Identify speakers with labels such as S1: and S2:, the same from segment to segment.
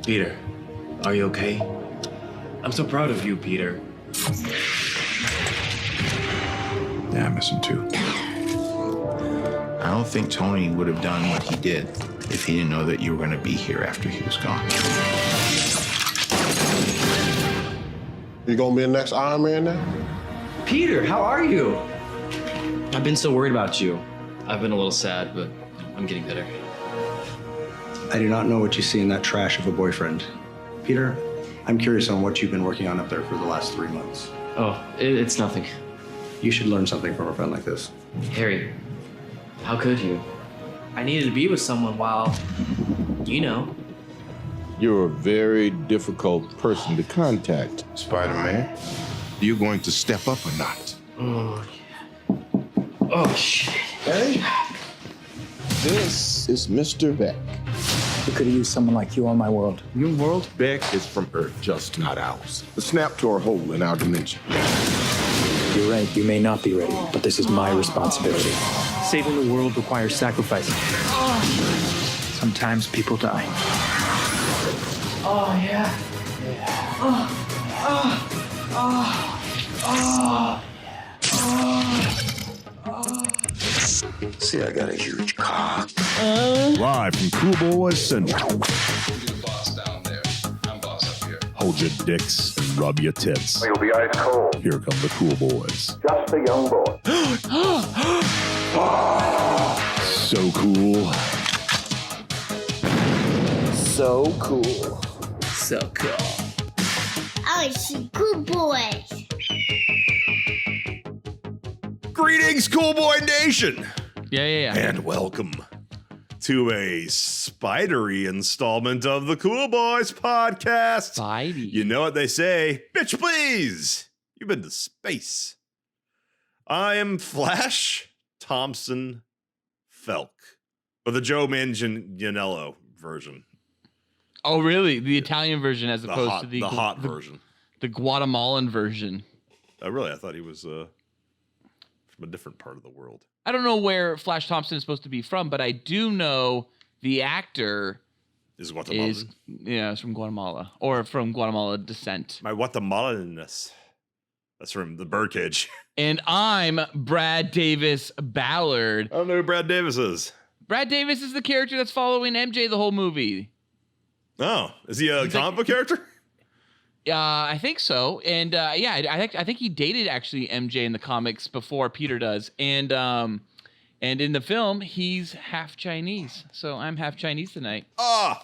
S1: Peter, are you okay? I'm so proud of you, Peter.
S2: Yeah, I miss him too.
S3: I don't think Tony would have done what he did if he didn't know that you were going to be here after he was gone.
S4: You gonna be the next Iron Man now?
S1: Peter, how are you? I've been so worried about you. I've been a little sad, but I'm getting better.
S5: I do not know what you see in that trash of a boyfriend. Peter, I'm curious on what you've been working on up there for the last 3 months.
S1: Oh, it's nothing.
S5: You should learn something from a friend like this.
S1: Harry, how could you? I needed to be with someone while, you know.
S4: You're a very difficult person to contact, Spider-Man. You going to step up or not?
S1: Oh, yeah. Oh, shit.
S4: Hey, this is Mr. Beck.
S6: We could have used someone like you on my world.
S4: Your world? Beck is from Earth, just not ours. The snap tore a hole in our dimension.
S6: You're right, you may not be ready, but this is my responsibility. Saving the world requires sacrifice. Sometimes people die.
S1: Oh, yeah.
S3: See, I got a huge cock.
S2: Live from Cool Boys Central.
S7: You the boss down there. I'm boss up here.
S2: Hold your dicks and rub your tits.
S8: You'll be ice cold.
S2: Here come the Cool Boys.
S8: Just a young boy.
S2: So cool.
S6: So cool.
S1: So cool.
S9: I see Cool Boys.
S2: Greetings, Cool Boy Nation.
S10: Yeah.
S2: And welcome to a spidery installment of the Cool Boys podcast.
S10: Spidey.
S2: You know what they say, bitch please. You've been to space. I am Flash Thompson Felk, but the Joe Manganiello version.
S10: Oh, really? The Italian version as opposed to the
S2: hot version.
S10: The Guatemalan version.
S2: Really, I thought he was from a different part of the world.
S10: I don't know where Flash Thompson is supposed to be from, but I do know the actor
S2: Is Guatemalan.
S10: is from Guatemala or from Guatemala descent.
S2: My Guatemalanness. That's from the Birdcage.
S10: And I'm Brad Davis Ballard.
S2: I don't know who Brad Davis is.
S10: Brad Davis is the character that's following MJ the whole movie.
S2: Oh, is he a comic book character?
S10: I think so. And I think he dated actually MJ in the comics before Peter does. And in the film, he's half Chinese. So I'm half Chinese tonight.
S2: Oh,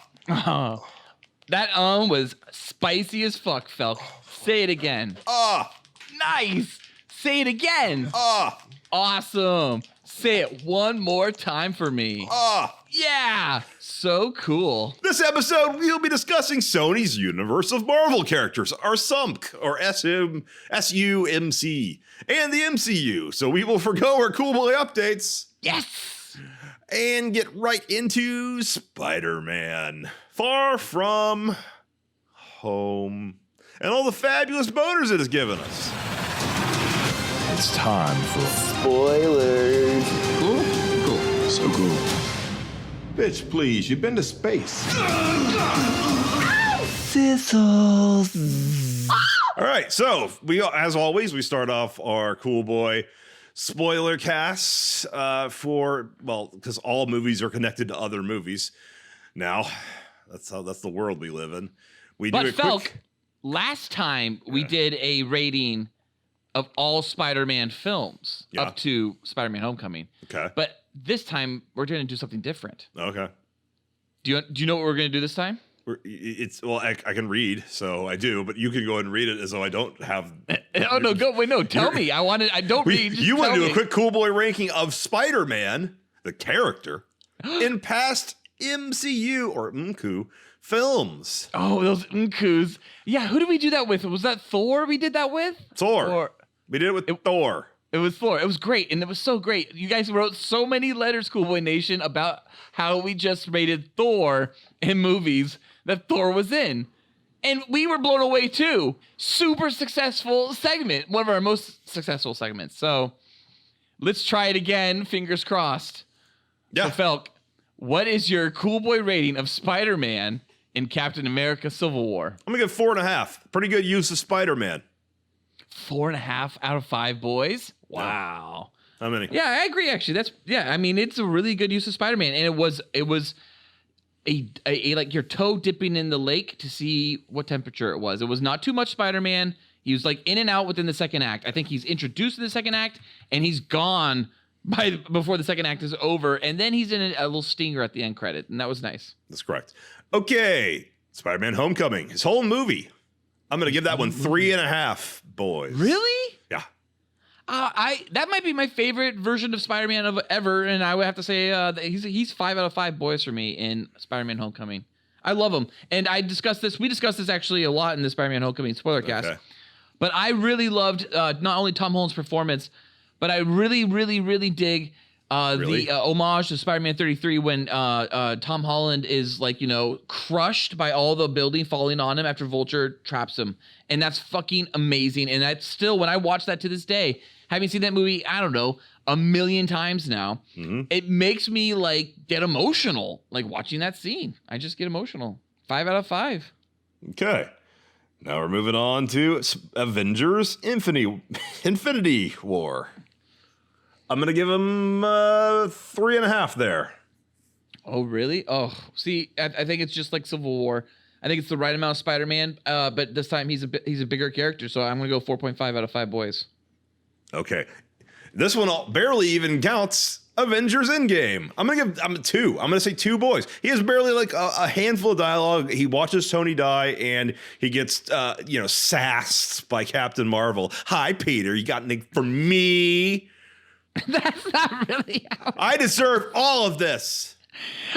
S10: that was spicy as fuck, Felk. Say it again. Nice. Say it again. Awesome. Say it one more time for me. Yeah. So cool.
S2: This episode, we'll be discussing Sony's universe of Marvel characters, or SUMC, or SUMC, and the MCU. So we will forgo our Cool Boy updates.
S10: Yes.
S2: And get right into Spider-Man. Far From Home. And all the fabulous boners it has given us. It's time for
S6: Spoilers.
S10: Cool.
S2: So Cool.
S4: Bitch, please, you've been to space.
S2: All right, so as always, we start off our Cool Boy spoiler casts because all movies are connected to other movies. Now, that's the world we live in.
S10: But Felk, last time we did a rating of all Spider-Man films up to Spider-Man Homecoming.
S2: Okay.
S10: But this time we're going to do something different.
S2: Okay.
S10: Do you know what we're going to do this time?
S2: I can read, so I do, but you can go ahead and read it as though I don't have.
S10: Oh no, tell me. I don't read.
S2: You want to do a quick Cool Boy ranking of Spider-Man, the character, in past MCU or MCU films.
S10: Oh, those MCUs. Yeah, who did we do that with? Was that Thor we did that with?
S2: Thor. We did it with Thor.
S10: It was Thor. It was great, and it was so great. You guys wrote so many letters, Cool Boy Nation, about how we just rated Thor in movies that Thor was in. And we were blown away, too. Super successful segment. One of our most successful segments. So let's try it again. Fingers crossed.
S2: Yeah.
S10: So, Felk, what is your Cool Boy rating of Spider-Man in Captain America: Civil War.
S2: I'm gonna give 4.5. Pretty good use of Spider-Man.
S10: 4.5 out of 5 boys. Wow.
S2: How many?
S10: Yeah, I agree. Actually, I mean, it's a really good use of Spider-Man, and it was a like your toe dipping in the lake to see what temperature it was. It was not too much Spider-Man. He was like in and out within the second act. I think he's introduced in the second act, and he's gone before the second act is over, and then he's in a little stinger at the end credit, and that was nice.
S2: That's correct. Okay, Spider-Man: Homecoming. His whole movie. I'm gonna give that one 3.5 boys.
S10: Really?
S2: Yeah.
S10: That might be my favorite version of Spider-Man of ever, and I would have to say that he's 5 out of 5 boys for me in Spider-Man: Homecoming. I love him, and we discussed this actually a lot in the Spider-Man: Homecoming Spoilercast. Okay. But I really loved not only Tom Holland's performance, but I really, really, really dig the homage to Spider-Man 33 when Tom Holland is like, crushed by all the building falling on him after Vulture traps him. And that's fucking amazing. And that's still, when I watch that to this day, having seen that movie, I don't know, 1,000,000 times now, it makes me like get emotional, like watching that scene. I just get emotional. 5 out of 5.
S2: Okay. Now we're moving on to Avengers Infinity War. I'm going to give him 3.5 there.
S10: Oh, really? Oh, see, I think it's just like Civil War. I think it's the right amount of Spider-Man, but this time he's a bigger character, so I'm going to go 4.5 out of 5 boys.
S2: Okay. This one barely even counts Avengers Endgame. I'm going to give him 2. I'm going to say 2 boys. He has barely like a handful of dialogue. He watches Tony die, and he gets, sassed by Captain Marvel. Hi, Peter. You got anything for me?
S10: That's not really how
S2: I deserve all of this.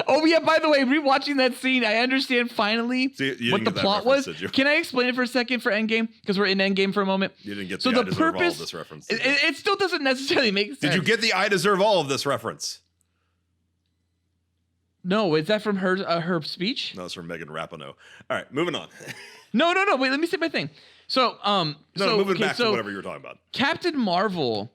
S10: Oh, yeah, by the way, rewatching that scene, I understand finally what the plot was. Can I explain it for a second for Endgame? Because we're in Endgame for a moment.
S2: You didn't get the I deserve all of this reference.
S10: It still doesn't necessarily make sense.
S2: Did you get the I deserve all of this reference?
S10: No, is that from her speech?
S2: No, it's from Megan Rapinoe. All right, moving on.
S10: No. Wait, let me say my thing. So,
S2: moving back to whatever you were talking about.
S10: Captain Marvel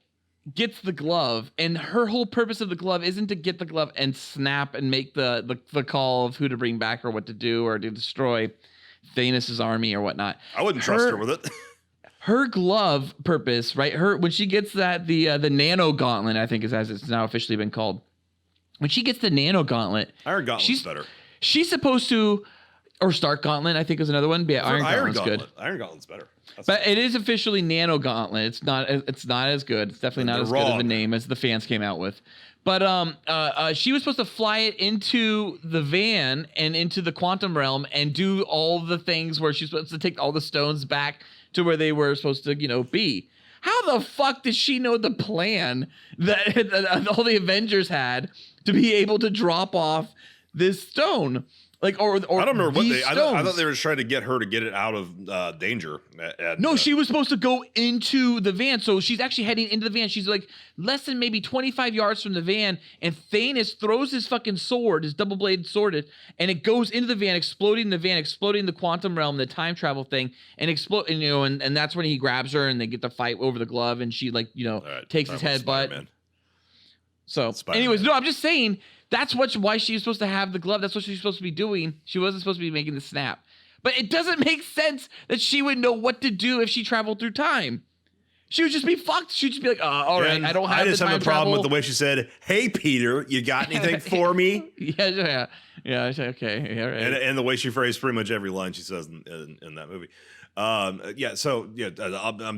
S10: gets the glove, and her whole purpose of the glove isn't to get the glove and snap and make the call of who to bring back or what to do or to destroy Thanos' army or whatnot.
S2: I wouldn't trust her with it.
S10: Her glove purpose, right? When she gets the nano gauntlet, I think is as it's now officially been called. When she gets the nano gauntlet,
S2: Iron Gauntlet's better.
S10: She's supposed to, or Stark Gauntlet, I think is another one. But yeah, Iron Gauntlet's good.
S2: Iron Gauntlet's better.
S10: But it is officially Nano Gauntlet. It's not as good. It's definitely not as good of a name as the fans came out with. But she was supposed to fly it into the van and into the quantum realm and do all the things where she's supposed to take all the stones back to where they were supposed to, be. How the fuck did she know the plan that all the Avengers had to be able to drop off this stone? Like or I
S2: don't remember what I thought they were trying to get her to get it out of danger.
S10: No, she was supposed to go into the van. So she's actually heading into the van. She's like less than maybe 25 yards from the van, and Thanos throws his fucking sword, his double-bladed sword, and it goes into the van, exploding the quantum realm, the time travel thing, and explode. And that's when he grabs her, and they get the fight over the glove, and she takes his headbutt. So, anyways, no, I'm just saying. That's why she was supposed to have the glove. That's what she's supposed to be doing. She wasn't supposed to be making the snap. But it doesn't make sense that she would know what to do if she traveled through time. She would just be fucked. She'd just be like, all right, I don't have the time travel.
S2: I just have a problem with the way she said, hey, Peter, you got anything for me?
S10: Yeah, okay. Yeah, right.
S2: And the way she phrased pretty much every line she says in that movie. I'm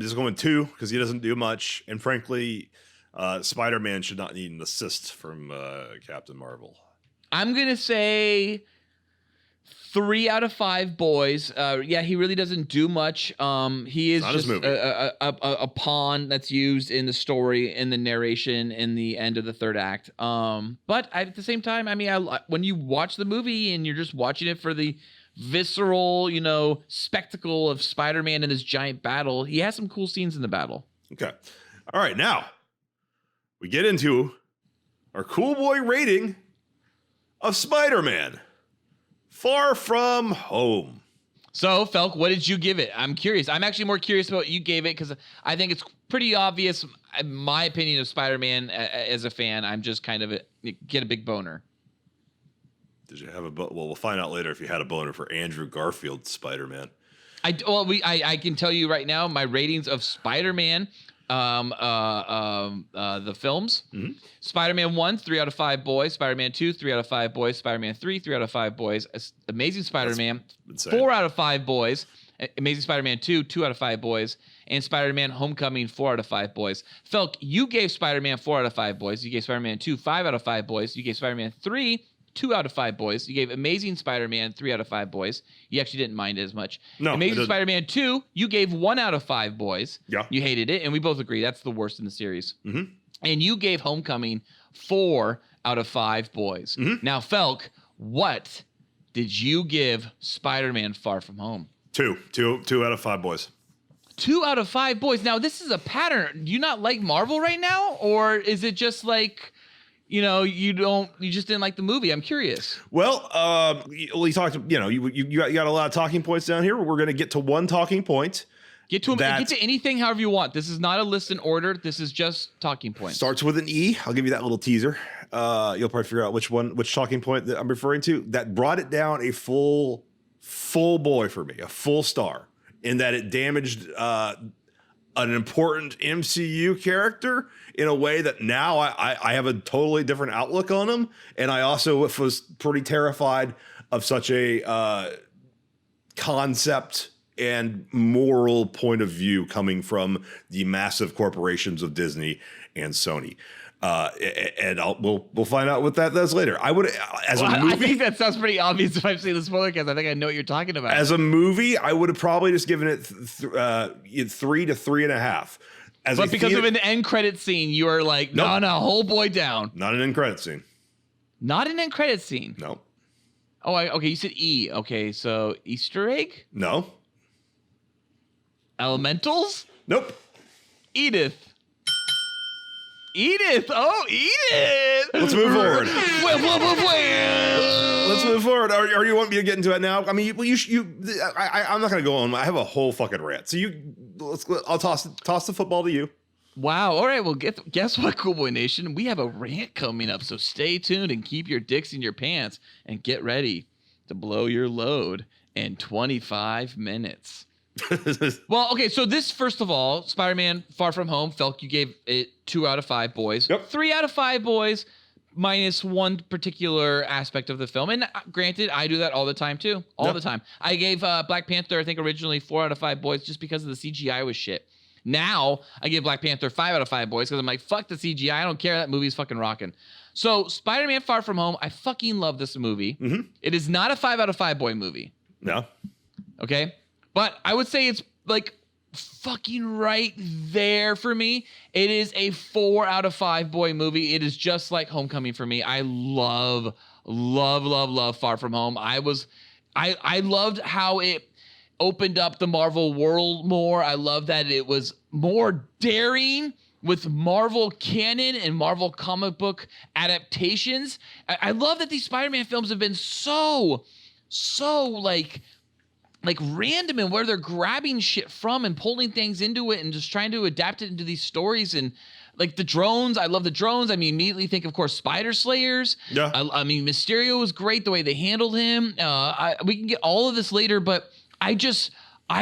S2: just going 2 because he doesn't do much. And frankly... Spider-Man should not need an assist from Captain Marvel. I'm
S10: going to say 3 out of 5 boys. He really doesn't do much. He is just a pawn that's used in the story, in the narration, in the end of the third act. But at the same time, I mean, when you watch the movie and you're just watching it for the visceral, spectacle of Spider-Man in this giant battle, he has some cool scenes in the battle.
S2: Okay. All right, now. We get into our cool boy rating of Spider-Man Far From Home.
S10: So, Felk, what did you give it? I'm curious. I'm actually more curious about what you gave it because I think it's pretty obvious. My opinion of Spider-Man as a fan, I'm just kind of get a big boner.
S2: Did you have a well? We'll find out later if you had a boner for Andrew Garfield's Spider-Man.
S10: I can tell you right now my ratings of Spider-Man, the films.
S2: Mm-hmm.
S10: Spider-Man 1, 3 out of 5 boys. Spider-Man 2, 3 out of 5 boys. Spider-Man 3, 3 out of 5 boys. Amazing Spider-Man, 4 out of 5 boys. Amazing Spider-Man 2, 2 out of 5 boys. And Spider-Man Homecoming, 4 out of 5 boys. Felk, you gave Spider-Man 4 out of 5 boys. You gave Spider-Man 2, 5 out of 5 boys. You gave Spider-Man 3, 2 out of 5 boys. You gave Amazing Spider-Man 3 out of 5 boys. You actually didn't mind it as much.
S2: No.
S10: Amazing Spider-Man 2, you gave 1 out of 5 boys.
S2: Yeah.
S10: You hated it, and we both agree that's the worst in the series.
S2: Mm-hmm.
S10: And you gave Homecoming 4 out of 5 boys.
S2: Mm-hmm.
S10: Now, Felk, what did you give Spider-Man Far From Home?
S2: 2 out of 5 boys.
S10: 2 out of 5 boys. Now, this is a pattern. Do you not like Marvel right now? Or is it just like, you just didn't like the movie? I'm curious.
S2: Well, we talked, you got a lot of talking points down here. We're going to get to one talking point.
S10: Get to anything however you want. This is not a list in order. This is just talking points.
S2: Starts with an E. I'll give you that little teaser. You'll probably figure out which talking point that I'm referring to. That brought it down a full boy for me, a full star, in that it damaged an important MCU character in a way that now I have a totally different outlook on him. And I also was pretty terrified of such a concept and moral point of view coming from the massive corporations of Disney and Sony. And we'll find out what that does later. I movie,
S10: I think that sounds pretty obvious if I've seen the Spoilercast. I think I know what you're talking about.
S2: As a movie, I would have probably just given it 3 to 3.5.
S10: But because of an end credit scene, you are like, no, whole boy down.
S2: Not an end credit scene.
S10: Not an end credit scene.
S2: No.
S10: Oh, okay. You said E. Okay, so Easter egg?
S2: No.
S10: Elementals?
S2: Nope.
S10: Edith. Oh, Edith.
S2: Let's move forward. Let's move forward. Or you want me to get into it now? I mean, I'm not going to go on. I have a whole fucking rant. So I'll toss the football to you.
S10: Wow. All right. Well, guess what, Cool Boy Nation? We have a rant coming up. So stay tuned and keep your dicks in your pants and get ready to blow your load in 25 minutes. Well, okay, so this, first of all, Spider-Man Far From Home, Felk, you gave it 2 out of 5 boys.
S2: Yep.
S10: 3 out of 5 boys, minus one particular aspect of the film. And granted, I do that all the time, too. All the time. I gave Black Panther, I think, originally 4 out of 5 boys just because of the CGI was shit. Now, I give Black Panther 5 out of 5 boys because I'm like, fuck the CGI. I don't care. That movie's fucking rocking. So, Spider-Man Far From Home, I fucking love this movie.
S2: Mm-hmm.
S10: It is not a 5 out of 5 boy movie.
S2: No.
S10: Okay? But I would say it's like fucking right there for me. It is a 4 out of 5 boy movie. It is just like Homecoming for me. I love Far From Home. I loved how it opened up the Marvel world more. I love that it was more daring with Marvel canon and Marvel comic book adaptations. I love that these Spider-Man films have been so like random and where they're grabbing shit from and pulling things into it and just trying to adapt it into these stories. And like the drones, I love the drones. I mean, immediately think, of course, Spider Slayers. Yeah. I mean, Mysterio was great the way they handled him. We can get all of this later, but I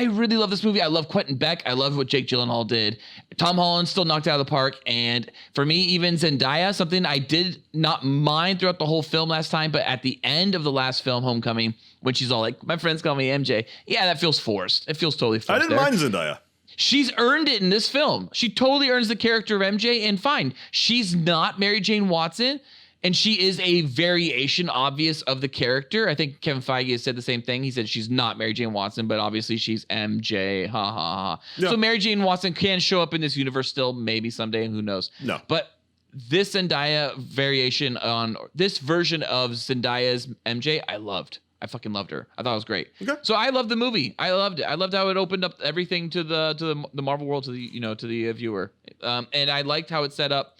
S10: really love this movie. I love Quentin Beck. I love what Jake Gyllenhaal did. Tom Holland still knocked it out of the park. And for me, even Zendaya, something I did not mind throughout the whole film last time, but at the end of the last film, Homecoming, when she's all like, my friends call me MJ. Yeah, that feels forced. It feels totally forced.
S2: I didn't mind Zendaya.
S10: She's earned it in this film. She totally earns the character of MJ, and fine. She's not Mary Jane Watson, and she is a variation, obvious, of the character. I think Kevin Feige has said the same thing. He said she's not Mary Jane Watson, but obviously she's MJ. Ha ha ha. Yeah. So Mary Jane Watson can show up in this universe still, maybe someday, who knows? No. But this Zendaya variation on this version of Zendaya's MJ, I loved. I fucking loved her. I thought it was great. Okay. So I loved the movie. I loved it. I loved how it opened up everything to the Marvel world, to the viewer. And I liked how it set up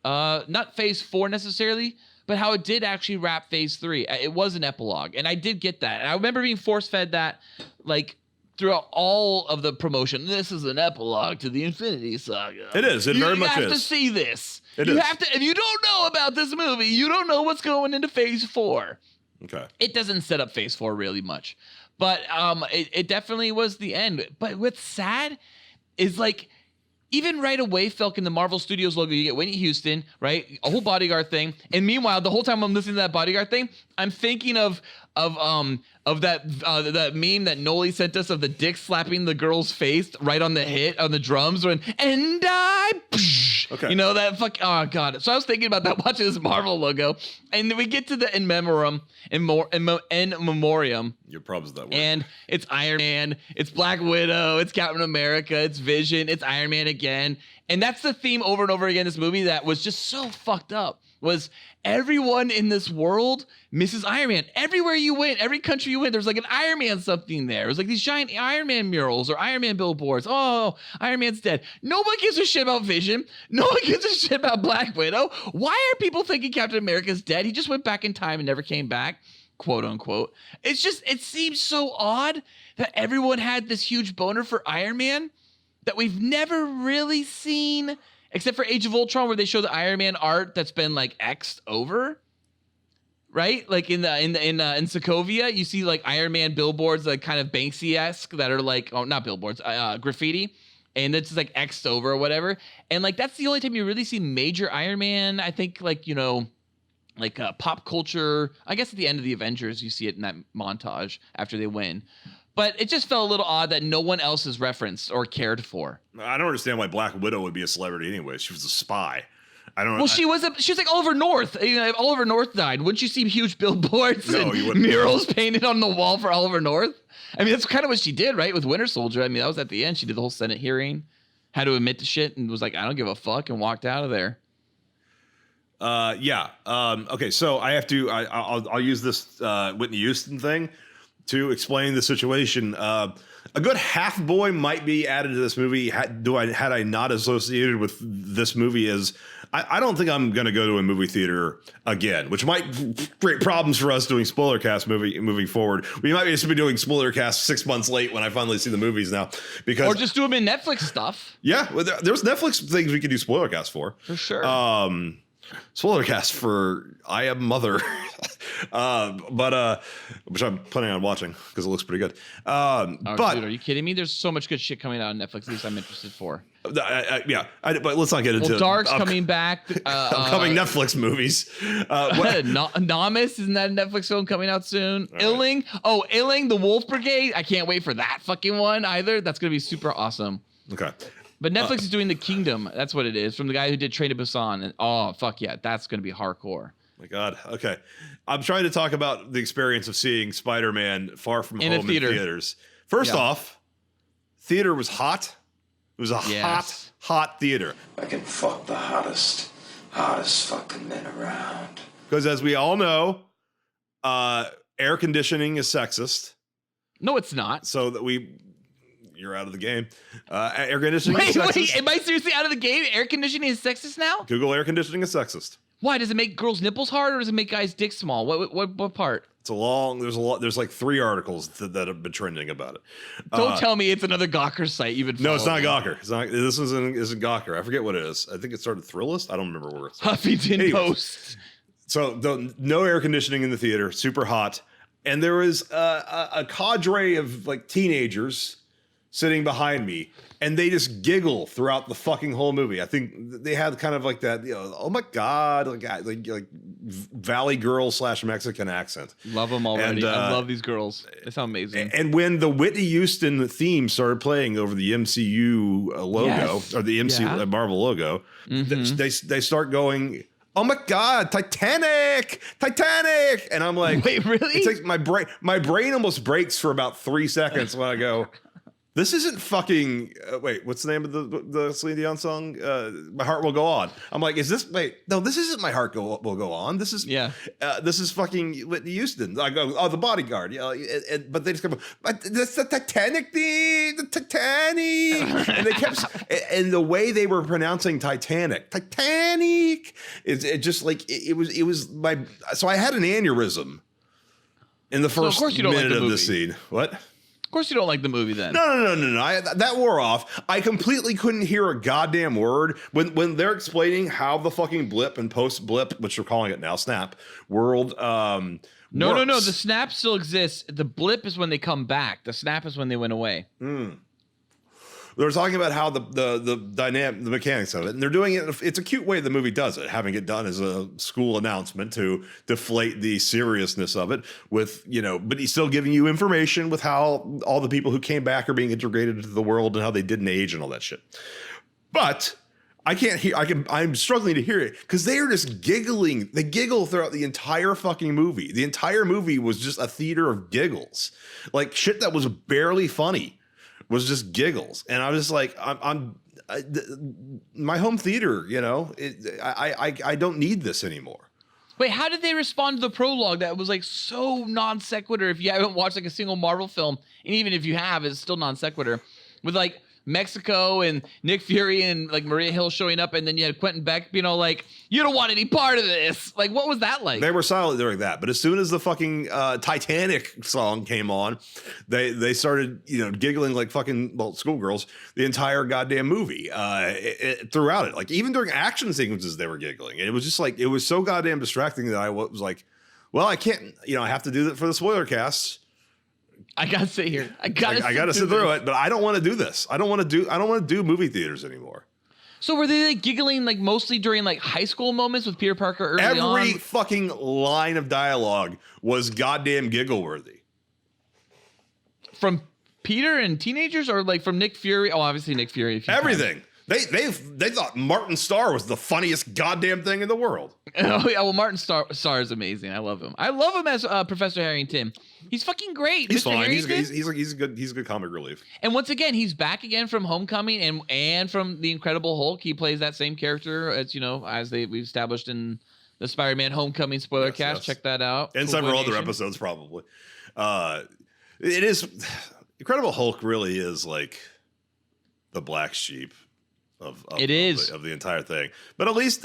S10: not phase 4 necessarily, but how it did actually wrap phase 3. It was an epilogue, and I did get that. And I remember being force-fed that, like, throughout all of the promotion. This is an epilogue to the Infinity Saga.
S2: It is. It very much is.
S10: You have to see this.
S2: It
S10: you
S2: is.
S10: have to. If you don't know about this movie, you don't know what's going into phase 4.
S2: Okay.
S10: It doesn't set up Phase 4 really much, but it definitely was the end. But what's sad is like, even right away, Felk, in the Marvel Studios logo, you get Whitney Houston, right? A whole bodyguard thing. And meanwhile, the whole time I'm listening to that bodyguard thing, I'm thinking of that meme that Noli sent us of the dick slapping the girl's face right on the hit on the drums when and I.
S2: Okay.
S10: You know that fuck. Oh god. So I was thinking about that watching this Marvel logo, and then we get to the in memoriam.
S2: Your problem's that way.
S10: And it's Iron Man, it's Black Widow, it's Captain America, it's Vision, it's Iron Man again. And that's the theme over and over again in this movie that was just so fucked up. Was everyone in this world misses Iron Man. Everywhere you went, every country you went, there's like an Iron Man something there. It was like these giant Iron Man murals or Iron Man billboards. Oh, Iron Man's dead. Nobody gives a shit about Vision. No one gives a shit about Black Widow. Why are people thinking Captain America's dead? He just went back in time and never came back, quote unquote. It's just, it seems so odd that everyone had this huge boner for Iron Man that we've never really seen, except for Age of Ultron, where they show the Iron Man art that's been like X'd over, right? Like in Sokovia, you see like Iron Man billboards, like kind of Banksy-esque, that are like, oh, not billboards, graffiti, and it's just like X'd over or whatever. And like that's the only time you really see major Iron Man. I think like, you know, like pop culture. I guess at the end of the Avengers, you see it in that montage after they win. But it just felt a little odd that no one else is referenced or cared for.
S2: I don't understand why Black Widow would be a celebrity anyway. She was a spy. I don't know.
S10: Well, she was like Oliver North. You know, if Oliver North died, wouldn't you see huge billboards
S2: No,
S10: and
S2: you wouldn't.
S10: murals painted on the wall for Oliver North? I mean, that's kind of what she did, right? With Winter Soldier. I mean, that was at the end. She did the whole Senate hearing, had to admit to shit, and was like, I don't give a fuck, and walked out of there.
S2: Yeah. Okay. So I have to. I'll use this Whitney Houston thing to explain the situation. A good half boy might be added to this movie. Had I not associated with this movie as I don't think I'm going to go to a movie theater again, which might create problems for us doing Spoilercast moving forward. We might just be doing Spoilercast 6 months late when I finally see the movies now, because
S10: Or just do them in Netflix stuff.
S2: yeah, well, there's Netflix things we could do Spoilercast for
S10: sure.
S2: Spoilercast for I Am Mother, but which I'm planning on watching because it looks pretty good. But
S10: dude, are you kidding me? There's so much good shit coming out on Netflix. At least I'm interested for.
S2: Yeah, but let's not get into
S10: Dark's coming back.
S2: Upcoming Netflix movies.
S10: Namus, isn't that a Netflix film coming out soon? Illing, Illing, the Wolf Brigade. I can't wait for that fucking one either. That's gonna be super awesome.
S2: Okay.
S10: But Netflix is doing The Kingdom. That's what it is, from the guy who did Train to Busan. And oh fuck yeah, that's gonna be hardcore.
S2: My God. Okay. I'm trying to talk about the experience of seeing Spider-Man Far From Home in theaters. First off, theater was hot. It was a hot theater.
S3: I can fuck the hottest fucking men around.
S2: Because as we all know, air conditioning is sexist.
S10: No, it's not.
S2: So that you're out of the game. Air conditioning is sexist.
S10: Wait, am I seriously out of the game? Air conditioning is sexist now?
S2: Google air conditioning is sexist.
S10: Why? Does it make girls' nipples hard, or does it make guys' dicks small? What part?
S2: It's there's like 3 articles that have been trending about it.
S10: Don't tell me it's another Gawker site you've been
S2: No, it's not
S10: following.
S2: Gawker. It's not. This isn't Gawker. I forget what it is. I think it started Thrillist. I don't remember where it's.
S10: Huffington Post.
S2: So no air conditioning in the theater, super hot, and there was a cadre of like teenagers sitting behind me, and they just giggle throughout the fucking whole movie. I think they had kind of like that, oh my God, like Valley Girl / Mexican accent.
S10: Love them already. And, I love these girls. They sound amazing.
S2: And when the Whitney Houston theme started playing over the MCU logo, or the MCU Marvel logo, they start going, oh my God, Titanic! And I'm like,
S10: wait, really?
S2: It takes my brain almost breaks for about 3 seconds when I go, this isn't fucking. Wait, what's the name of the Celine Dion song? My Heart Will Go On. I'm like, is this? Wait, no, this isn't My Heart Will Go On. This is this is fucking Whitney Houston. I go, oh, The Bodyguard. Yeah, but they just come. But that's the Titanic thing, the Titanic, and they kept and the way they were pronouncing Titanic, it just like it was my. So I had an aneurysm in the first minute of the scene. What?
S10: Of course you don't like the movie then.
S2: No. That wore off. I completely couldn't hear a goddamn word when they're explaining how the fucking blip and post blip, which we're calling it now, snap world
S10: No.
S2: works.
S10: The snap still exists. The blip is when they come back. The snap is when they went away.
S2: They're talking about how the dynamic, the mechanics of it, and they're doing it. It's a cute way the movie does it, having it done as a school announcement to deflate the seriousness of it. With but he's still giving you information with how all the people who came back are being integrated into the world and how they didn't age and all that shit. But I can't hear. I'm struggling to hear it because they are just giggling. They giggle throughout the entire fucking movie. The entire movie was just a theater of giggles, like shit that was barely funny. Was just giggles, and I was just like, my home theater, I don't need this anymore.
S10: Wait, how did they respond to the prologue that was like so non sequitur? If you haven't watched like a single Marvel film, and even if you have, it's still non sequitur. With like Mexico and Nick Fury and like Maria Hill showing up, and then you had Quentin Beck, like, you don't want any part of this. Like, what was that like?
S2: They were silent during that, but as soon as the fucking Titanic song came on, they started giggling like fucking schoolgirls the entire goddamn movie throughout it. Like even during action sequences, they were giggling, and it was just like it was so goddamn distracting that I was like, well, I can't, I have to do that for the spoiler cast.
S10: I gotta sit here. I gotta
S2: sit through it, but I don't want to do this. I don't want to do movie theaters anymore.
S10: So were they like giggling like mostly during like high school moments with Peter Parker early on?
S2: Every fucking line of dialogue was goddamn giggle worthy.
S10: From Peter and teenagers, or like from Nick Fury? Oh, obviously Nick Fury.
S2: Everything. They thought Martin Starr was the funniest goddamn thing in the world.
S10: Oh yeah, well Martin Starr is amazing. I love him. I love him as Professor Harrington. He's fucking great.
S2: He's
S10: Mr.
S2: fine.
S10: Harrington.
S2: He's a good comic relief.
S10: And once again, he's back again from Homecoming and from The Incredible Hulk. He plays that same character as we've established in the Spider-Man Homecoming spoiler cast. Check that out.
S2: And several other episodes probably. It is Incredible Hulk really is like the black sheep of the entire thing. But at least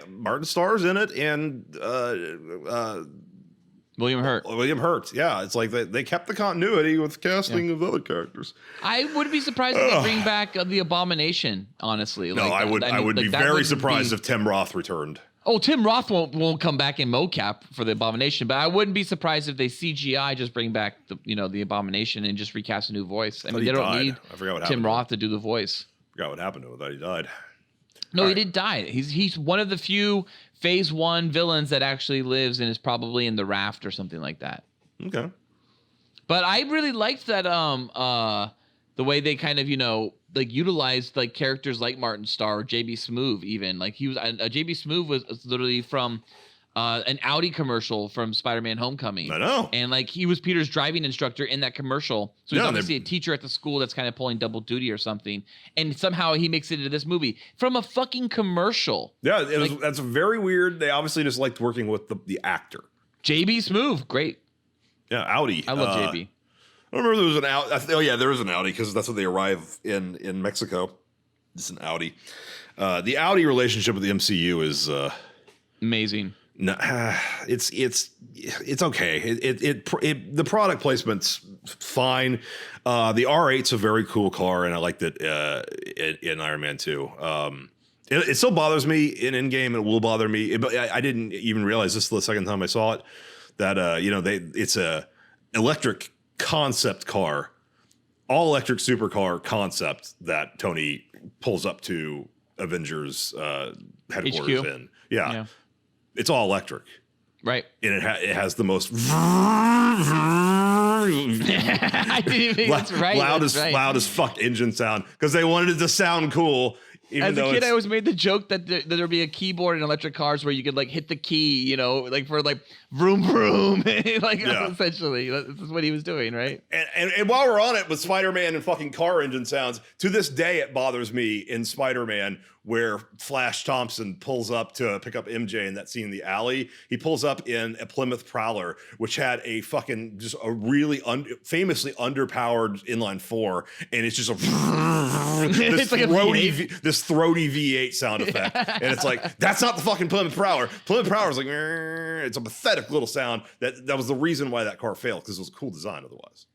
S2: Martin Starr's in it, and
S10: William
S2: Hurt. Yeah, it's like they kept the continuity with casting of other characters.
S10: I would be surprised if they bring back the Abomination, honestly.
S2: No, I would be very surprised if Tim Roth returned.
S10: Oh, Tim Roth won't come back in mocap for the Abomination, but I wouldn't be surprised if they CGI just bring back the Abomination and just recast a new voice. I mean, they don't need Tim Roth to do the voice.
S2: I forgot what happened to him. I thought he died.
S10: No, he didn't die. He's one of the few Phase 1 villains that actually lives and is probably in the raft or something like that.
S2: Okay.
S10: But I really liked that the way they kind of utilized like characters like Martin Starr or JB Smoove even. Like he was JB Smoove was literally from an Audi commercial from Spider-Man Homecoming.
S2: I know.
S10: And like he was Peter's driving instructor in that commercial. So he's obviously a teacher at the school that's kind of pulling double duty or something. And somehow he makes it into this movie from a fucking commercial.
S2: Yeah, that's very weird. They obviously just liked working with the actor.
S10: JB Smoove, great.
S2: Yeah, Audi.
S10: I love JB.
S2: I remember there was an Audi. Oh yeah, there is an Audi because that's when they arrive in Mexico. It's an Audi. The Audi relationship with the MCU is
S10: amazing.
S2: No, it's okay. The product placement's fine. The R8's a very cool car, and I liked it in Iron Man 2. It still bothers me in Endgame, and it will bother me. But I didn't even realize this the second time I saw it that it's a electric concept car, all electric supercar concept that Tony pulls up to Avengers headquarters
S10: HQ.
S2: in. Yeah. It's all electric.
S10: Right.
S2: And it has the most
S10: I didn't even that's right.
S2: Loud as fuck engine sound because they wanted it to sound cool.
S10: As a kid, I always made the joke that there'd be a keyboard in electric cars where you could like hit the key, like for like vroom vroom, essentially. This is what he was doing, right?
S2: And while we're on it with Spider-Man and fucking car engine sounds, to this day it bothers me in Spider-Man where Flash Thompson pulls up to pick up MJ in that scene in the alley. He pulls up in a Plymouth Prowler, which had a fucking just a really famously underpowered inline 4, and it's just this throaty V8 sound effect, and it's like that's not the fucking Plymouth Prowler. Plymouth Prowler's like it's a pathetic little sound that was the reason why that car failed because it was a cool design otherwise.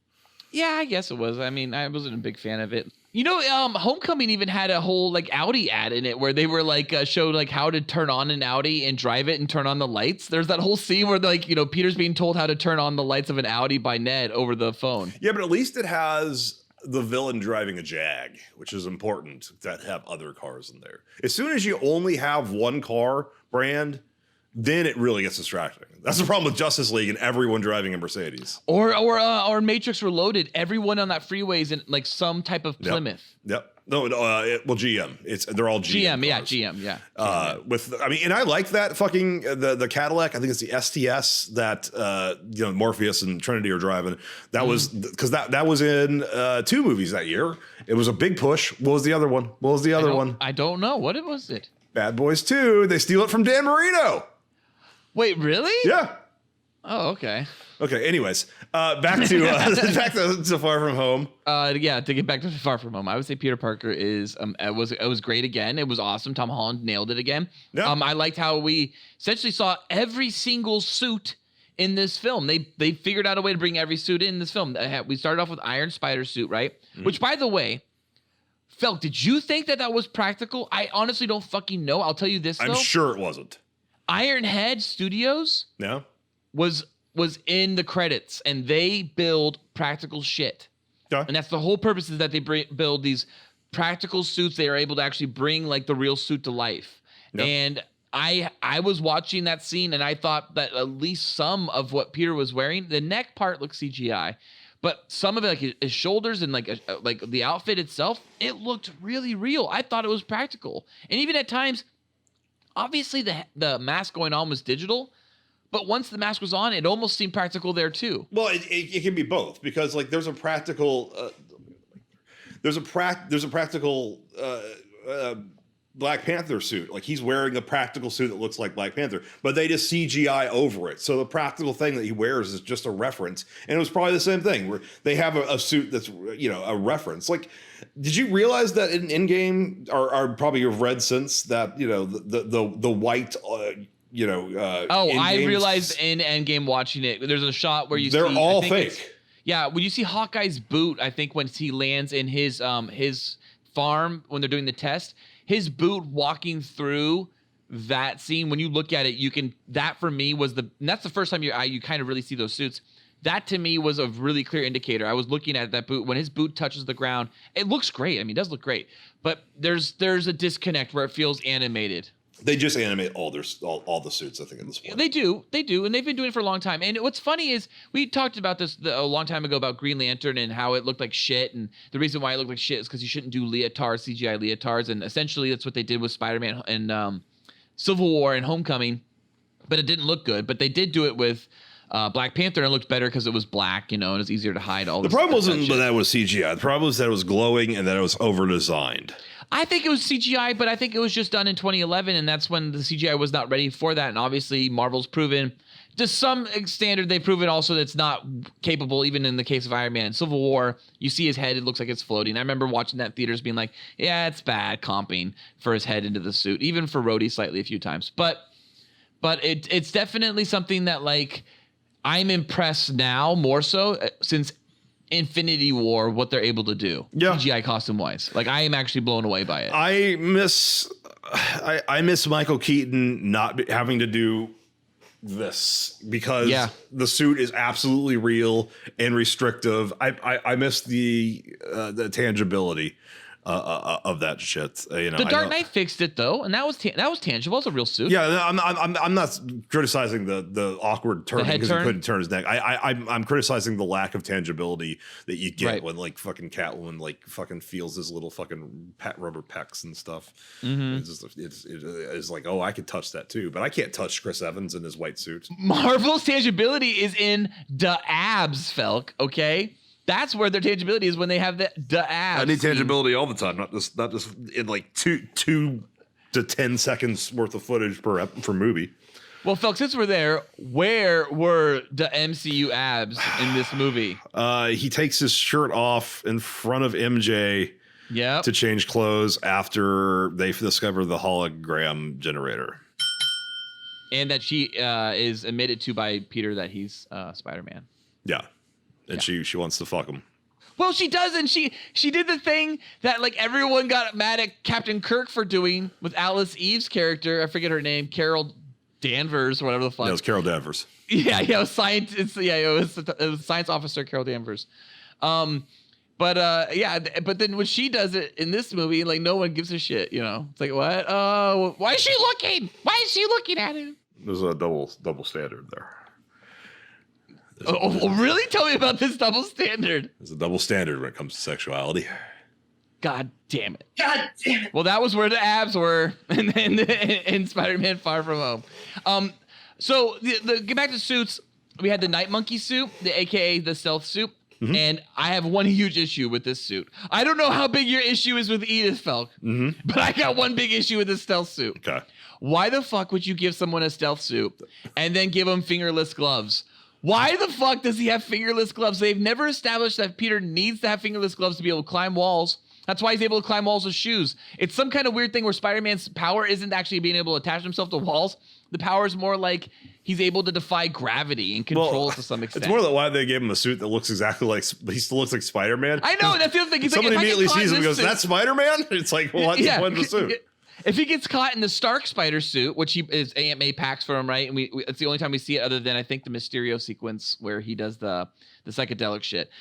S10: Yeah, I guess it was. I mean, I wasn't a big fan of it. You know, Homecoming even had a whole like Audi ad in it where they were like showed like how to turn on an Audi and drive it and turn on the lights. There's that whole scene where like, you know, Peter's being told how to turn on the lights of an Audi by Ned over the phone.
S2: Yeah, but at least it has the villain driving a Jag, which is important to have other cars in there. As soon as you only have one car brand, then it really gets distracting. That's the problem with Justice League and everyone driving a Mercedes.
S10: Or Matrix Reloaded. Everyone on that freeway is in like some type of Plymouth.
S2: Yep. No, well, GM. They're all GM.
S10: Yeah,
S2: cars.
S10: GM. Yeah.
S2: And I like that fucking the Cadillac. I think it's the STS that Morpheus and Trinity are driving. That was because that was in 2 movies that year. It was a big push. What was the other one?
S10: I don't know. What was it?
S2: Bad Boys 2. They steal it from Dan Marino.
S10: Wait, really?
S2: Yeah.
S10: Oh, okay.
S2: Okay. Anyways, back to Far From Home.
S10: Yeah. To get back to Far From Home, I would say Peter Parker is it was great again. It was awesome. Tom Holland nailed it again.
S2: Yeah.
S10: I liked how we essentially saw every single suit in this film. They figured out a way to bring every suit in this film. We started off with Iron Spider suit, right? Mm-hmm. Which, by the way, Felk, did you think that was practical? I honestly don't fucking know. I'll tell you this, though.
S2: I'm sure it wasn't.
S10: Ironhead Studios was in the credits, and they build practical shit.
S2: Yeah.
S10: And that's the whole purpose, is that they build these practical suits. They are able to actually bring like the real suit to life. Yeah. And I was watching that scene, and I thought that at least some of what Peter was wearing, the neck part looked CGI, but some of it, like his shoulders and like the outfit itself, it looked really real. I thought it was practical. And even at times, obviously the mask going on was digital, but once the mask was on, it almost seemed practical there too.
S2: Well, it can be both, because like there's a practical Black Panther suit. Like he's wearing a practical suit that looks like Black Panther, but they just CGI over it. So the practical thing that he wears is just a reference. And it was probably the same thing where they have a suit that's, a reference. Like, did you realize that in Endgame, or probably you've read since that, the white,
S10: I realized in Endgame watching it, there's a shot where
S2: they're all fake.
S10: Yeah, when you see Hawkeye's boot, I think when he lands in his farm when they're doing the test, his boot walking through that scene, when you look at it, that for me was and that's the first time you kind of really see those suits. That to me was a really clear indicator. I was looking at that boot. When his boot touches the ground, it looks great. I mean, it does look great. But there's a disconnect where it feels animated.
S2: They just animate all the suits, I think, at this point.
S10: They do, and they've been doing it for a long time. And what's funny is we talked about this a long time ago about Green Lantern and how it looked like shit. And the reason why it looked like shit is because you shouldn't do CGI leotards. And essentially that's what they did with Spider-Man and Civil War and Homecoming. But it didn't look good. But they did do it with Black Panther, and it looked better because it was black, and it's easier to hide all.
S2: The problem wasn't that it was CGI. The problem was that it was glowing and that it was over-designed.
S10: I think it was CGI, but I think it was just done in 2011, and that's when the CGI was not ready for that. And obviously, Marvel's proven, to some standard, they've proven also that it's not capable, even in the case of Iron Man and Civil War. You see his head, it looks like it's floating. I remember watching that in theaters being like, yeah, it's bad comping for his head into the suit, even for Rhodey slightly a few times. But it's definitely something that, like, I'm impressed now more so since Infinity War, what they're able to do, CGI costume wise. Like, I am actually blown away by it.
S2: I miss Michael Keaton not having to do this, because the suit is absolutely real and restrictive. I miss the tangibility of that shit.
S10: The Dark Knight fixed it though, and that was tangible. It was a real suit.
S2: Yeah, I'm not criticizing the awkward turn because he couldn't turn his neck. I'm criticizing the lack of tangibility that you get when like fucking Catwoman like fucking feels his little fucking rubber pecs and stuff. Mm-hmm. It's like, oh, I could touch that too, but I can't touch Chris Evans in his white suit.
S10: Marvel's tangibility is in the abs, Felk. Okay. That's where their tangibility is, when they have the abs.
S2: I need tangibility all the time, not just in like 2 to 10 seconds worth of footage per movie.
S10: Well, Felk, since we're there, where were the MCU abs in this movie?
S2: He takes his shirt off in front of MJ to change clothes after they discover the hologram generator.
S10: And that she is admitted to by Peter that he's Spider-Man.
S2: Yeah. And she wants to fuck him.
S10: Well, she doesn't. She did the thing that like everyone got mad at Captain Kirk for doing with Alice Eve's character. I forget her name, Carol Danvers or whatever the fuck.
S2: It was Carol Danvers.
S10: Yeah, it was science. Yeah, it was science officer Carol Danvers. But then when she does it in this movie, like no one gives a shit. You know, it's like what? Why is she looking? Why is she looking at him?
S2: There's a double standard there.
S10: Oh, really? Tell me about this double standard.
S2: There's a double standard when it comes to sexuality.
S10: God damn it. Well, that was where the abs were in Spider-Man Far From Home. So get back to suits. We had the Night Monkey suit, aka the stealth suit. Mm-hmm. And I have one huge issue with this suit. I don't know how big your issue is with Edith Falk, but I got one big issue with this stealth suit.
S2: Okay.
S10: Why the fuck would you give someone a stealth suit and then give them fingerless gloves? Why the fuck does he have fingerless gloves? They've never established that Peter needs to have fingerless gloves to be able to climb walls. That's why he's able to climb walls with shoes. It's some kind of weird thing where Spider-Man's power isn't actually being able to attach himself to walls. The power is more like he's able to defy gravity and control to some extent.
S2: It's more like why they gave him a suit that looks exactly like, he still looks like Spider-Man.
S10: I know, that's the other thing. He's
S2: somebody
S10: like,
S2: immediately sees him and goes, that's Spider-Man? It's like, well, that's the point of the suit.
S10: If he gets caught in the Stark spider suit, which he is Aunt May packs for him, right? And it's the only time we see it other than I think the Mysterio sequence where he does the psychedelic shit.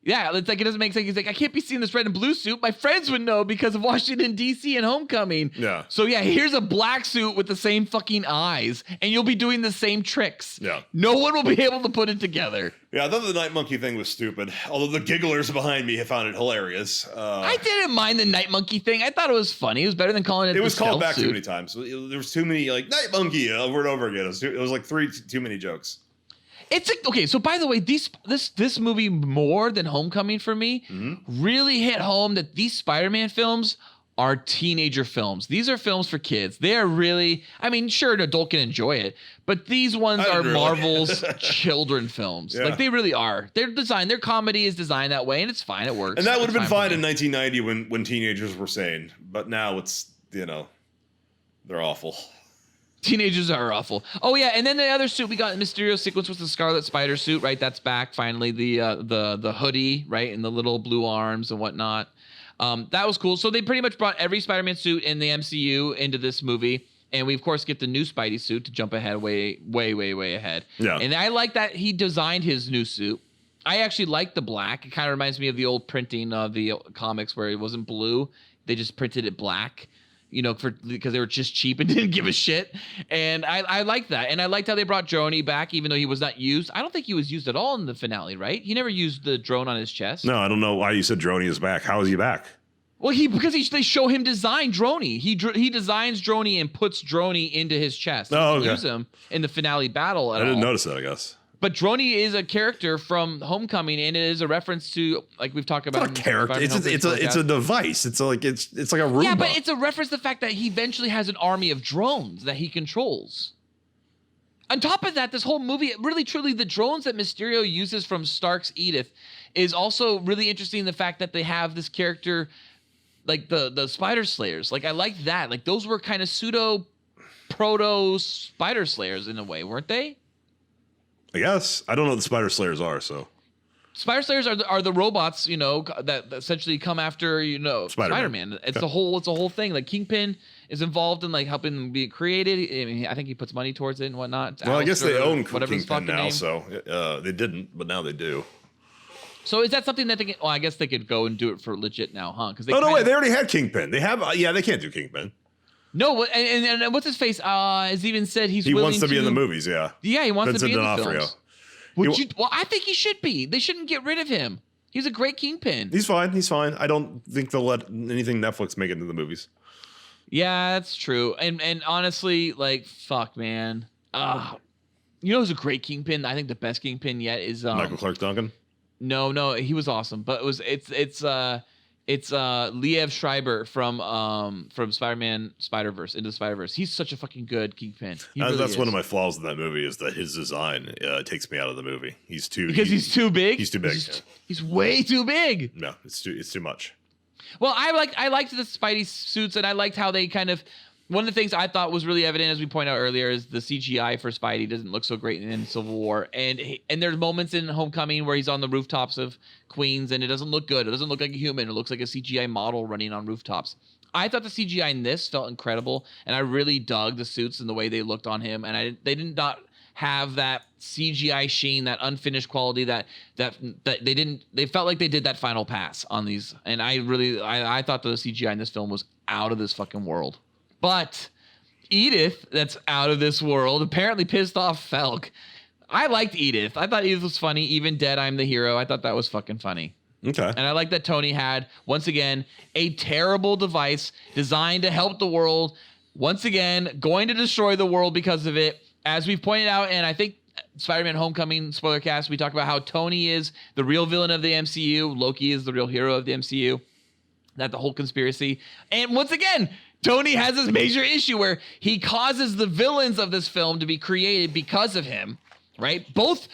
S10: Yeah, it's like it doesn't make sense. He's like, I can't be seeing this red and blue suit. My friends would know because of Washington, D.C. and Homecoming.
S2: Yeah.
S10: So yeah, here's a black suit with the same fucking eyes, and you'll be doing the same tricks.
S2: Yeah.
S10: No one will be able to put it together.
S2: Yeah, I thought the Night Monkey thing was stupid. Although the gigglers behind me have found it hilarious.
S10: I didn't mind the Night Monkey thing. I thought it was funny. It was better than calling it.
S2: It was called back
S10: suit.
S2: too many times. There was too many like Night Monkey over and over again. It was like too many jokes.
S10: It's like, okay, so by the way, this movie more than Homecoming for me really hit home that these Spider-Man films are teenager films. These are films for kids. They are really, I mean, sure, an adult can enjoy it, but these ones are Marvel's children films. Yeah. Like they really are. They're designed, their comedy is designed that way, and it's fine. It works.
S2: And that would have been fine in 1990 when teenagers were sane, but now it's, you know, they're awful.
S10: Teenagers are awful. Oh yeah, and then the other suit we got in Mysterio sequence was the Scarlet Spider suit, right? That's back finally. The hoodie, right, and the little blue arms and whatnot. That was cool. So they pretty much brought every Spider-Man suit in the MCU into this movie, and we of course get the new Spidey suit to jump ahead, way ahead. Yeah. And I like that he designed his new suit. I actually like the black. It kind of reminds me of the old printing of the comics where it wasn't blue; they just printed it black. You know, because they were just cheap and didn't give a shit. And I like that. And I liked how they brought Droney back, even though he was not used. I don't think he was used at all in the finale, right? He never used the drone on his chest.
S2: No, I don't know why you said Droney is back. How is he back?
S10: Well, they show him design Droney. He designs Droney and puts Droney into his chest. He doesn't use him in the finale battle at all.
S2: I didn't notice that, I guess.
S10: But Droney is a character from Homecoming, and it is a reference to, like we've talked about.
S2: It's not a character. It's a device. It's like a Roomba.
S10: Yeah, but it's a reference to the fact that he eventually has an army of drones that he controls. On top of that, this whole movie, really truly, the drones that Mysterio uses from Stark's Edith is also really interesting in the fact that they have this character, like the Spider Slayers. Like I like that. Like those were kind of pseudo proto Spider Slayers in a way, weren't they?
S2: I guess. I don't know what the Spider Slayers are, so.
S10: Spider Slayers are the robots, you know, that essentially come after, you know, Spider-Man. It's a whole thing. Like Kingpin is involved in like helping them be created. I mean, I think he puts money towards it and whatnot.
S2: Well, I guess they own Kingpin now, so they didn't, but now they do.
S10: So is that something that they can? Well, I guess they could go and do it for legit now, huh? Because they
S2: no way, they already had Kingpin. They have, they can't do Kingpin.
S10: No, and what's his face? Has even said he
S2: wants to be in the movies. Yeah,
S10: he wants to be in the films.
S2: Well,
S10: I think he should be. They shouldn't get rid of him. He's a great Kingpin.
S2: He's fine. I don't think they'll let anything Netflix make it into the movies.
S10: Yeah, that's true. And honestly, like, fuck, man. You know who's a great Kingpin? I think the best Kingpin yet is
S2: Michael Clark Duncan.
S10: No, he was awesome. But it's Liev Schreiber from Spider-Man Spider-Verse Into the Spider-Verse. He's such a fucking good Kingpin.
S2: That's one of my flaws in that movie is that his design takes me out of the movie. He's too big.
S10: He's too big. He's way too big.
S2: No, it's too much.
S10: Well, I liked the Spidey suits, and I liked how they kind of One of the things I thought was really evident, as we pointed out earlier, is the CGI for Spidey doesn't look so great in Civil War. And there's moments in Homecoming where he's on the rooftops of Queens and it doesn't look good. It doesn't look like a human. It looks like a CGI model running on rooftops. I thought the CGI in this felt incredible, and I really dug the suits and the way they looked on him. And they did not have that CGI sheen, that unfinished quality that they felt like they did that final pass on these. And I thought the CGI in this film was out of this fucking world. But Edith, that's out of this world, apparently pissed off Felk. I liked Edith. I thought Edith was funny. Even dead, I'm the hero. I thought that was fucking funny.
S2: Okay.
S10: And I like that Tony had, once again, a terrible device designed to help the world. Once again, going to destroy the world because of it. As we've pointed out, and I think Spider-Man Homecoming Spoilercast, we talk about how Tony is the real villain of the MCU. Loki is the real hero of the MCU. That the whole conspiracy. And once again, Tony has this major issue where he causes the villains of this film to be created because of him. Right? Both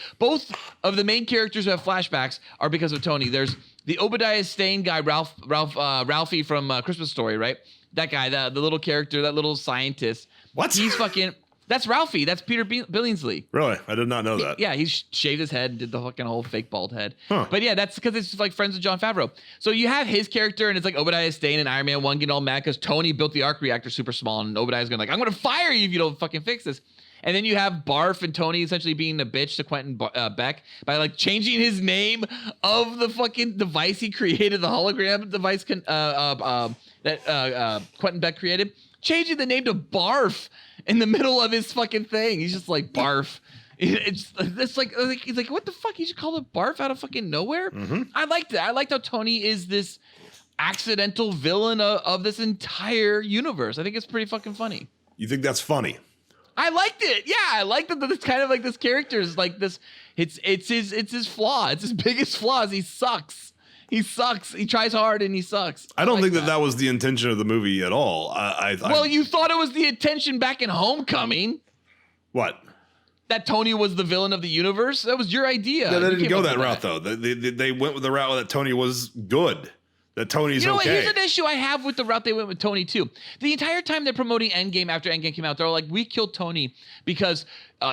S10: of the main characters who have flashbacks are because of Tony. There's the Obadiah Stane guy, Ralphie from Christmas Story, right? That guy, the little character, that little scientist.
S2: What?
S10: He's fucking... That's Ralphie. That's Peter Billingsley.
S2: Really? I did not know that.
S10: Yeah, he shaved his head and did the fucking whole fake bald head.
S2: Huh.
S10: But yeah, that's because it's like friends with Jon Favreau. So you have his character, and it's like Obadiah Stane and Iron Man 1 getting all mad because Tony built the arc reactor super small, and Obadiah's going like, I'm going to fire you if you don't fucking fix this. And then you have Barf and Tony essentially being a bitch to Quentin Beck by like changing his name of the fucking device he created, the hologram device that Quentin Beck created, changing the name to Barf in the middle of his fucking thing. He's just like, Barf. It's like he's like, what the fuck? You should call it Barf out of fucking nowhere? Mm-hmm. I liked it. I liked how Tony is this accidental villain of this entire universe. I think it's pretty fucking funny.
S2: You think that's funny?
S10: I liked it. Yeah, I liked that it's kind of like this character is like this. It's his flaw. It's his biggest flaw is he sucks. He sucks. He tries hard and he sucks.
S2: I don't think that was the intention of the movie at all.
S10: Well, you thought it was the intention back in Homecoming.
S2: What?
S10: That Tony was the villain of the universe? That was your idea.
S2: Yeah, they didn't go that route, though. They went with the route that Tony was good. That Tony's okay.
S10: What? Here's an issue I have with the route they went with Tony, too. The entire time they're promoting Endgame after Endgame came out, they're like, we killed Tony because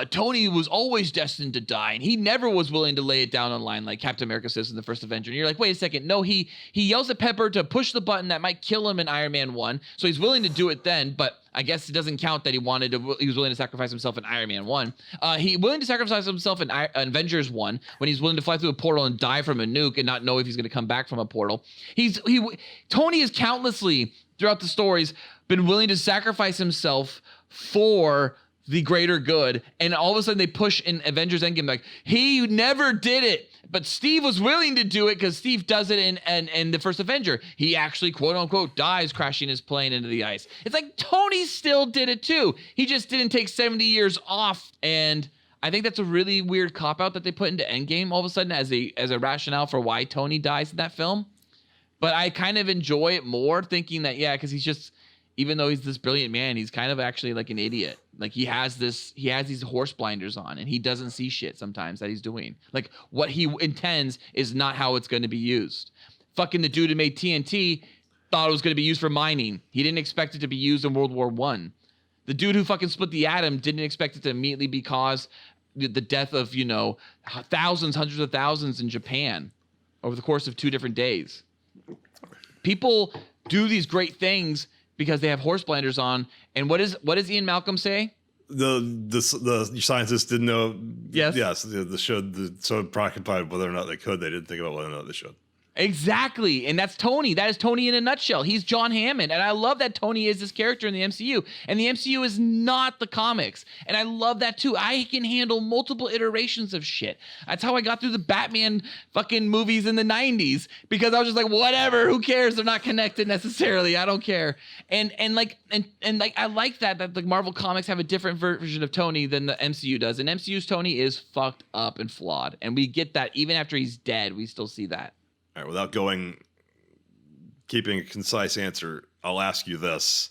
S10: Tony was always destined to die, and he never was willing to lay it down on line like Captain America says in the first Avenger. And you're like, wait a second. No, he yells at Pepper to push the button that might kill him in Iron Man 1, so he's willing to do it then, but I guess it doesn't count that he was willing to sacrifice himself in Iron Man 1. He willing to sacrifice himself in Avengers 1 when he's willing to fly through a portal and die from a nuke and not know if he's going to come back from a portal. Tony has countlessly throughout the stories been willing to sacrifice himself for the greater good, and all of a sudden they push in Avengers Endgame like he never did it, but Steve was willing to do it because Steve does it in the first Avenger. He actually quote unquote dies crashing his plane into the ice. It's like Tony still did it too. He just didn't take 70 years off, and I think that's a really weird cop out that they put into Endgame all of a sudden as a rationale for why Tony dies in that film. But I kind of enjoy it more thinking that because he's just, even though he's this brilliant man, he's kind of actually like an idiot. Like he has these horse blinders on and he doesn't see shit sometimes that he's doing. Like what he intends is not how it's going to be used. Fucking the dude who made TNT thought it was going to be used for mining. He didn't expect it to be used in World War I. The dude who fucking split the atom didn't expect it to immediately be cause the death of, thousands, hundreds of thousands in Japan over the course of 2 different days. People do these great things because they have horse blinders on. And what does Ian Malcolm say?
S2: The scientists didn't know.
S10: Yes.
S2: Yes. So preoccupied whether or not they could, they didn't think about whether or not they should.
S10: Exactly. And that's Tony. That is Tony in a nutshell. He's John Hammond. And I love that Tony is this character in the MCU. And the MCU is not the comics. And I love that too. I can handle multiple iterations of shit. That's how I got through the Batman fucking movies in the 90s. Because I was just like, whatever, who cares? They're not connected necessarily. I don't care. And I like that the Marvel comics have a different version of Tony than the MCU does. And MCU's Tony is fucked up and flawed. And we get that even after he's dead, we still see that.
S2: All right, without keeping a concise answer, I'll ask you this.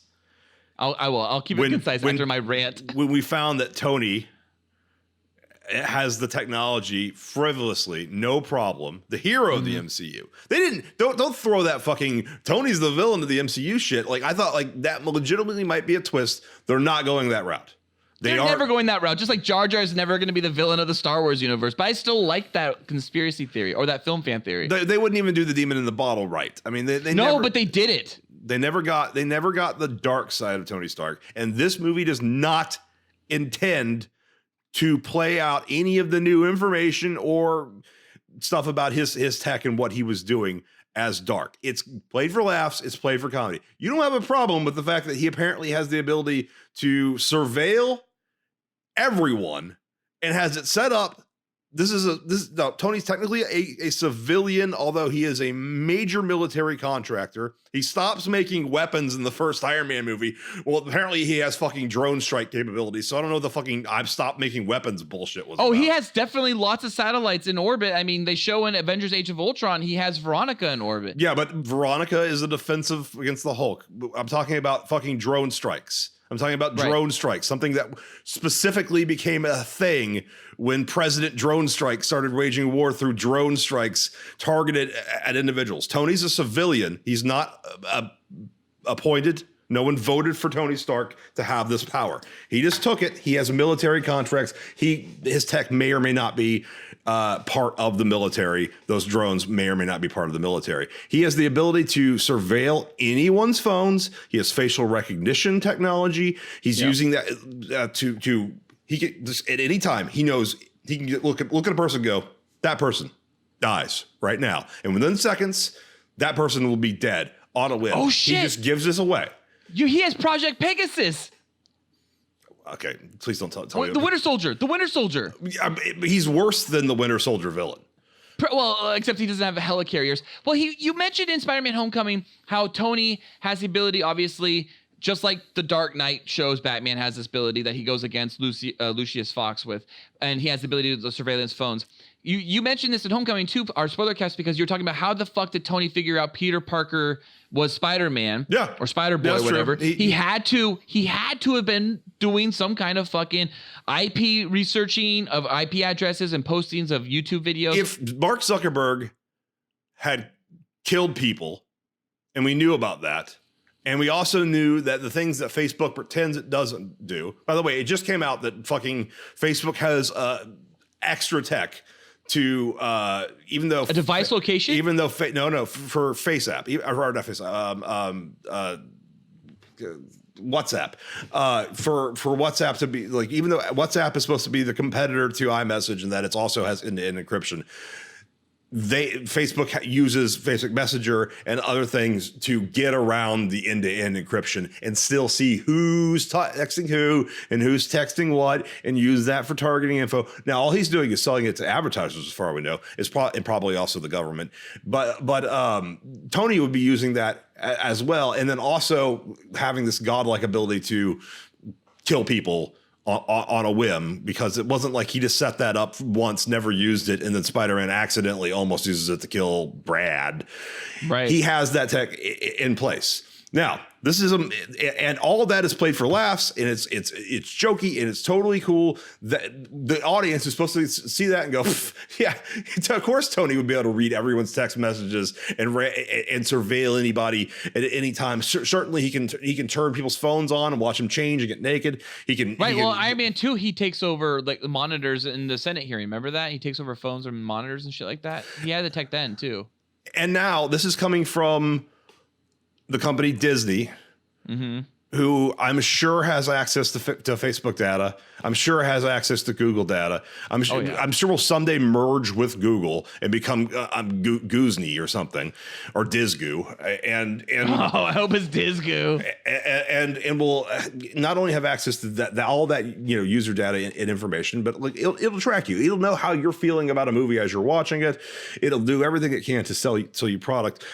S10: I will. I'll keep it concise after my rant.
S2: When we found that Tony has the technology frivolously, no problem. The hero of the MCU. They don't throw that fucking Tony's the villain of the MCU shit. Like, I thought like that legitimately might be a twist. They're not going that route.
S10: They're never going that route. Just like Jar Jar is never going to be the villain of the Star Wars universe. But I still like that conspiracy theory or that film fan theory.
S2: They wouldn't even do the demon in the bottle right. I mean, they
S10: no,
S2: never,
S10: but they did it.
S2: They never got the dark side of Tony Stark. And this movie does not intend to play out any of the new information or stuff about his tech and what he was doing as dark. It's played for laughs. It's played for comedy. You don't have a problem with the fact that he apparently has the ability to surveil everyone and has it set up. Tony's technically a civilian, although he is a major military contractor. He stops making weapons in the first Iron Man movie. Well, apparently he has fucking drone strike capabilities. So I don't know the fucking I've stopped making weapons bullshit was.
S10: Oh,
S2: about.
S10: he has definitely lots of satellites in orbit. I mean, they show in Avengers Age of Ultron, he has Veronica in orbit.
S2: Yeah, but Veronica is a defensive against the Hulk. I'm talking about fucking drone strikes. I'm talking about drone strikes, something that specifically became a thing when President Drone Strike started waging war through drone strikes targeted at individuals. Tony's a civilian. He's not appointed. No one voted for Tony Stark to have this power. He just took it. He has military contracts. His tech may or may not be part of the military. Those drones may or may not be part of the military. He has the ability to surveil anyone's phones. He has facial recognition technology. He's using that he can just at any time he knows he can look at a person and go, that person dies right now. And within seconds, that person will be dead on a whim.
S10: Oh shit.
S2: He just gives this away.
S10: He has Project Pegasus.
S2: Okay, please don't tell me.
S10: The Winter Soldier. The Winter Soldier.
S2: He's worse than the Winter Soldier villain.
S10: Well, except he doesn't have helicarriers. Well, you mentioned in Spider-Man Homecoming how Tony has the ability, obviously, just like the Dark Knight shows Batman has this ability that he goes against Lucius Fox with, and he has the ability to surveillance phones. You mentioned this in Homecoming too, our Spoilercast, because you're talking about how the fuck did Tony figure out Peter Parker was Spider-Man, or Spider-Boy, whatever. He had to have been doing some kind of fucking IP researching of IP addresses and postings of YouTube videos.
S2: If Mark Zuckerberg had killed people, and we knew about that, and we also knew that the things that Facebook pretends it doesn't do. By the way, it just came out that fucking Facebook has extra tech to even though
S10: a device location,
S2: even though for Face app, or not Face WhatsApp, for WhatsApp to be like, even though WhatsApp is supposed to be the competitor to iMessage and that it also has end-to-end encryption, Facebook uses Facebook Messenger and other things to get around the end-to-end encryption and still see who's texting who and who's texting what and use that for targeting info. Now, all he's doing is selling it to advertisers, as far as we know, and probably also the government. But Tony would be using that as well, and then also having this godlike ability to kill people on a whim, because it wasn't like he just set that up once, never used it, and then Spider-Man accidentally almost uses it to kill Brad.
S10: Right.
S2: He has that tech in place. Now, this is and all of that is played for laughs, and it's jokey, and it's totally cool. The audience is supposed to see that and go, yeah, of course Tony would be able to read everyone's text messages and surveil anybody at any time. Certainly, he can turn people's phones on and watch them change and get naked. He can.
S10: Well, Iron Man 2, he takes over like the monitors in the Senate hearing. Remember that? He takes over phones and monitors and shit like that. He had the tech then too.
S2: And now this is coming from the company Disney, who I'm sure has access to Facebook data. I'm sure has access to Google data. I'm sure will someday merge with Google and become Goozney or something, or DisGoo. And
S10: I hope it's DisGoo.
S2: And will not only have access to all that user data and information, but like it'll track you. It'll know how you're feeling about a movie as you're watching it. It'll do everything it can to sell you product.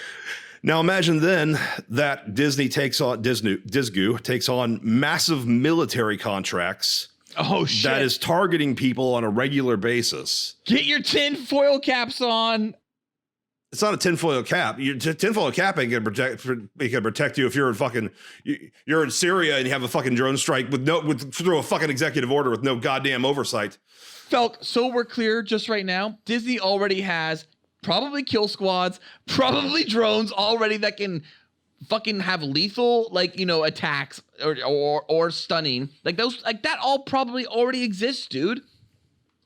S2: Now imagine then that DisGoo takes on massive military contracts.
S10: Oh shit!
S2: That is targeting people on a regular basis.
S10: Get your tinfoil caps on.
S2: It's not a tinfoil cap. Tinfoil cap ain't gonna protect you if you're you're in Syria and you have a fucking drone strike through a fucking executive order with no goddamn oversight.
S10: Falk, so we're clear just right now, Disney already has probably kill squads, probably drones already that can fucking have lethal, like, you know, attacks or stunning. Like those, like that all probably already exists, dude.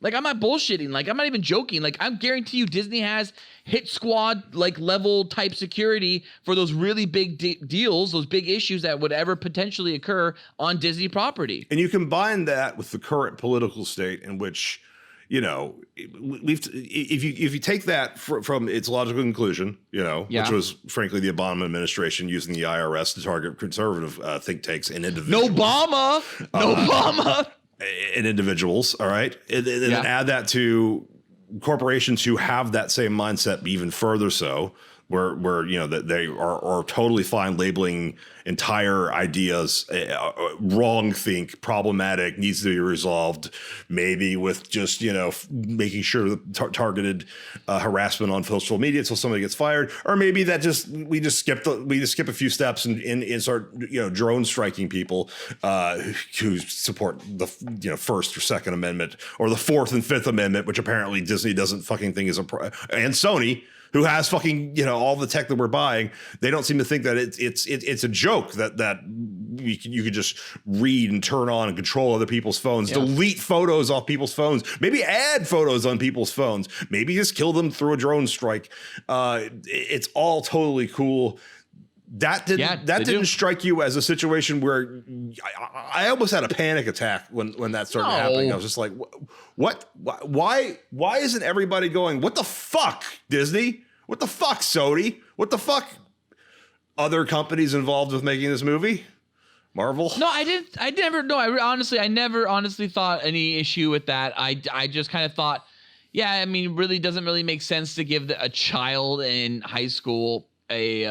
S10: Like, I'm not bullshitting. Like, I'm not even joking. Like, I guarantee you Disney has hit squad, like, level type security for those really big deals, those big issues that would ever potentially occur on Disney property.
S2: And you combine that with the current political state in which, you know, if you take that from its logical conclusion, you know, which was, frankly, the Obama administration using the IRS to target conservative think tanks and individuals.
S10: No Obama!
S2: And individuals, all right? And then add that to corporations who have that same mindset, even further so, where you know, that they are totally fine labeling entire ideas wrong, think problematic, needs to be resolved, maybe with just, you know, making sure that targeted harassment on social media until somebody gets fired, or maybe that we just skip a few steps and start, you know, drone striking people who support the, you know, First or Second Amendment or the Fourth and Fifth Amendment, which apparently Disney doesn't fucking think is and Sony, who has fucking, you know, all the tech that we're buying, they don't seem to think that it's a joke that you could just read and turn on and control other people's phones, delete photos off people's phones, maybe add photos on people's phones, maybe just kill them through a drone strike. It's all totally cool. That didn't strike you as a situation where I almost had a panic attack when that started happening. I was just like, what? Why isn't everybody going, what the fuck, Disney? What the fuck, Sony? What the fuck, other companies involved with making this movie? Marvel?
S10: No, I never honestly thought any issue with that. I just kind of thought, yeah, I mean, really doesn't really make sense to give a child in high school a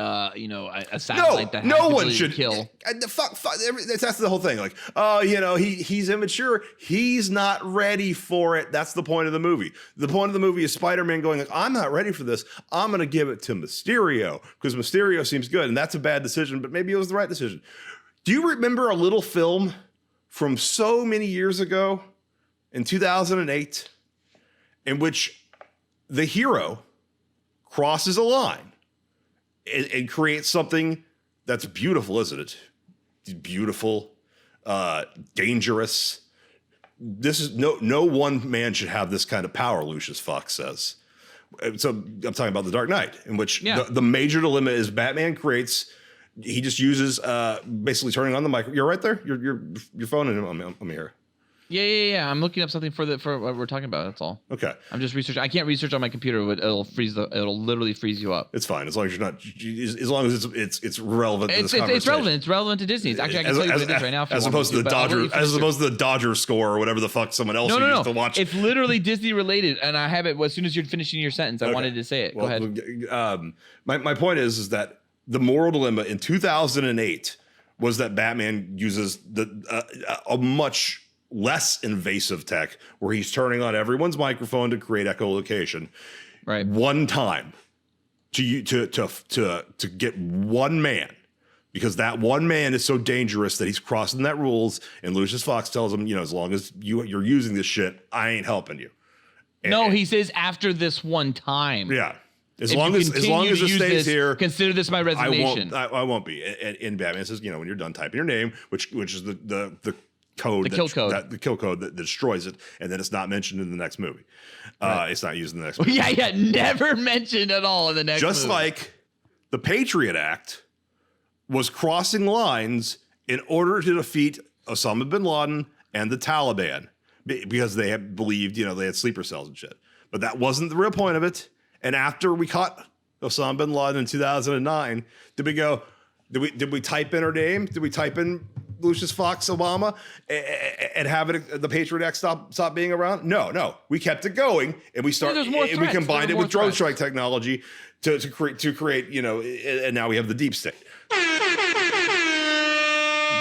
S10: satellite that
S2: no one should
S10: kill.
S2: Fuck, that's the whole thing. Like, oh, you know, he's immature. He's not ready for it. That's the point of the movie. The point of the movie is Spider-Man going like, I'm not ready for this. I'm going to give it to Mysterio because Mysterio seems good, and that's a bad decision, but maybe it was the right decision. Do you remember a little film from so many years ago in 2008 in which the hero crosses a line and creates something that's beautiful, isn't it? Beautiful, dangerous. This is no one man should have this kind of power, Lucius Fox says. So I'm talking about The Dark Knight, in which the major dilemma is Batman creates. He just uses basically turning on the mic. You're right there. Your phone, and I'm here.
S10: Yeah. I'm looking up something for what we're talking about. That's all.
S2: Okay.
S10: I'm just researching. I can't research on my computer. It'll literally freeze you up.
S2: It's fine as long as you're not. As long as it's relevant. To this conversation.
S10: It's relevant. It's relevant to Disney. It's actually, I can tell you what it is right now.
S2: As opposed to the Dodger score or whatever the fuck someone else used to watch.
S10: It's literally Disney related, and I have it as soon as you're finishing your sentence. I wanted to say it. Go ahead.
S2: My point is that the moral dilemma in 2008 was that Batman uses a much less invasive tech where he's turning on everyone's microphone to create echolocation,
S10: right?
S2: One time to get one man, because that one man is so dangerous that he's crossing that rules. And Lucius Fox tells him, you know, as long as you're using this shit, I ain't helping you.
S10: And he says after this one time.
S2: Yeah. As long as it stays here,
S10: consider this my resignation.
S2: I won't be. And Batman says, you know, when you're done typing your name, which is the code, the kill code that destroys it, and then it's not mentioned in the next movie. Right. It's not used in the next movie.
S10: Yeah, never mentioned at all in the next movie.
S2: Just like the Patriot Act was crossing lines in order to defeat Osama bin Laden and the Taliban because they had believed, you know, they had sleeper cells and shit. But that wasn't the real point of it. And after we caught Osama bin Laden in 2009, did we type in her name? Did we type in Lucius Fox Obama and have the Patriot Act stop being around? No. We kept it going, and we combined it with drone strike technology to create, you know, and now we have the deep state.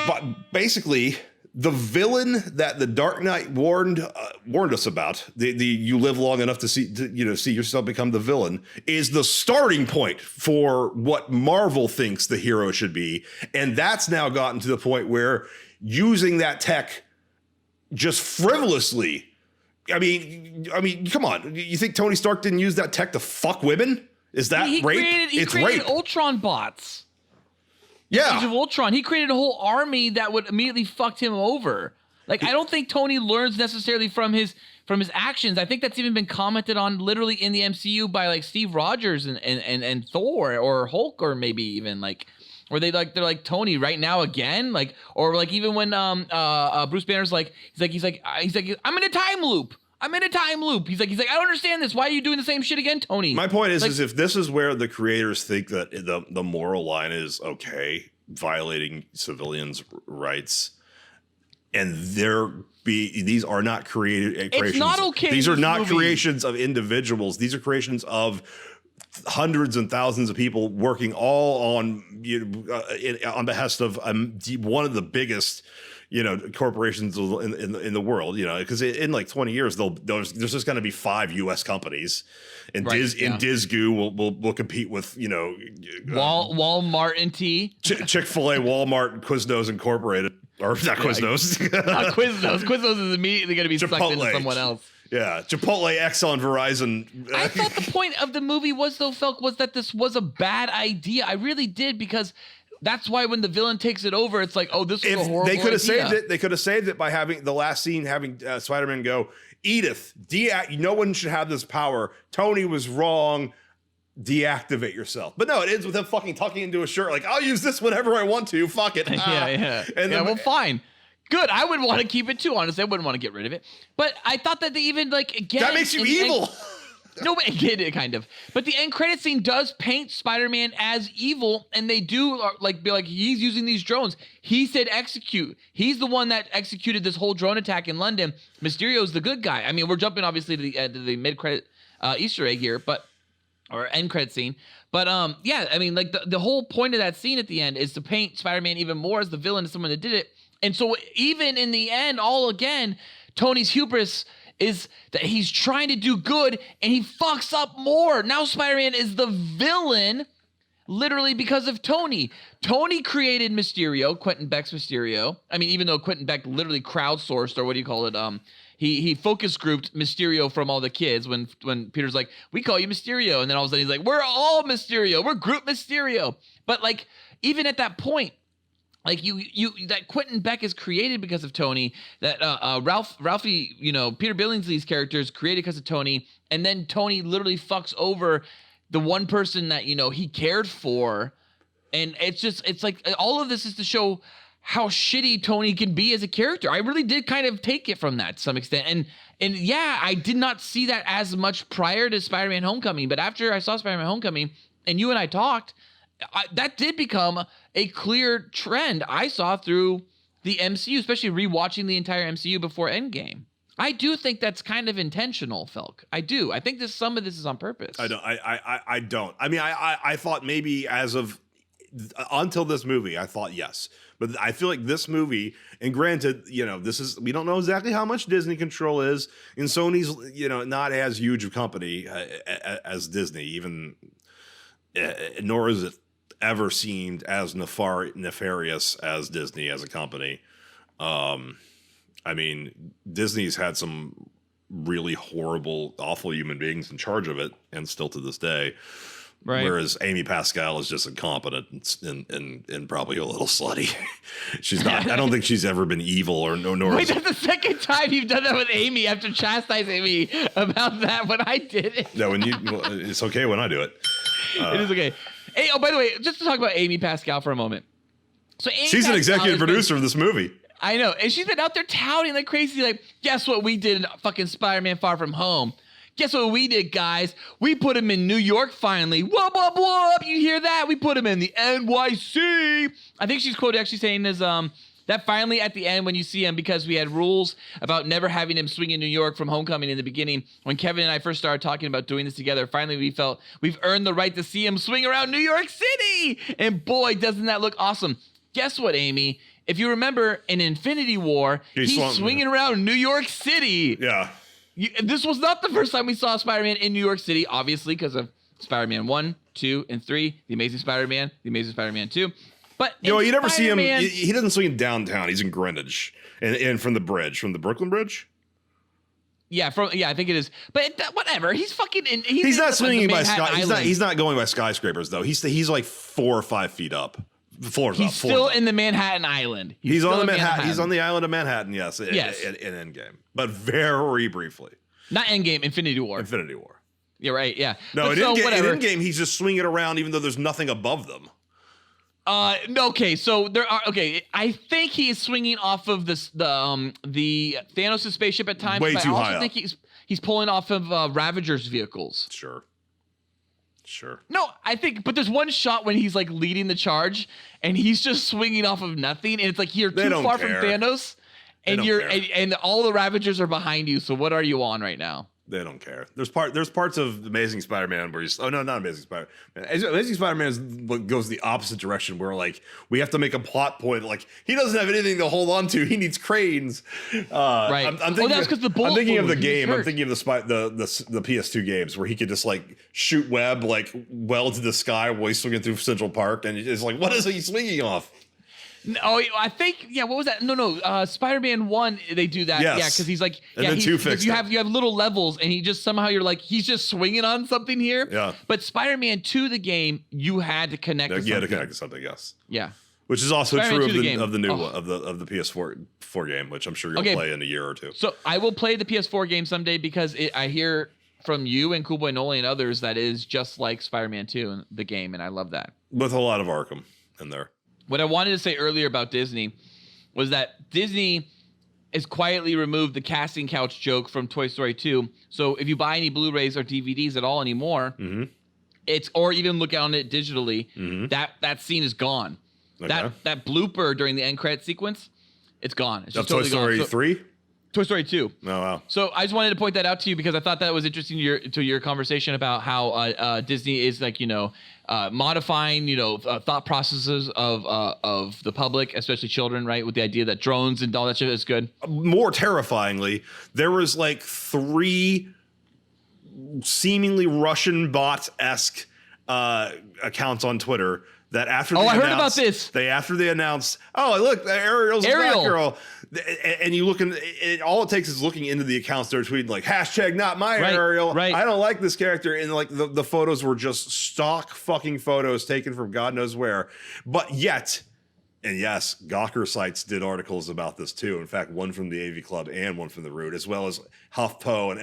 S2: But basically, the villain that the Dark Knight warned us about, the you live long enough to see yourself become the villain, is the starting point for what Marvel thinks the hero should be. And that's now gotten to the point where using that tech just frivolously I mean, come on. You think Tony Stark didn't use that tech to fuck women? Is that rape?
S10: He created Ultron bots.
S2: Yeah.
S10: Age of Ultron. He created a whole army that would immediately fucked him over. Like, I don't think Tony learns necessarily from his actions. I think that's even been commented on literally in the MCU by like Steve Rogers and Thor or Hulk, or maybe even like, where they're like Tony right now again, like, or like even when Bruce Banner's like he's like I'm in a time loop. He's like I don't understand this. Why are you doing the same shit again, Tony?
S2: My point is if this is where the creators think that the moral line is okay, violating civilians' rights, and these are not creations.
S10: It's not okay.
S2: These are not creations of individuals. These are creations of hundreds and thousands of people working all on on behest of one of the biggest corporations in the world, because in like 20 years there's just going to be 5 U.S. companies, and DisGoo will compete with
S10: Walmart and
S2: Chick-fil-A, Walmart, Quiznos Incorporated, or not Quiznos.
S10: Quiznos. Quiznos is immediately going to be sucked into someone else.
S2: Yeah, Chipotle, Exxon, Verizon.
S10: I thought the point of the movie was that this was a bad idea. I really did, because that's why when the villain takes it over, it's like, oh, this was a horrible idea.
S2: They could have saved it by having the last scene, having Spider-Man go, Edith, no one should have this power. Tony was wrong. Deactivate yourself. But no, it ends with him fucking tucking into a shirt like, I'll use this whenever I want to. Fuck it.
S10: Yeah. Well, fine. Good. I would want to keep it too, honestly. I wouldn't want to get rid of it. But I thought that they even
S2: that makes you evil.
S10: No, it did, kind of. But the end credit scene does paint Spider-Man as evil, and they do be like, he's using these drones. He said execute. He's the one that executed this whole drone attack in London. Mysterio's the good guy. I mean, we're jumping obviously to the mid-credit Easter egg here, or end credit scene. But yeah, I mean, like the whole point of that scene at the end is to paint Spider-Man even more as the villain, as someone that did it. And so even in the end, all again, Tony's hubris is that he's trying to do good and he fucks up more. Now Spider-Man is the villain literally because of Tony. Tony created Mysterio, Quentin Beck's Mysterio. I mean, even though Quentin Beck literally crowdsourced, or what do you call it? He focus grouped Mysterio from all the kids when Peter's like, we call you Mysterio. And then all of a sudden he's like, we're all Mysterio. We're group Mysterio. But like, even at that point, like that Quentin Beck is created because of Tony, that Ralphie, Peter Billingsley's character is created because of Tony, and then Tony literally fucks over the one person that he cared for, and it's like all of this is to show how shitty Tony can be as a character. I really did kind of take it from that to some extent, and yeah, I did not see that as much prior to Spider-Man: Homecoming, but after I saw Spider-Man: Homecoming, and you and I talked. That did become a clear trend I saw through the MCU, especially rewatching the entire MCU before Endgame. I do think that's kind of intentional, Felk. I do. I think some of this is on purpose.
S2: I don't. I mean, I thought maybe until this movie, I thought yes. But I feel like this movie, and granted, we don't know exactly how much Disney control is, and Sony's, not as huge a company as Disney, even, nor is it ever seemed as nefarious as Disney as a company. I mean, Disney's had some really horrible, awful human beings in charge of it, and still to this day. Right. Whereas Amy Pascal is just incompetent and probably a little slutty. She's not. I don't think she's ever been evil or nor.
S10: Wait, that's the second time you've done that with Amy after chastising me about that when I did it.
S2: No, it's okay when I do it.
S10: It is okay. Hey, oh, by the way, just to talk about Amy Pascal for a moment. So
S2: she's an executive producer of this movie.
S10: I know, and she's been out there touting like crazy. Like, guess what we did in fucking Spider-Man: Far From Home? Guess what we did, guys? We put him in New York finally. Whoop, whoop, whoop. You hear that? We put him in the NYSE. I think she's quoted actually saying is that finally at the end when you see him, because we had rules about never having him swing in New York from Homecoming in the beginning, when Kevin and I first started talking about doing this together, finally we felt we've earned the right to see him swing around New York City. And boy, doesn't that look awesome. Guess what, Amy? If you remember in Infinity War, he's swinging around New York City.
S2: Yeah.
S10: This was not the first time we saw Spider-Man in New York City, obviously, because of Spider-Man 1, 2, and 3, The Amazing Spider-Man, The Amazing Spider-Man 2. But
S2: you never see him. He doesn't swing downtown. He's in Greenwich, and from the Brooklyn Bridge.
S10: Yeah, I think it is. But whatever. He's fucking.
S2: He's not swinging by
S10: sky.
S2: He's not going by skyscrapers though. He's like 4 or 5 feet up.
S10: He's still in the Manhattan Island.
S2: He's on the Manhattan. He's on the island of Manhattan. Yes.
S10: Yes.
S2: In Endgame, but very briefly.
S10: Not Endgame. Infinity War.
S2: Infinity War.
S10: You're right. Yeah.
S2: No, in Endgame, he's just swinging around, even though there's nothing above them.
S10: Okay, so there are. Okay, I think he is swinging off of the Thanos' spaceship at times.
S2: Way
S10: but
S2: too
S10: I
S2: high
S10: also
S2: up.
S10: think he's pulling off of Ravager's vehicles.
S2: Sure.
S10: No, I think, but there's one shot when he's like leading the charge, and he's just swinging off of nothing, and it's like you're too far from Thanos, and and all the Ravagers are behind you. So what are you on right now?
S2: They don't care. There's parts of Amazing Spider-Man where he's not Amazing Spider-Man. Amazing Spider-Man is what goes the opposite direction, where like we have to make a plot point. Like he doesn't have anything to hold on to. He needs cranes.
S10: Right.
S2: I'm thinking,
S10: that's because the bullet.
S2: I'm thinking of the
S10: flew.
S2: game. I'm thinking of the PS2 games where he could just like shoot web like well to the sky while he's swinging through Central Park, and it's like, what is he swinging off?
S10: Oh, I think what was that? No. Spider-Man 1, they do that.
S2: Yes.
S10: Yeah, because he's like,
S2: And then 2 fixed
S10: you
S2: it.
S10: have little levels, and he just somehow you're like he's just swinging on something here.
S2: Yeah.
S10: But Spider-Man 2, the game, you had to connect.
S2: You
S10: to
S2: had to
S10: something.
S2: connect to something, yes.
S10: Yeah.
S2: Which is also
S10: Spider-Man
S2: true
S10: 2
S2: of the new
S10: Oh.
S2: of the PS4 game, which I'm sure you'll play in a year or two.
S10: So I will play the PS4 game someday because I hear from you and Cool Boy Noli and others that is just like Spider-Man 2 in the game, and I love that.
S2: With a lot of Arkham in there.
S10: What I wanted to say earlier about Disney was that Disney has quietly removed the casting couch joke from Toy Story 2. So if you buy any Blu-rays or DVDs at all anymore, or even look on it digitally, that scene is gone.
S2: Okay.
S10: That blooper during the end credit sequence, it's gone. It's just
S2: Toy
S10: totally
S2: Story
S10: gone.
S2: 3?
S10: Toy Story 2.
S2: Oh, wow.
S10: So I just wanted to point that out to you because I thought that was interesting to your conversation about how Disney is like, modifying, thought processes of the public, especially children, right? With the idea that drones and all that shit is good.
S2: More terrifyingly, there was like 3 seemingly Russian bot-esque accounts on Twitter that after they
S10: I heard about this.
S2: After they announced, oh, look, Ariel's a black girl. And you look all it takes is looking into the accounts. They're tweeting like hashtag not my Ariel.
S10: Right.
S2: I don't like this character. And like the photos were just stock fucking photos taken from God knows where. But yet, and yes, Gawker sites did articles about this too. In fact, one from the AV Club and one from the Root, as well as HuffPo and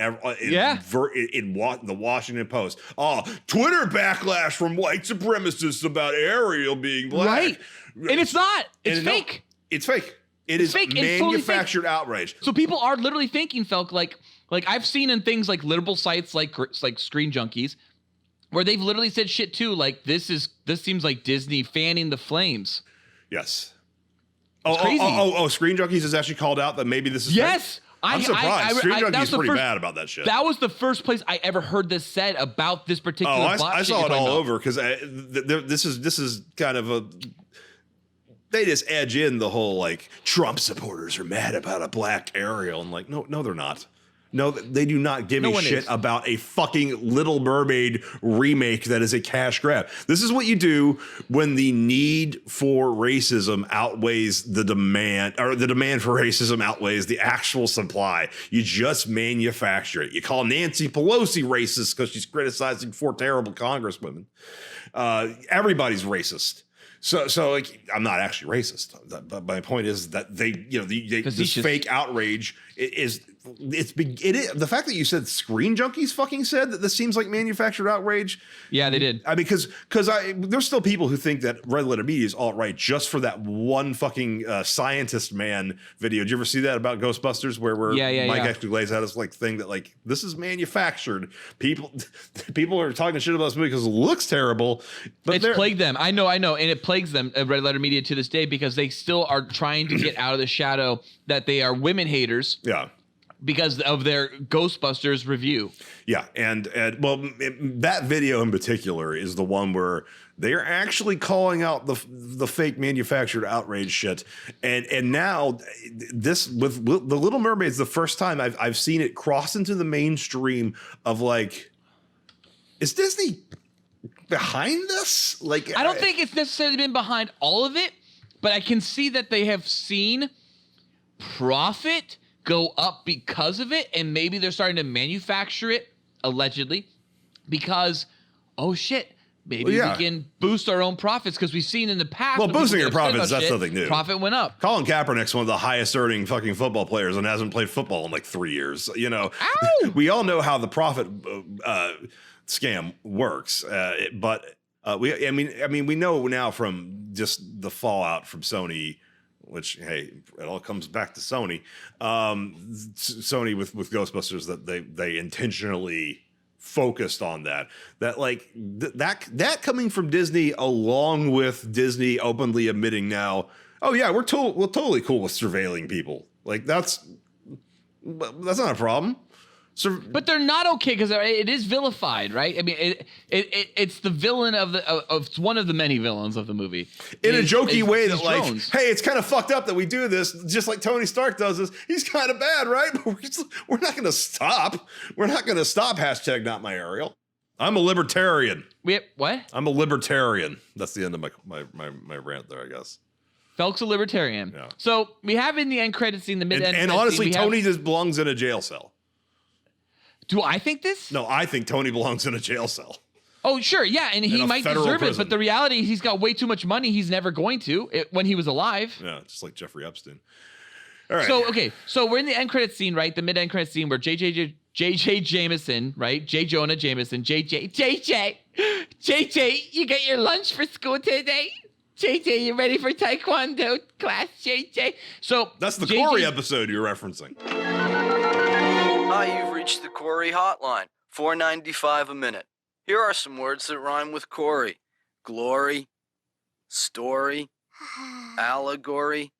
S2: the Washington Post. Oh, Twitter backlash from white supremacists about Ariel being black.
S10: Right. And it's not. It's fake.
S2: It's fake. It is
S10: fake.
S2: manufactured outrage.
S10: So people are literally thinking, Felk, like I've seen in things like liberal sites like Screen Junkies, where they've literally said shit too, like this seems like Disney fanning the flames.
S2: Yes.
S10: Crazy.
S2: Screen Junkies has actually called out that maybe this is
S10: yes.
S2: fake. I'm surprised. Screen Junkies is pretty bad about that shit.
S10: That was the first place I ever heard this said about this particular.
S2: I saw it all over because this is kind of a. They just edge in the whole like Trump supporters are mad about a black Ariel and like no they're not. No, they do not give a shit about a fucking Little Mermaid remake that is a cash grab. This is what you do when the need for racism outweighs the demand, or the demand for racism outweighs the actual supply. You just manufacture it. You call Nancy Pelosi racist because she's criticizing 4 terrible congresswomen. Everybody's racist. So like, I'm not actually racist, but my point is that this fake outrage is the fact that you said Screen Junkies fucking said that this seems like manufactured outrage.
S10: Yeah, they did.
S2: I mean, because there's still people who think that Red Letter Media is alt-right just for that one fucking scientist man video. Did you ever see that about Ghostbusters where Mike actually lays out this like thing that like this is manufactured? People are talking shit about this movie because it looks terrible. But
S10: it's plagued them. I know, and it plagues them, Red Letter Media, to this day because they still are trying to get out of the shadow that they are women haters.
S2: Yeah.
S10: Because of their Ghostbusters review. Yeah,
S2: and that video in particular is the one where they are actually calling out the fake manufactured outrage shit, and now this with the Little Mermaid's the first time I've seen it cross into the mainstream of like, is Disney behind this? Like,
S10: I don't think it's necessarily been behind all of it, but I can see that they have seen profit go up because of it, and maybe they're starting to manufacture it, allegedly, because, oh shit, maybe we can boost our own profits, because we've seen in the past.
S2: Well, boosting your profits, that's nothing new.
S10: Profit went up.
S2: Colin Kaepernick's one of the highest earning fucking football players and hasn't played football in like 3 years. You know, we all know how the profit scam works, but I mean, we know now from just the fallout from Sony, which, hey, it all comes back to Sony. Sony with Ghostbusters, that they intentionally focused on that like that coming from Disney, along with Disney openly admitting now, oh yeah, we're totally cool with surveilling people. Like that's not a problem.
S10: But they're not okay, because it is vilified, right? I mean, it's the villain of it's one of the many villains of the movie.
S2: In a jokey way that like, hey, it's kind of fucked up that we do this, just like Tony Stark does this. He's kind of bad, right? But we're not going to stop. We're not going to stop. Hashtag not my Ariel. I'm a libertarian.
S10: What?
S2: I'm a libertarian. That's the end of my rant there, I guess.
S10: Felk's a libertarian.
S2: Yeah.
S10: So we have in the end credits scene, the mid-end.
S2: And honestly, Tony just belongs in a jail cell.
S10: Do I think this?
S2: No, I think Tony belongs in a jail cell.
S10: Oh, sure. Yeah, and he might deserve
S2: prison.
S10: it. But the reality, he's got way too much money. He's never going to when he was alive.
S2: Yeah, just like Jeffrey Epstein. All right.
S10: So, okay. So we're in the end credits scene, right? The mid-end credits scene where JJ Jameson, right? J. Jonah Jameson. JJ, you got your lunch for school today? JJ, you ready for Taekwondo class, JJ? So
S2: that's the Corey episode you're referencing.
S8: Hi, you've reached the Corey hotline. $4.95 a minute. Here are some words that rhyme with Corey: glory, story, allegory,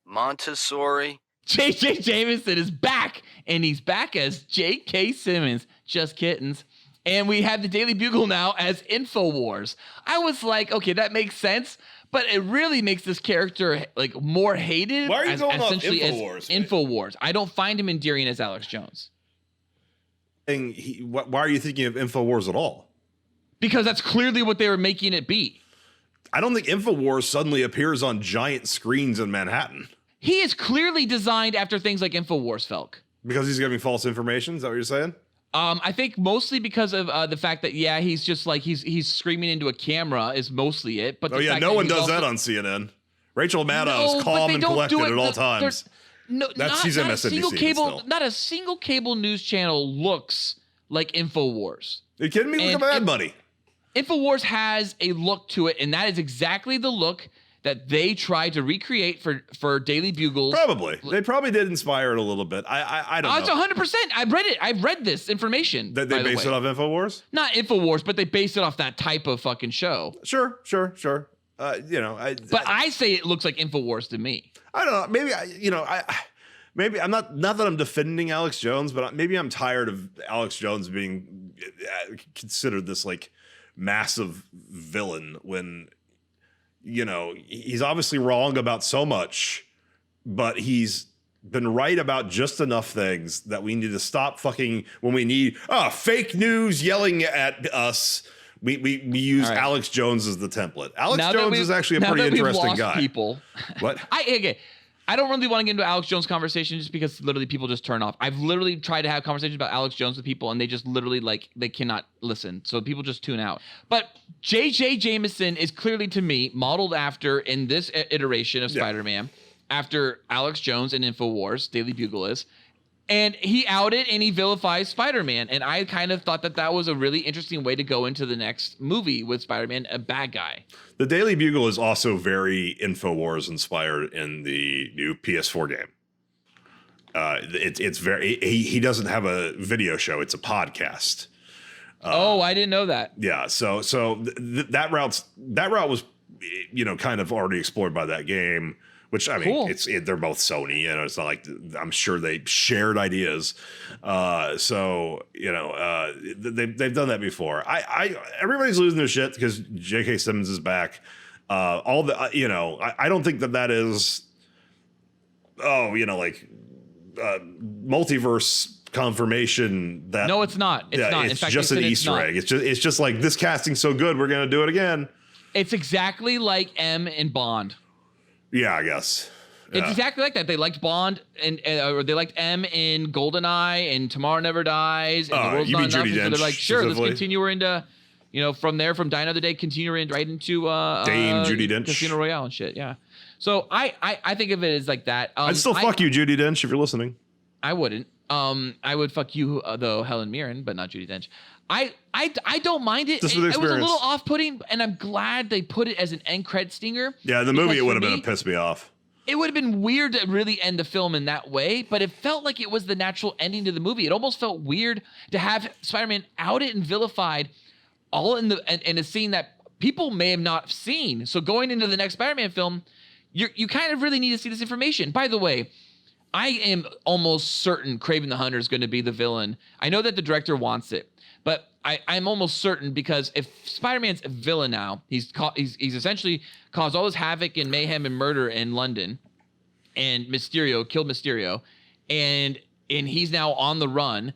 S8: Montessori.
S10: JJ Jameson is back, and he's back as J.K. Simmons. Just kittens. And we have the Daily Bugle now as InfoWars. I was like, okay, that makes sense, but it really makes this character like more hated.
S2: Why are you going off InfoWars?
S10: InfoWars. I don't find him endearing as Alex Jones.
S2: Why are you thinking of InfoWars at all?
S10: Because that's clearly what they were making it be.
S2: I don't think InfoWars suddenly appears on giant screens in Manhattan.
S10: He is clearly designed after things like InfoWars, Felk.
S2: Because he's giving false information? Is that what you're saying?
S10: I think mostly because of the fact that, yeah, he's just like he's screaming into a camera is mostly it. But
S2: no one does that on CNN. Rachel Maddow is calm and collected at all times. She's MSNBC still.
S10: Not a single cable news channel looks like InfoWars.
S2: Are you kidding me? Look at Mad Money.
S10: InfoWars has a look to it, and that is exactly the look that they tried to recreate for Daily Bugle.
S2: Probably. They probably did inspire it a little bit. I don't know.
S10: It's 100%. I've read it. I've read this information.
S2: That they based it off InfoWars?
S10: Not InfoWars, but they based it off that type of fucking show.
S2: Sure. But
S10: I say it looks like InfoWars to me.
S2: I don't know. Maybe I'm not that I'm defending Alex Jones, but maybe I'm tired of Alex Jones being considered this like massive villain when, you know, he's obviously wrong about so much, but he's been right about just enough things that we need to stop fucking when we need fake news yelling at us. We use Alex Jones as the template. Alex Jones is actually a pretty interesting guy.
S10: People.
S2: What?
S10: I don't really want to get into Alex Jones conversation just because literally people just turn off. I've literally tried to have conversations about Alex Jones with people and they just literally they cannot listen. So people just tune out. But J.J. Jameson is clearly to me modeled after in this iteration of Spider-Man after Alex Jones in InfoWars, Daily Bugle is. And he outed and he vilifies Spider-Man. And I kind of thought that was a really interesting way to go into the next movie with Spider-Man, a bad guy.
S2: The Daily Bugle is also very InfoWars inspired in the new PS4 game. It's very, he doesn't have a video show. It's a podcast.
S10: I didn't know that.
S2: Yeah. So that route was, kind of already explored by that game. Which, I mean, cool. They're both Sony, it's not like I'm sure they shared ideas. They've done that before. Everybody's losing their shit because J.K. Simmons is back. I don't think that is, multiverse confirmation. That
S10: no, it's not. It's not.
S2: It's just an Easter egg. It's just like this casting's so good, we're gonna do it again.
S10: It's exactly like M in Bond.
S2: Yeah, I guess.
S10: It's exactly like that. They liked Bond or they liked M in GoldenEye and Tomorrow Never Dies and The World's Not Enough. So they're like, sure, let's continue her into, from there, from Die Another Day, continue her right into
S2: Dame Judi Dench,
S10: Casino Royale and shit. Yeah. So I think of it as like that.
S2: I'd still fuck you, Judi Dench, if you're listening.
S10: I wouldn't. I would fuck you though, Helen Mirren, but not Judi Dench. I don't mind it. It was a little off-putting, and I'm glad they put it as an end credit stinger.
S2: Yeah, in the movie it would have been pissed me off.
S10: It would have been weird to really end the film in that way, but it felt like it was the natural ending to the movie. It almost felt weird to have Spider-Man outed and vilified all in a scene that people may have not seen. So going into the next Spider-Man film, you kind of really need to see this information. By the way, I am almost certain Kraven the Hunter is going to be the villain. I know that the director wants it, but I'm almost certain, because if Spider-Man's a villain now, he's essentially caused all this havoc and mayhem and murder in London, and killed Mysterio, and he's now on the run.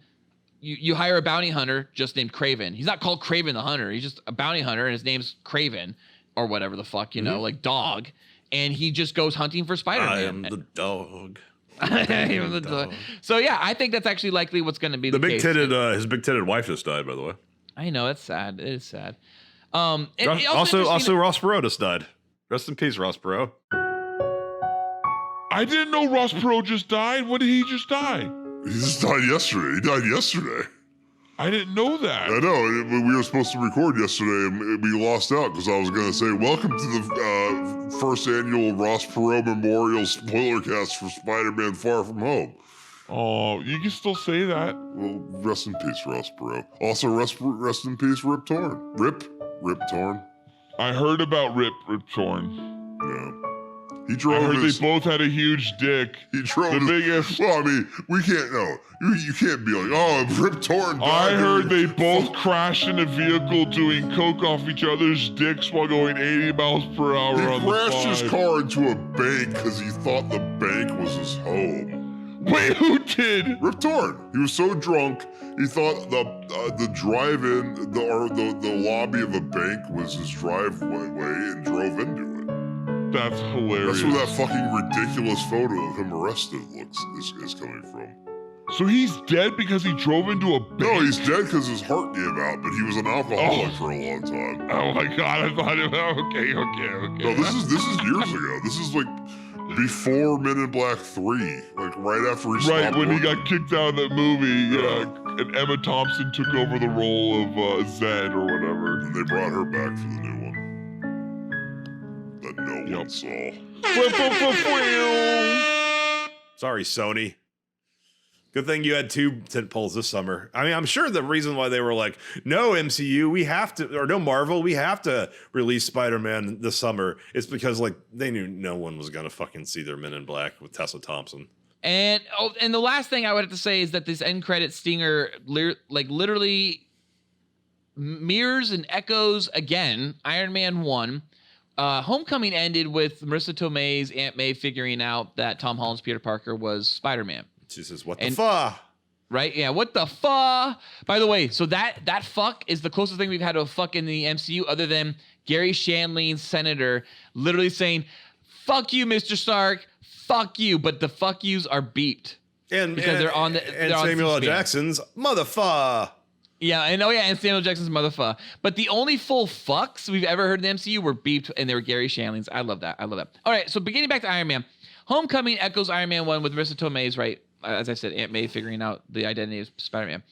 S10: You hire a bounty hunter just named Kraven. He's not called Kraven the Hunter. He's just a bounty hunter, and his name's Kraven or whatever the fuck, like dog. And he just goes hunting for Spider-Man.
S2: I am the dog.
S10: So yeah, I think that's actually likely what's going to be the case.
S2: His big-titted wife just died, by the way.
S10: I know, it's sad. It is sad.
S2: Also, Ross Perot just died. Rest in peace, Ross Perot.
S11: I didn't know Ross Perot just died. When did he just die?
S12: He just died yesterday. He died yesterday.
S11: I didn't know that.
S12: I know. We were supposed to record yesterday, and we lost out because I was going to say, welcome to the first annual Ross Perot Memorial Spoilercast for Spider-Man Far From Home.
S11: Oh, you can still say that.
S12: Well, rest in peace, Ross Perot. Also, rest in peace, Rip Torn. Rip Torn.
S11: I heard about Rip Torn.
S12: Yeah.
S11: They both had a huge dick.
S12: He drove
S11: the biggest.
S12: Well, I mean, we can't know. You can't be like, oh, Rip Torn died.
S11: I heard they both crashed in a vehicle doing coke off each other's dicks while going 80 miles per hour on the
S12: He crashed his car into a bank because he thought the bank was his home.
S11: Wait, who did?
S12: Rip Torn. He was so drunk, he thought the drive-in, the lobby of a bank was his driveway and drove into it.
S11: That's hilarious.
S12: That's where that fucking ridiculous photo of him arrested is coming from.
S11: So he's dead because he drove into a bank?
S12: No, he's dead because his heart gave out, but he was an alcoholic for a long time.
S11: Oh my god, I thought it was okay.
S12: No, this is years ago. This is like before Men in Black 3, like right after he stopped
S11: Right, when
S12: working.
S11: he got kicked out of that movie, and Emma Thompson took over the role of Zed or whatever.
S12: And they brought her back for the new one. That no one saw.
S2: Sorry, Sony. Good thing you had 2 tentpoles this summer. I mean, I'm sure the reason why they were like, no MCU, we have to, or no Marvel, we have to release Spider-Man this summer. It's because like they knew no one was gonna fucking see their Men in Black with Tessa Thompson.
S10: And the last thing I would have to say is that this end credit stinger literally mirrors and echoes again Iron Man 1. Homecoming ended with Marissa Tomei's Aunt May figuring out that Tom Holland's Peter Parker was Spider-Man.
S2: She says, what the fuck?
S10: Right? Yeah, what the fuck? By the way, so that fuck is the closest thing we've had to a fuck in the MCU other than Gary Shandling's senator literally saying, fuck you, Mr. Stark, fuck you, but the fuck yous are beeped.
S2: And
S10: they're on
S2: Samuel L. Jackson's motherfucker.
S10: Yeah, and Samuel Jackson's motherfucker. But the only full fucks we've ever heard in the MCU were beeped, and they were Gary Shandling's. I love that. All right, so beginning back to Iron Man. Homecoming echoes Iron Man 1 with Marissa Tomei's, right, as I said, Aunt May figuring out the identity of Spider-Man.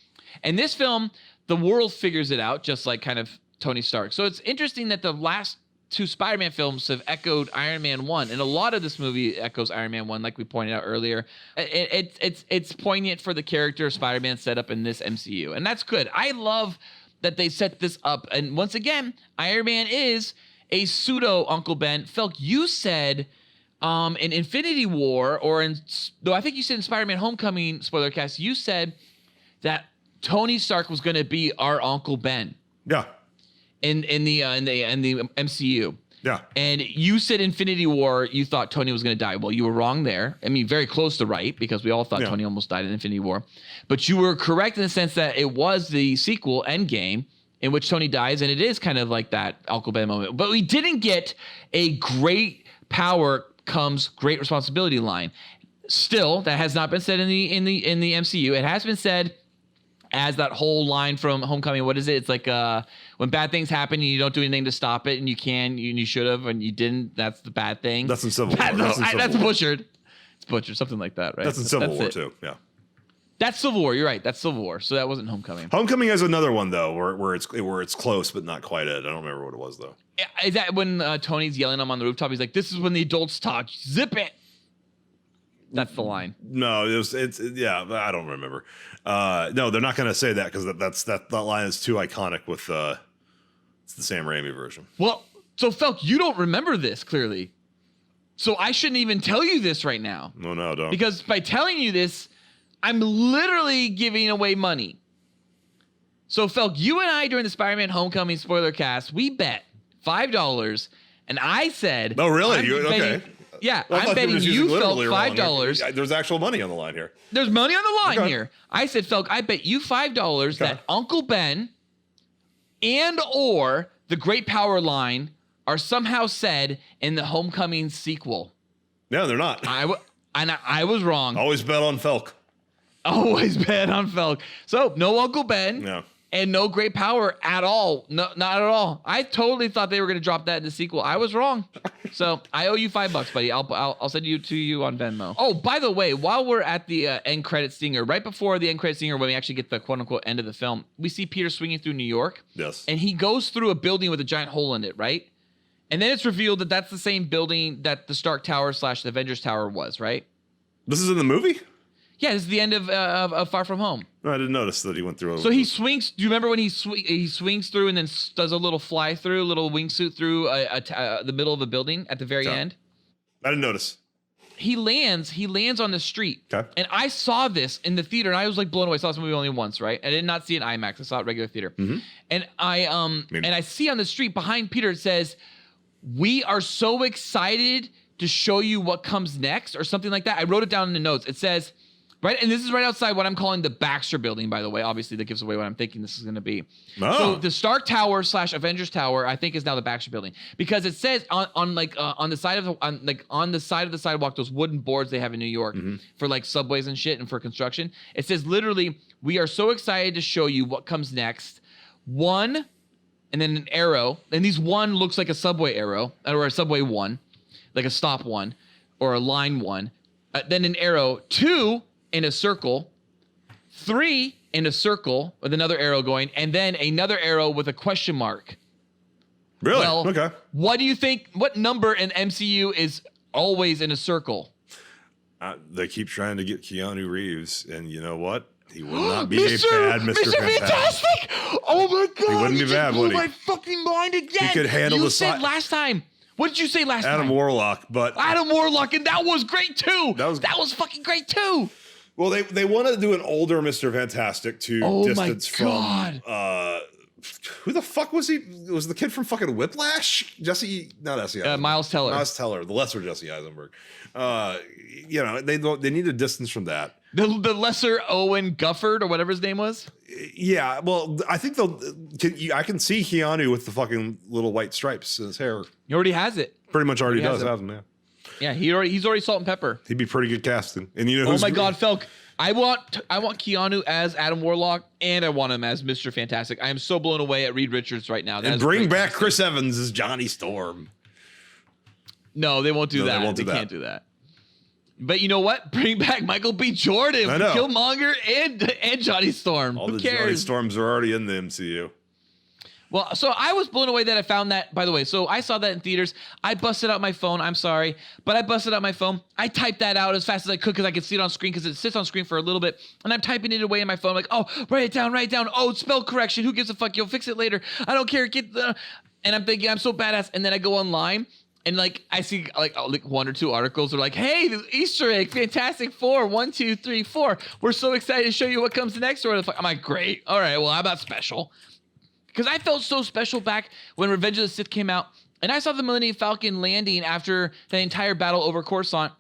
S10: And this film, the world figures it out, just like kind of Tony Stark. So it's interesting that the last 2 Spider-Man films have echoed Iron Man 1, and a lot of this movie echoes Iron Man 1, like we pointed out earlier. It's poignant for the character of Spider-Man set up in this MCU, and that's good. I love that they set this up, and once again, Iron Man is a pseudo Uncle Ben. Felk, you said in Infinity War, though I think you said in Spider-Man Homecoming Spoilercast, you said that Tony Stark was going to be our Uncle Ben.
S2: Yeah.
S10: In the MCU.
S2: Yeah.
S10: And you said Infinity War, you thought Tony was going to die. Well, you were wrong there. I mean, very close to right, because we all thought Tony almost died in Infinity War. But you were correct in the sense that it was the sequel, Endgame, in which Tony dies, and it is kind of like that Uncle Ben moment. But we didn't get a great power comes great responsibility line. Still, that has not been said in the MCU. It has been said as that whole line from Homecoming. What is it? It's like when bad things happen and you don't do anything to stop it, and you should have and you didn't. That's the bad thing.
S2: That's in Civil War.
S10: That's butchered. It's butchered, something like that, right?
S2: That's in Civil War too. Yeah.
S10: That's Civil War. You're right. That's Civil War. So that wasn't Homecoming.
S2: Homecoming has another one though, where it's close but not quite it. I don't remember what it was though.
S10: Is that when Tony's yelling at him on the rooftop? He's like, "This is when the adults talk. Zip it." That's the line.
S2: No, yeah. I don't remember. No, they're not going to say that because that line is too iconic with it's the Sam Raimi version.
S10: Well, so Felk, you don't remember this clearly, so I shouldn't even tell you this right now.
S2: No, don't.
S10: Because by telling you this, I'm literally giving away money. So Felk, you and I during the Spider-Man Homecoming spoiler cast, we bet $5, and I said,
S2: "Oh, really? Okay."
S10: Yeah, I'm betting you, Felk, $5.
S2: There's actual money on the line here.
S10: There's money on the line here. I said, Felk, I bet you $5 that Uncle Ben and or the Great Power line are somehow said in the Homecoming sequel.
S2: No, they're not.
S10: I was wrong.
S2: Always bet on Felk.
S10: Always bet on Felk. So no Uncle Ben.
S2: No.
S10: And no Great Power at all. No, not at all. I totally thought they were going to drop that in the sequel. I was wrong. So I owe you $5, buddy. I'll send you to you on Venmo. Oh, by the way, while we're at the end credit stinger, right before the end credit stinger, when we actually get the quote unquote end of the film, we see Peter swinging through New York.
S2: Yes.
S10: And he goes through a building with a giant hole in it, right? And then it's revealed that that's the same building that the Stark Tower / the Avengers Tower was, right?
S2: This is in the movie?
S10: Yeah, this is the end of Far From Home.
S2: No, I didn't notice that he went through.
S10: So he swings. Do you remember when he swings through and then does a little fly through, little wingsuit through the middle of a building at the very end?
S2: I didn't notice.
S10: He lands on the street.
S2: Okay.
S10: And I saw this in the theater, and I was like blown away. I saw this movie only once, right? I did not see it in IMAX. I saw it regular theater.
S2: Mm-hmm.
S10: And I see on the street behind Peter, it says, "We are so excited to show you what comes next," or something like that. I wrote it down in the notes. It says, right, and this is right outside what I'm calling the Baxter Building, by the way. Obviously, that gives away what I'm thinking this is going to be.
S2: Oh.
S10: So the Stark Tower / Avengers Tower, I think, is now the Baxter Building because it says on the side of the sidewalk, those wooden boards they have in New York for like subways and shit and for construction. It says literally, "We are so excited to show you what comes next." One, and then an arrow, and these one looks like a subway arrow or a subway one, like a stop one or a line one. Then an arrow. Two. In a circle, 3 in a circle with another arrow going, and then another arrow with a question mark.
S2: Really?
S10: Well,
S2: okay.
S10: What do you think? What number in MCU is always in a circle?
S2: They keep trying to get Keanu Reeves, and you know what? He will not be a bad Mr.
S10: Fantastic. Oh my God!
S2: He wouldn't be bad, would he?
S10: My fucking mind again.
S2: He could handle
S10: you
S2: the
S10: said last time. What did you say last time?
S2: Adam Warlock, but
S10: Adam Warlock, and that was great too. That was fucking great too.
S2: Well, they want to do an older Mr. Fantastic to distance from. Who the fuck was he? Was the kid from fucking Whiplash? Jesse Eisenberg.
S10: Miles Teller.
S2: Miles Teller, the lesser Jesse Eisenberg. They need a distance from that.
S10: The lesser Owen Gufford or whatever his name was.
S2: Yeah, well, I think I can see Keanu with the fucking little white stripes in his hair.
S10: He already has it.
S2: Pretty much already does have them.
S10: Yeah, he's already Salt and Pepper.
S2: He'd be pretty good casting. And you know,
S10: oh my God, Felk! I want Keanu as Adam Warlock, and I want him as Mr. Fantastic. I am so blown away at Reed Richards right now.
S2: And bring back Chris Evans as Johnny Storm.
S10: No, they won't do that. They can't do that. But you know what? Bring back Michael B. Jordan, Killmonger, and Johnny Storm.
S2: All
S10: Who
S2: the
S10: cares?
S2: Johnny Storms are already in the MCU.
S10: Well, so I was blown away that I found that, by the way. So I saw that in theaters. I busted out my phone. I'm sorry. But I busted out my phone. I typed that out as fast as I could because I could see it on screen because it sits on screen for a little bit. And I'm typing it away in my phone. I'm like, oh, write it down. Oh, spell correction. Who gives a fuck? You'll fix it later. I don't care. And I'm thinking, I'm so badass. And then I go online. And like I see like 1 or 2 articles are like, hey, the Easter egg, Fantastic Four, 1, 2, 3, 4. We're so excited to show you what comes next. Or I'm like, great. All right, well, how about special? Because I felt so special back when Revenge of the Sith came out, and I saw the Millennium Falcon landing after the entire battle over Coruscant.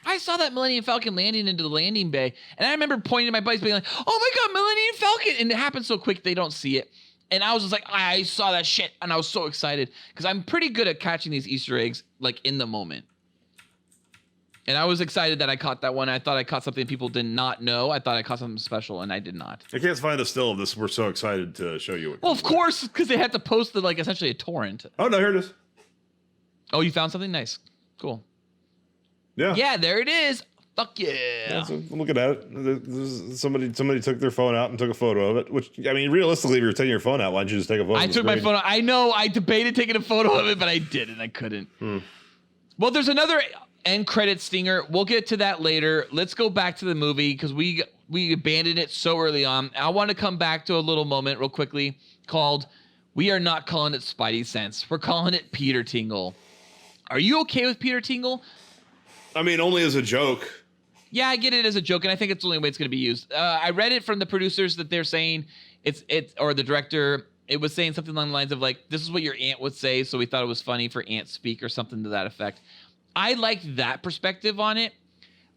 S10: I saw that Millennium Falcon landing into the landing bay, and I remember pointing to my buddies being like, oh my God, Millennium Falcon! And it happened so quick they don't see it. And I was just like, I saw that shit, and I was so excited because I'm pretty good at catching these Easter eggs like in the moment. And I was excited that I caught that one. I thought I caught something people did not know. I thought I caught something special, and I did not.
S2: I can't find a still of this. We're so excited to show you it.
S10: Well, of course, because they had to post it like essentially a torrent.
S2: Oh, no, here it is.
S10: Oh, you found something? Nice. Cool.
S2: Yeah.
S10: Yeah, there it is. Fuck yeah.
S2: So I'm looking at it. Somebody took their phone out and took a photo of it, which, I mean, realistically, if you're taking your phone out, why don't you just take a photo
S10: I
S2: of the
S10: took my
S2: screen?
S10: phone out. I know. I debated taking a photo of it, but I didn't. I couldn't. Well, there's another end credit stinger. We'll get to that later. Let's go back to the movie because we abandoned it so early on. I want to come back to a little moment real quickly called, we are not calling it Spidey Sense. We're calling it Peter Tingle. Are you okay with Peter Tingle?
S2: I mean, only as a joke.
S10: Yeah, I get it as a joke, and I think it's the only way it's going to be used. I read it from the producers that they're saying or the director. It was saying something along the lines of like, this is what your aunt would say, so we thought it was funny for aunt speak or something to that effect. I like that perspective on it.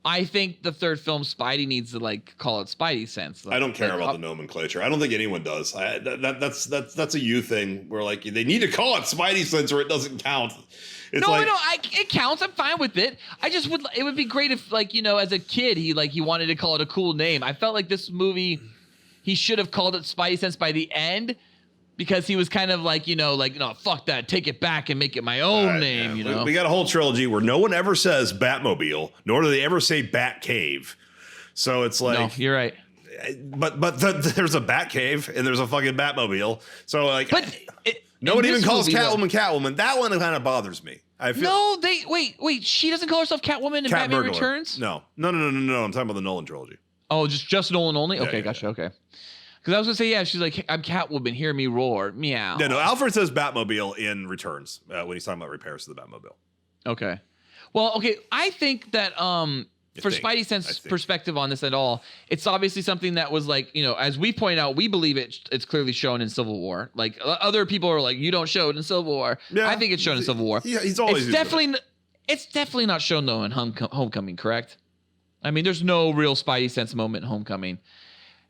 S10: I think the third film, Spidey, needs to like call it Spidey Sense. Like,
S2: I don't care about the nomenclature. I don't think anyone does. That's a you thing where like they need to call it Spidey Sense or it doesn't count. It's
S10: it counts. I'm fine with it. It would be great if like, as a kid, he wanted to call it a cool name. I felt like this movie, he should have called it Spidey Sense by the end because he was kind of like, no, fuck that. Take it back and make it my own name,
S2: We got a whole trilogy where no one ever says Batmobile, nor do they ever say Batcave. So it's like,
S10: no, you're right.
S2: But there's a Batcave and there's a fucking Batmobile. So like, no one even calls Catwoman Catwoman. That one kind of bothers me.
S10: Wait. She doesn't call herself Catwoman in Batman Returns?
S2: No. I'm talking about the Nolan trilogy.
S10: Oh, just Nolan only? Okay,
S2: Yeah.
S10: gotcha. Okay. Because I was going to say, yeah, she's like, I'm Catwoman, hear me roar, meow.
S2: No, Alfred says Batmobile in Returns when he's talking about repairs to the Batmobile.
S10: Okay. Well, okay, I think that for Spidey Sense perspective on this at all, it's obviously something that was like, as we point out, we believe it's clearly shown in Civil War. Like other people are like, you don't show it in Civil War. Yeah, I think it's shown in Civil War.
S2: Yeah, he's always
S10: it's definitely not shown though in Homecoming, correct? I mean, there's no real Spidey Sense moment in Homecoming.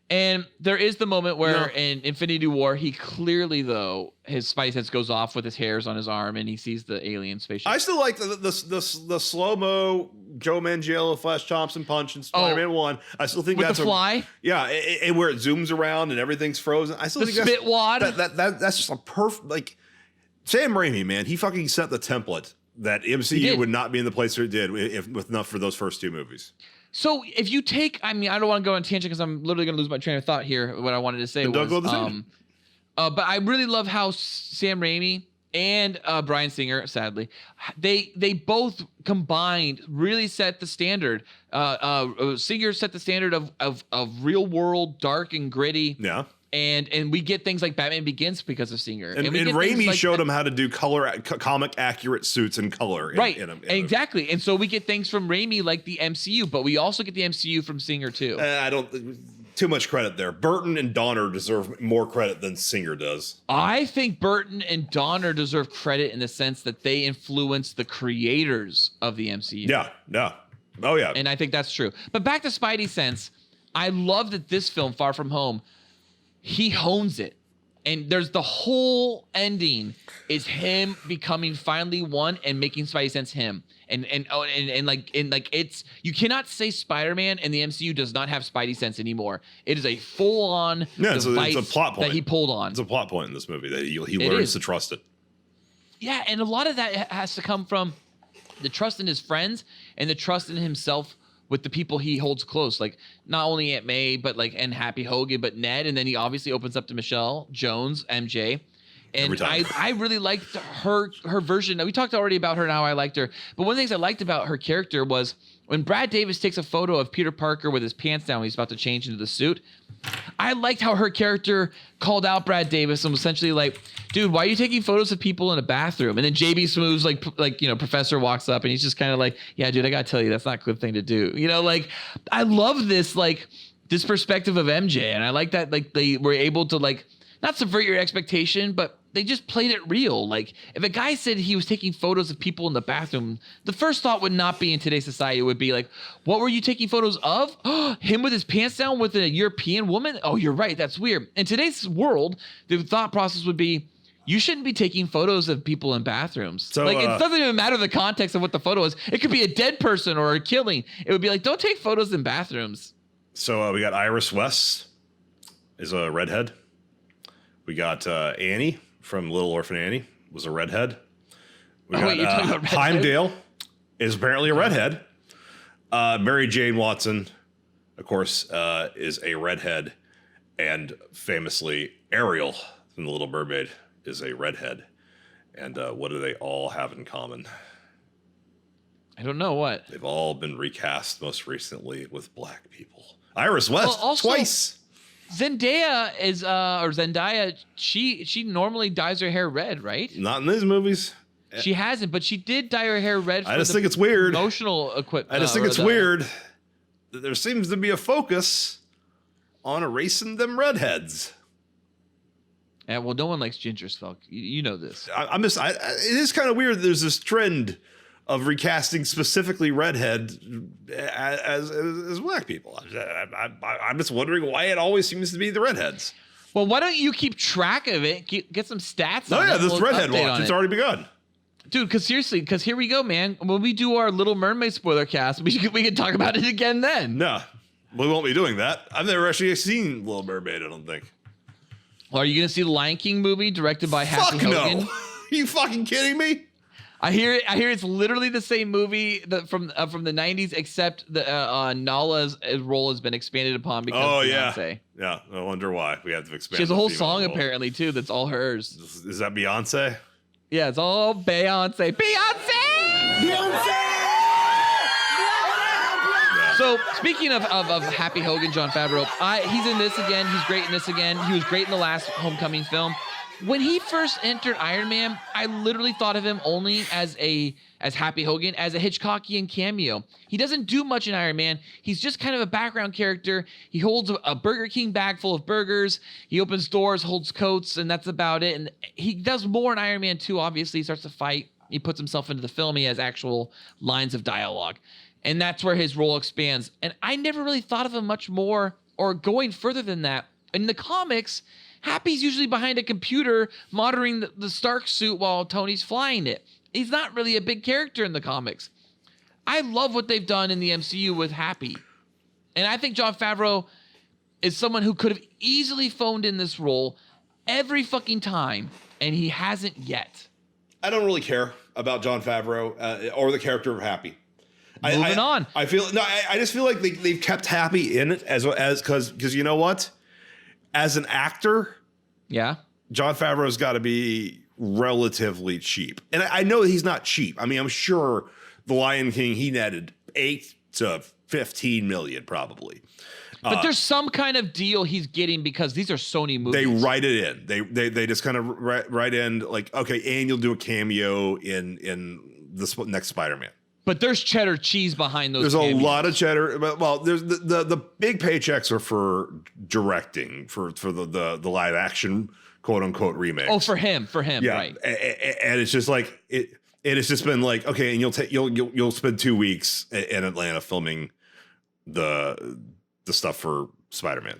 S10: And there is the moment where in Infinity War, he clearly, though, his Spidey Sense goes off with his hairs on his arm and he sees the alien spaceship.
S2: I still like the slow-mo Joe Manganiello, Flash Thompson punch in Spider-Man 1. I still think
S10: with
S2: that's
S10: the fly?
S2: Yeah, and where it zooms around and everything's frozen. I still think
S10: spit wad?
S2: That's just a perfect, like, Sam Raimi, man, he fucking set the template that MCU would not be in the place that it did if enough for those first two movies.
S10: So if you take, I don't want to go on a tangent because I'm literally going to lose my train of thought here. What I wanted to say was, but I really love how Sam Raimi and Bryan Singer, sadly, they both combined really set the standard. Singer set the standard of real world, dark and gritty.
S2: Yeah.
S10: And we get things like Batman Begins because of Singer.
S2: And Raimi showed him how to do comic accurate suits in color.
S10: Exactly. And so we get things from Raimi like the MCU, but we also get the MCU from Singer too.
S2: I don't too much credit there. Burton and Donner deserve more credit than Singer does.
S10: I think Burton and Donner deserve credit in the sense that they influenced the creators of the MCU.
S2: Yeah. Oh yeah.
S10: And I think that's true. But back to Spidey Sense, I love that this film, Far From Home, he hones it. And there's the whole ending is him becoming finally one and making Spidey Sense him. And it's, you cannot say Spider-Man and the MCU does not have Spidey Sense anymore. It is a full-on device
S2: it's a plot point
S10: that he pulled on.
S2: It's a plot point in this movie that he learns to trust it.
S10: Yeah, and a lot of that has to come from the trust in his friends and the trust in himself with the people he holds close, like not only Aunt May, but and Happy Hogan, but Ned, and then he obviously opens up to Michelle Jones, MJ, and I really liked her version. We talked already about her and how I liked her, but one of the things I liked about her character was when Brad Davis takes a photo of Peter Parker with his pants down when he's about to change into the suit. I liked how her character called out Brad Davis and was essentially like, dude, why are you taking photos of people in a bathroom? And then JB Smooth's Professor walks up and he's just kind of like, yeah, dude, I got to tell you, that's not a good thing to do. I love this, this perspective of MJ. And I like that, they were able to not subvert your expectation, but they just played it real. If a guy said he was taking photos of people in the bathroom, the first thought would not be in today's society. It would be like, what were you taking photos of? Him with his pants down with a European woman? Oh, you're right. That's weird. In today's world, the thought process would be, you shouldn't be taking photos of people in bathrooms.
S2: So,
S10: like, it doesn't even matter the context of what the photo is. It could be a dead person or a killing. It would be like, don't take photos in bathrooms.
S2: So we got Iris West is a redhead. We got Annie from Little Orphan Annie was a redhead. We got
S10: you're talking about redhead?
S2: Heimdall is apparently a redhead. Mary Jane Watson, of course, is a redhead. And famously, Ariel from The Little Mermaid is a redhead. And what do they all have in common?
S10: I don't know what.
S2: They've all been recast most recently with black people. Iris West twice.
S10: Zendaya is or Zendaya, she normally dyes her hair red, right?
S2: Not in these movies.
S10: She hasn't, but she did dye her hair red.
S2: I just think it's weird.
S10: Emotional equipment.
S2: I just think it's weird that there seems to be a focus on erasing them redheads.
S10: Yeah, well, no one likes gingers, Felk. You know this.
S2: It is kind of weird. There's this trend of recasting specifically redhead as black people. I'm just wondering why it always seems to be the redheads.
S10: Well, why don't you keep track of it? Get some stats on it.
S2: Oh, yeah, this redhead watch. It's already begun.
S10: Dude, because seriously, because here we go, man. When we do our Little Mermaid spoiler cast, we can talk about it again then.
S2: No, we won't be doing that. I've never actually seen Little Mermaid, I don't think.
S10: Well, are you going to see the Lion King movie directed by Happy Hogan?
S2: No. Are you fucking kidding me?
S10: I hear it's literally the same movie from the 90s, except the Nala's role has been expanded upon because of Beyonce.
S2: Yeah, I wonder why we have to expand.
S10: She has a whole song apparently too that's all hers.
S2: Is that Beyonce?
S10: Yeah, it's all Beyonce. So speaking of Happy Hogan, Jon Favreau, he's in this again. He's great in this again. He was great in the last Homecoming film. When he first entered Iron Man, I literally thought of him only as Happy Hogan, as a Hitchcockian cameo. He doesn't do much in Iron Man. He's just kind of a background character. He holds a Burger King bag full of burgers. He opens doors, holds coats, and that's about it. And he does more in Iron Man 2, obviously. He starts to fight. He puts himself into the film. He has actual lines of dialogue. And that's where his role expands. And I never really thought of him much more or going further than that. In the comics, Happy's usually behind a computer monitoring the Stark suit while Tony's flying it. He's not really a big character in the comics. I love what they've done in the MCU with Happy. And I think Jon Favreau is someone who could have easily phoned in this role every fucking time, and he hasn't yet.
S2: I don't really care about Jon Favreau or the character of Happy.
S10: Moving on.
S2: I just feel like they've kept Happy in it as because you know what? As an actor,
S10: yeah,
S2: Jon Favreau's got to be relatively cheap. And I know he's not cheap. I mean, I'm sure The Lion King, he netted 8 to 15 million probably.
S10: But there's some kind of deal he's getting because these are Sony movies.
S2: They write it in. They just kind of write in like, okay, and you'll do a cameo in the next Spider-Man.
S10: But there's cheddar cheese behind those.
S2: There's
S10: cameos.
S2: A lot of cheddar. Well, there's the big paychecks are for directing for the live action quote unquote remakes.
S10: Oh, for him,
S2: yeah.
S10: right?
S2: And it's just like it has just been like, okay, and you'll spend 2 weeks in Atlanta filming the stuff for Spider-Man.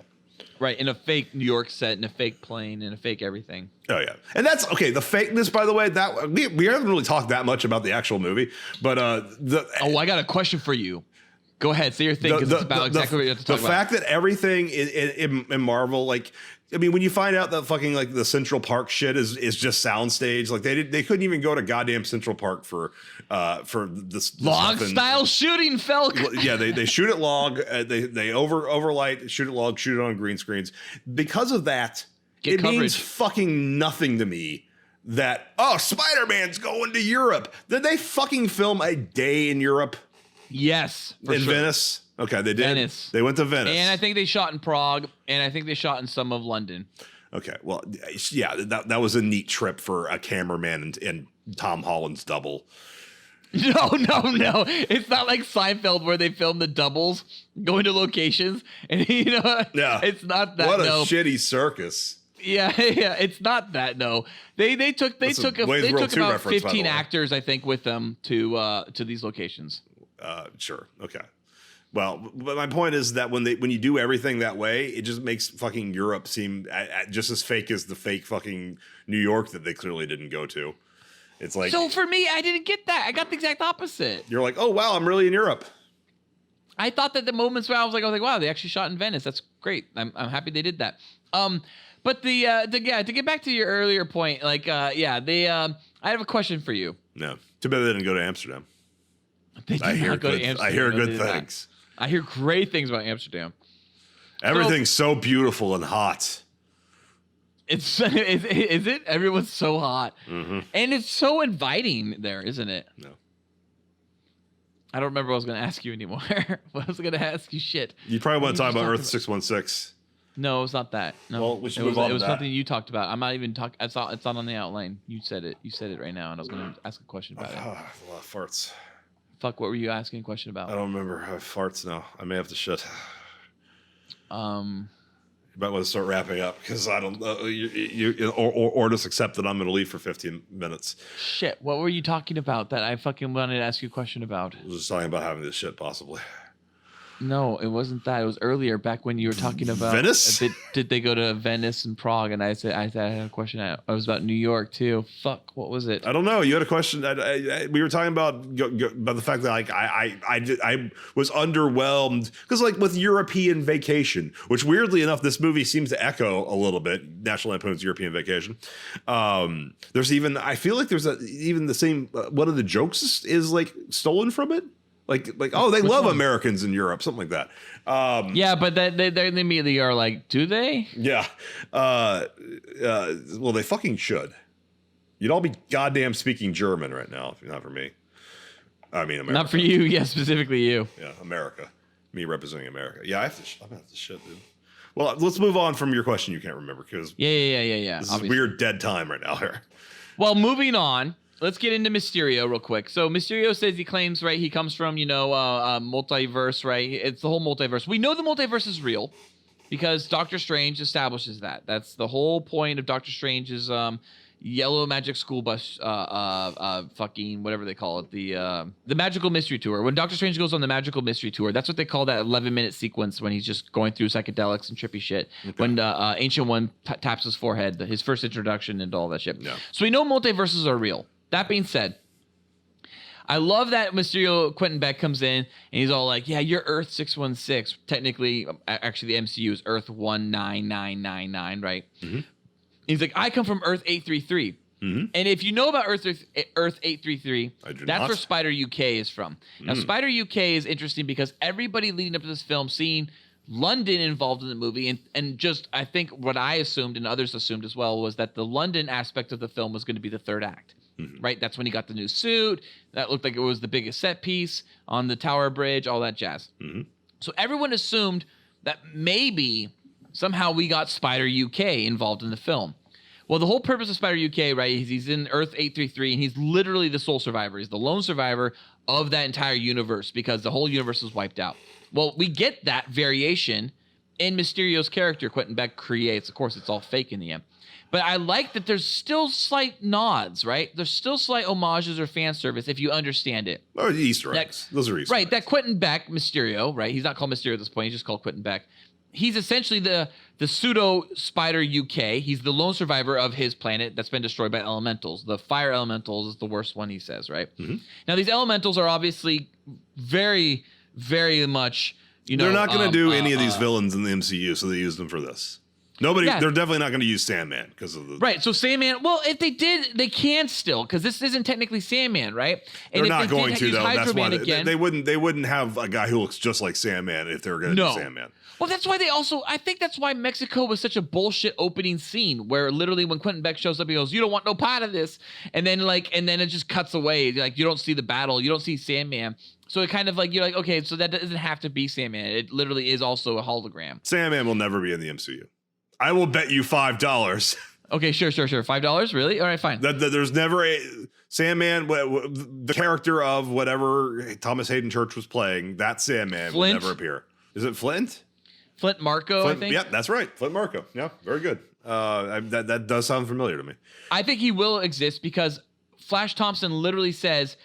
S10: Right, in a fake New York set, in a fake plane, in a fake everything.
S2: Oh yeah, and that's okay. The fakeness, by the way, that we haven't really talked that much about the actual movie, but
S10: I got a question for you. Go ahead, say your thing because it's about exactly what you have to talk about.
S2: The fact that everything in Marvel, like, I mean, when you find out that fucking like the Central Park shit is just soundstage, like they couldn't even go to goddamn Central Park for this
S10: log style shooting, Felk.
S2: Yeah, they shoot it log. They overlight, shoot it log, shoot it on green screens. Because of that, it means fucking nothing to me that Spider-Man's going to Europe. Did they fucking film a day in Europe?
S10: Yes,
S2: in Venice. Okay, they did.
S10: Venice.
S2: They went to Venice.
S10: And I think they shot in Prague, and I think they shot in some of London.
S2: Okay, well, yeah, that was a neat trip for a cameraman and Tom Holland's double.
S10: No. It's not like Seinfeld where they film the doubles going to locations, and
S2: yeah,
S10: it's not that.
S2: What a shitty circus.
S10: Yeah, it's not that. No, they took about 15 actors, I think, with them to these locations.
S2: Sure. Okay. Well, but my point is that when you do everything that way, it just makes fucking Europe seem just as fake as the fake fucking New York that they clearly didn't go to. It's like,
S10: so for me, I didn't get that. I got the exact opposite.
S2: You're like, oh wow, I'm really in Europe.
S10: I thought that the moments where I was like, wow, they actually shot in Venice. That's great. I'm happy they did that. But to get back to your earlier point, like, I have a question for you.
S2: No, too bad they didn't go to Amsterdam.
S10: I hear good
S2: things.
S10: I hear great things about Amsterdam.
S2: Everything's so beautiful and hot.
S10: Is it? Everyone's so hot.
S2: Mm-hmm.
S10: And it's so inviting there, isn't it?
S2: No.
S10: I don't remember what I was going to ask you anymore. What I was going to ask you shit.
S2: You probably want to talk about Earth 616.
S10: No, it's not that. No.
S2: Well, we should move on to that.
S10: It was something you talked about. I'm not even talking. It's not on the outline. You said it. You said it right now, and I was going to ask a question about it.
S2: A lot of farts.
S10: Fuck, what were you asking a question about?
S2: I don't remember. I have farts now. I may have to shit. You might want to start wrapping up because I don't or just accept that I'm going to leave for 15 minutes.
S10: Shit, what were you talking about that I fucking wanted to ask you a question about?
S2: I was just talking about having this shit possibly.
S10: No, it wasn't that. It was earlier, back when you were talking about
S2: Venice.
S10: Did they go to Venice and Prague? And I said I had a question. I was about New York too. Fuck, what was it?
S2: I don't know. You had a question. We were talking about the fact that like I was underwhelmed because like with European Vacation, which weirdly enough this movie seems to echo a little bit National Lampoon's European Vacation. There's even I feel like there's even the same one of the jokes is like stolen from it. Like oh, they love Americans in Europe, something like that.
S10: Yeah, but they immediately are like, do they?
S2: Yeah. Well, they fucking should. You'd all be goddamn speaking German right now if not for me. I mean, America.
S10: Not for you, yeah, specifically you.
S2: Yeah, America. Me representing America. Yeah, I'm gonna have to shit, dude. Well, let's move on from your question you can't remember because
S10: yeah.
S2: This is weird dead time right now here.
S10: Well, moving on. Let's get into Mysterio real quick. So Mysterio says he claims, right, he comes from, multiverse, right? It's the whole multiverse. We know the multiverse is real because Doctor Strange establishes that. That's the whole point of Doctor Strange's yellow magic school bus, fucking whatever they call it, the magical mystery tour. When Doctor Strange goes on the magical mystery tour, that's what they call that 11-minute sequence when he's just going through psychedelics and trippy shit. Okay. When Ancient One taps his forehead, his first introduction and all that shit. Yeah. So we know multiverses are real. That being said, I love that Mysterio Quentin Beck comes in and he's all like, yeah, you're Earth 616. Technically, actually, the MCU is Earth 19999, right? Mm-hmm. He's like, I come from Earth 833. Mm-hmm. And if you know about Earth 833, that's where Spider UK is from. Now, Spider UK is interesting because everybody leading up to this film seeing London involved in the movie, and just I think what I assumed and others assumed as well was that the London aspect of the film was going to be the third act. Mm-hmm. Right? That's when he got the new suit. That looked like it was the biggest set piece on the Tower Bridge, all that jazz. Mm-hmm. So everyone assumed that maybe somehow we got Spider UK involved in the film. Well, the whole purpose of Spider UK, right, is he's in Earth 833, and he's literally the sole survivor. He's the lone survivor of that entire universe because the whole universe was wiped out. Well, we get that variation in Mysterio's character Quentin Beck creates. Of course, it's all fake in the end. But I like that there's still slight nods, right? There's still slight homages or fan service if you understand it.
S2: Or Easter eggs. Those are Easter eggs.
S10: Right, that Quentin Beck, Mysterio, right? He's not called Mysterio at this point. He's just called Quentin Beck. He's essentially the pseudo Spider UK. He's the lone survivor of his planet that's been destroyed by elementals. The fire elementals is the worst one, he says, right? Mm-hmm. Now, these elementals are obviously very, very much,
S2: they're not going to do any of these villains in the MCU, so they used them for this. They're definitely not going to use Sandman because of the...
S10: Right, so Sandman, well, if they did, they can still, because this isn't technically Sandman, right?
S2: And they're not going to, though. That's why they wouldn't have a guy who looks just like Sandman if they were going to do Sandman.
S10: Well, that's why I think that's why Mexico was such a bullshit opening scene where literally when Quentin Beck shows up, he goes, you don't want no part of this. And then it just cuts away. Like, you don't see the battle. You don't see Sandman. So it kind of like, you're like, okay, so that doesn't have to be Sandman. It literally is also a hologram.
S2: Sandman will never be in the MCU. I will bet you $5.
S10: Okay, sure. $5? Really? All right, fine.
S2: There's never a Sandman, the character of whatever Thomas Hayden Church was playing, that Sandman will never appear. Is it Flint?
S10: Flint Marco, I think.
S2: Yeah, that's right. Flint Marco. Yeah, very good. That does sound familiar to me.
S10: I think he will exist because Flash Thompson literally says,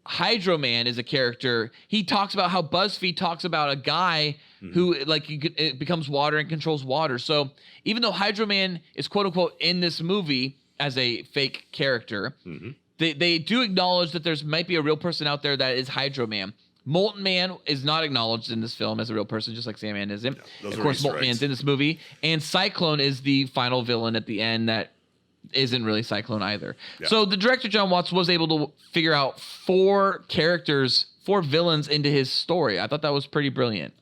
S10: Hydro Man is a character. He talks about how BuzzFeed talks about a guy who it becomes water and controls water. So even though Hydro Man is quote unquote in this movie as a fake character, they do acknowledge that there's might be a real person out there that is Hydro Man. Molten Man is not acknowledged in this film as a real person, just like Sandman isn't. Yeah, of course, Molten Man's in this movie, and Cyclone is the final villain at the end that isn't really Cyclone either. Yeah. So the director, John Watts, was able to figure out 4 villains into his story. I thought that was pretty brilliant.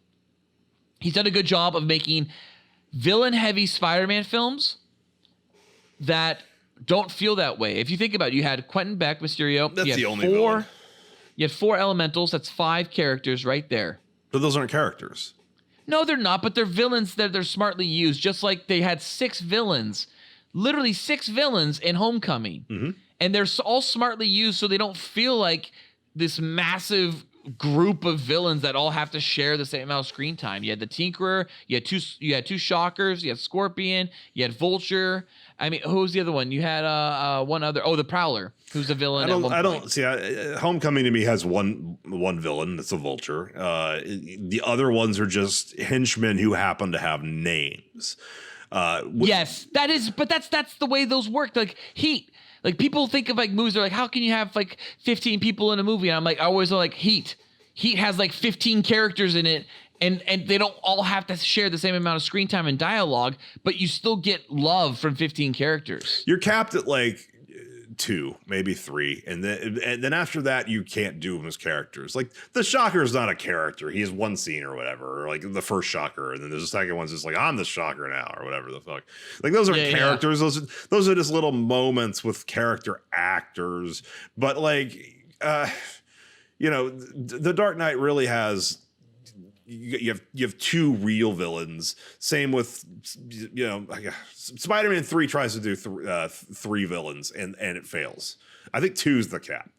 S10: He's done a good job of making villain-heavy Spider-Man films that don't feel that way. If you think about it, you had Quentin Beck, Mysterio.
S2: That's the only villain.
S10: You had 4 elementals. That's 5 characters right there.
S2: But those aren't characters.
S10: No, they're not, but they're villains that they're smartly used, just like they had 6 villains. Literally 6 villains in Homecoming. And they're all smartly used so they don't feel like this massive group of villains that all have to share the same amount of screen time. You had the Tinkerer, you had two Shockers, you had Scorpion, you had Vulture. I mean, who was the other one? You had one other. Oh, the Prowler, who's a villain.
S2: Homecoming to me has one villain. That's a Vulture. The other ones are just henchmen who happen to have names.
S10: Yes, but that's the way those work. Like Heat. Like people think of like movies, they're like, how can you have like 15 people in a movie? And I'm like, I always like Heat. Heat has like 15 characters in it, and they don't all have to share the same amount of screen time and dialogue, but you still get love from 15 characters.
S2: You're capped at like 2, maybe 3, and then after that you can't do them as characters. Like the Shocker is not a character; he has one scene or whatever, or like the first Shocker, and then there's a second one's just like I'm the Shocker now or whatever the fuck. Like those aren't characters; those are just little moments with character actors. But like, the Dark Knight really has. You have 2 real villains. Same with Spider-Man 3 tries to do 3 villains and it fails. I think 2's the cap.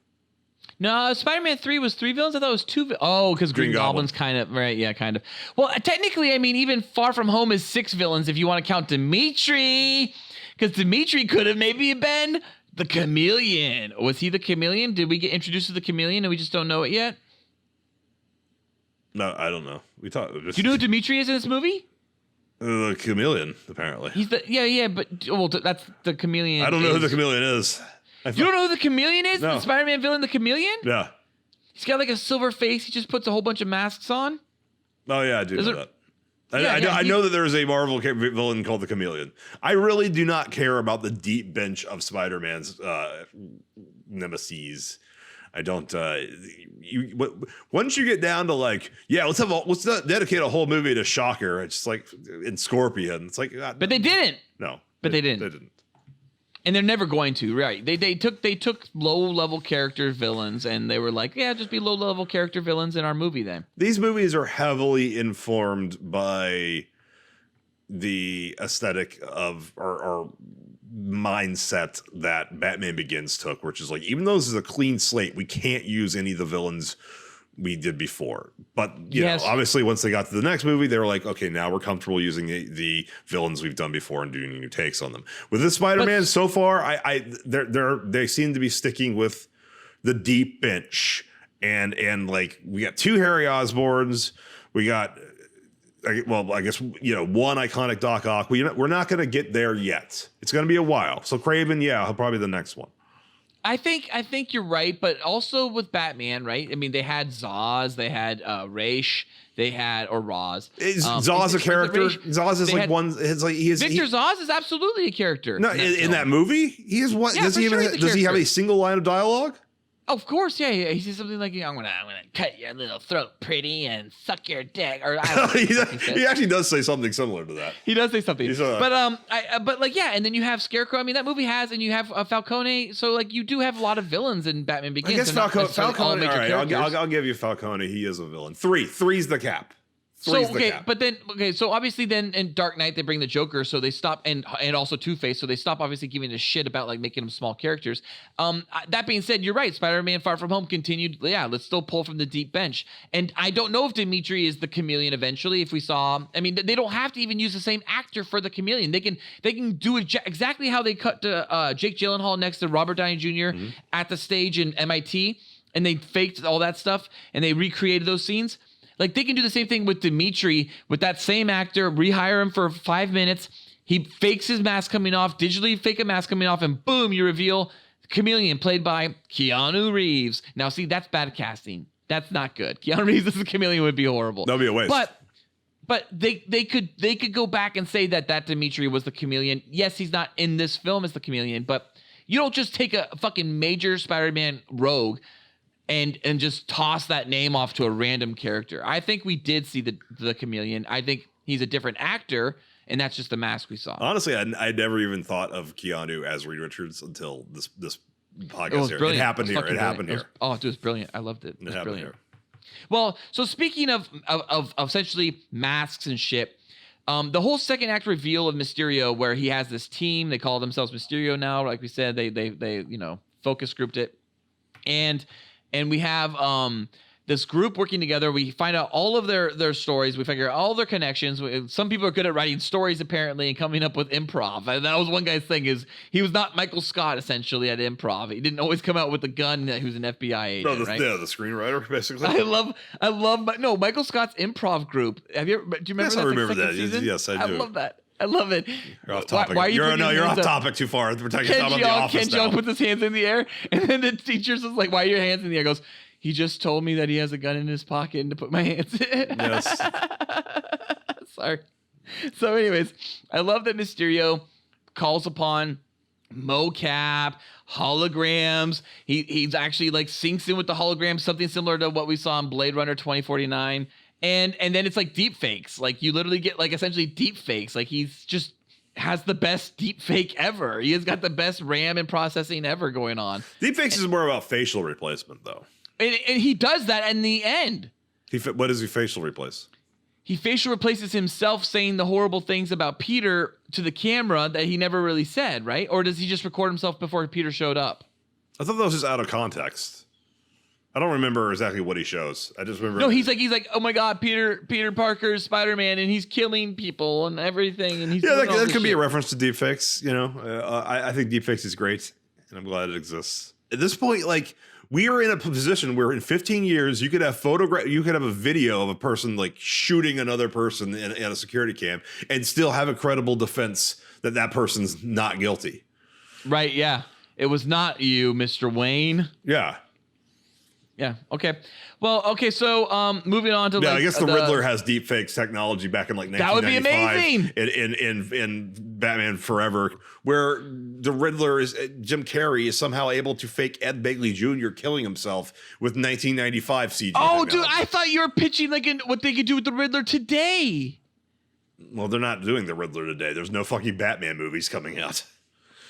S10: No, Spider-Man 3 was 3 villains. I thought it was 2. Because Green Goblin's kind of right. Yeah, kind of. Well, technically, I mean, even Far From Home is 6 villains if you want to count Dimitri, because Dimitri could have maybe been the Chameleon. Was he the Chameleon? Did we get introduced to the Chameleon and we just don't know it yet?
S2: No, I don't know. Do
S10: you know who Dimitri is in this movie?
S2: The Chameleon, apparently.
S10: He's but that's the Chameleon.
S2: I don't know who the Chameleon is.
S10: You don't know who the Chameleon is?
S2: No.
S10: The Spider-Man villain, the Chameleon?
S2: Yeah.
S10: He's got like a silver face. He just puts a whole bunch of masks on.
S2: Oh yeah, I do know that. I know that there is a Marvel villain called the Chameleon. I really do not care about the deep bench of Spider-Man's nemesis. I don't. Once you get down to like, let's not dedicate a whole movie to Shocker. It's just like in Scorpion. It's like,
S10: but they didn't.
S2: No,
S10: but they didn't.
S2: They didn't. And
S10: they're never going to. Right? They took low level character villains and they were like, just be low level character villains in our movie then.
S2: These movies are heavily informed by the aesthetic of or mindset that Batman Begins took, which is like, even though this is a clean slate, we can't use any of the villains we did before. But you know, obviously once they got to the next movie, they were like, okay, now we're comfortable using the villains we've done before and doing new takes on them. With this Spider-Man, so far, they seem to be sticking with the deep bench, and like we got 2 Harry Osborns, we got. Well, I guess, one iconic Doc Ock. We're not going to get there yet. It's going to be a while. So Kraven, he'll probably be the next one.
S10: I think you're right, but also with Batman, right? I mean, they had Zaz, they had Raish, they had Roz.
S2: Is Zaz a character? Zaz is like one. It's like
S10: Victor Zaz is absolutely a character.
S2: No, in that movie, he is one.
S10: Yeah,
S2: does he have a single line of dialogue?
S10: Of course, yeah. He says something like, "I'm gonna cut your little throat, pretty, and suck your dick." Or
S2: he actually does say something similar to that.
S10: He does say something. And then you have Scarecrow. I mean, that movie has, and you have Falcone. So like, you do have a lot of villains in Batman Begins.
S2: I guess Falcone. All right, I'll give you Falcone. He is a villain. 3's the cap.
S10: So obviously then in Dark Knight they bring the Joker, so they stop, and also Two-Face, so they stop obviously giving a shit about like making them small characters. That being said, you're right. Spider-Man Far From Home continued. Yeah, let's still pull from the deep bench, and I don't know if Dimitri is the Chameleon eventually. If we saw, I mean, they don't have to even use the same actor for the Chameleon. They can do it exactly how they cut to Jake Gyllenhaal next to Robert Downey Jr. at the stage in MIT. and they faked all that stuff and they recreated those scenes. Like they can do the same thing with Dimitri, with that same actor, rehire him for 5 minutes. He fakes his mask coming off, digitally fake a mask coming off, and boom, you reveal Chameleon played by Keanu Reeves. Now, see, that's bad casting. That's not good. Keanu Reeves as a Chameleon would be horrible.
S2: That'd be a waste.
S10: But they could go back and say that Dimitri was the Chameleon. Yes, he's not in this film as the Chameleon, but you don't just take a fucking major Spider-Man rogue and just toss that name off to a random character. I think we did see the Chameleon. I think he's a different actor, and that's just the mask we saw.
S2: Honestly, I never even thought of Keanu as Reed Richards until this podcast
S10: It was
S2: here.
S10: brilliant.
S2: It happened here. It happened here.
S10: It was brilliant. I loved it.
S2: It happened
S10: brilliant.
S2: here.
S10: Well, so speaking of essentially masks and shit, the whole second act reveal of Mysterio, where he has this team, they call themselves Mysterio now. Like we said, they focus grouped it, and we have this group working together. We find out all of their stories. We figure out all their connections. Some people are good at writing stories, apparently, and coming up with improv. And that was one guy's thing, is he was not Michael Scott, essentially, at improv. He didn't always come out with a gun. He was an FBI agent, right?
S2: Yeah, the screenwriter, basically.
S10: I love Michael Scott's improv group. Do you remember
S2: Yes,
S10: that?
S2: I remember
S10: second
S2: that.
S10: season?
S2: Yes, I do.
S10: I love that. I love it.
S2: You're off topic.
S10: Why are you
S2: you're off topic too far. We're talking about the office
S10: Ken
S2: now.
S10: Jeong puts his hands in the air, and then the teacher's just like, "Why are your hands in the air?" Goes, "He just told me that he has a gun in his pocket and to put my hands in."
S2: Yes.
S10: Sorry. So, anyways, I love that Mysterio calls upon mocap, holograms. He's actually like syncs in with the holograms, something similar to what we saw in Blade Runner 2049. And then it's like deep fakes. Like you literally get like essentially deep fakes. Like he's just has the best deep fake ever. He has got the best RAM and processing ever going on.
S2: Deep fakes is more about facial replacement, though.
S10: And he does that in the end.
S2: What does he facial replace?
S10: He facial replaces himself saying the horrible things about Peter to the camera that he never really said, right? Or does he just record himself before Peter showed up?
S2: I thought that was just out of context. I don't remember exactly what he shows. I just remember.
S10: No, he's like, oh my God, Peter Parker's Spider-Man, and he's killing people and everything, and he's
S2: that could be a reference to deepfakes. You know, I think deepfakes is great, and I'm glad it exists. At this point, like we are in a position where in 15 years you could have a video of a person like shooting another person in a security cam, and still have a credible defense that person's not guilty.
S10: Right? Yeah, it was not you, Mr. Wayne.
S2: Yeah.
S10: Yeah. Okay. Well. Okay. So, moving on to
S2: I guess the Riddler has deepfakes technology back in like 1995.
S10: That would be amazing.
S2: In Batman Forever, where the Riddler is Jim Carrey is somehow able to fake Ed Begley Jr. killing himself with 1995 CG.
S10: Oh, dude! I thought you were pitching like what they could do with the Riddler today.
S2: Well, they're not doing the Riddler today. There's no fucking Batman movies coming out.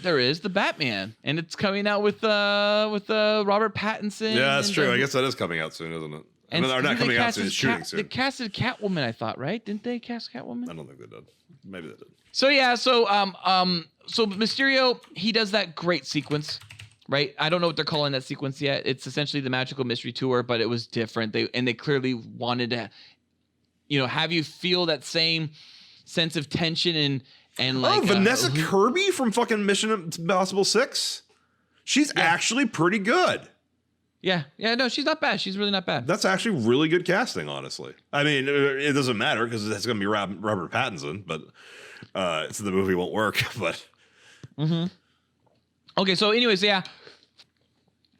S10: There is the Batman, and it's coming out with Robert Pattinson.
S2: Yeah, that's true. I guess that is coming out soon, isn't it? I mean, they're not coming out soon. It's shooting soon.
S10: They casted Catwoman, I thought, right? Didn't they cast Catwoman?
S2: I don't think they did. Maybe they did.
S10: So yeah, so Mysterio, he does that great sequence, right? I don't know what they're calling that sequence yet. It's essentially the Magical Mystery Tour, but it was different. They clearly wanted to, have you feel that same sense of tension and like
S2: Vanessa Kirby from fucking Mission Impossible 6. She's actually pretty good.
S10: Yeah, no, she's not bad. She's really not bad.
S2: That's actually really good casting, honestly. I mean, it doesn't matter because it's going to be Robert Pattinson, but so the movie won't work. But
S10: okay, so anyways, yeah,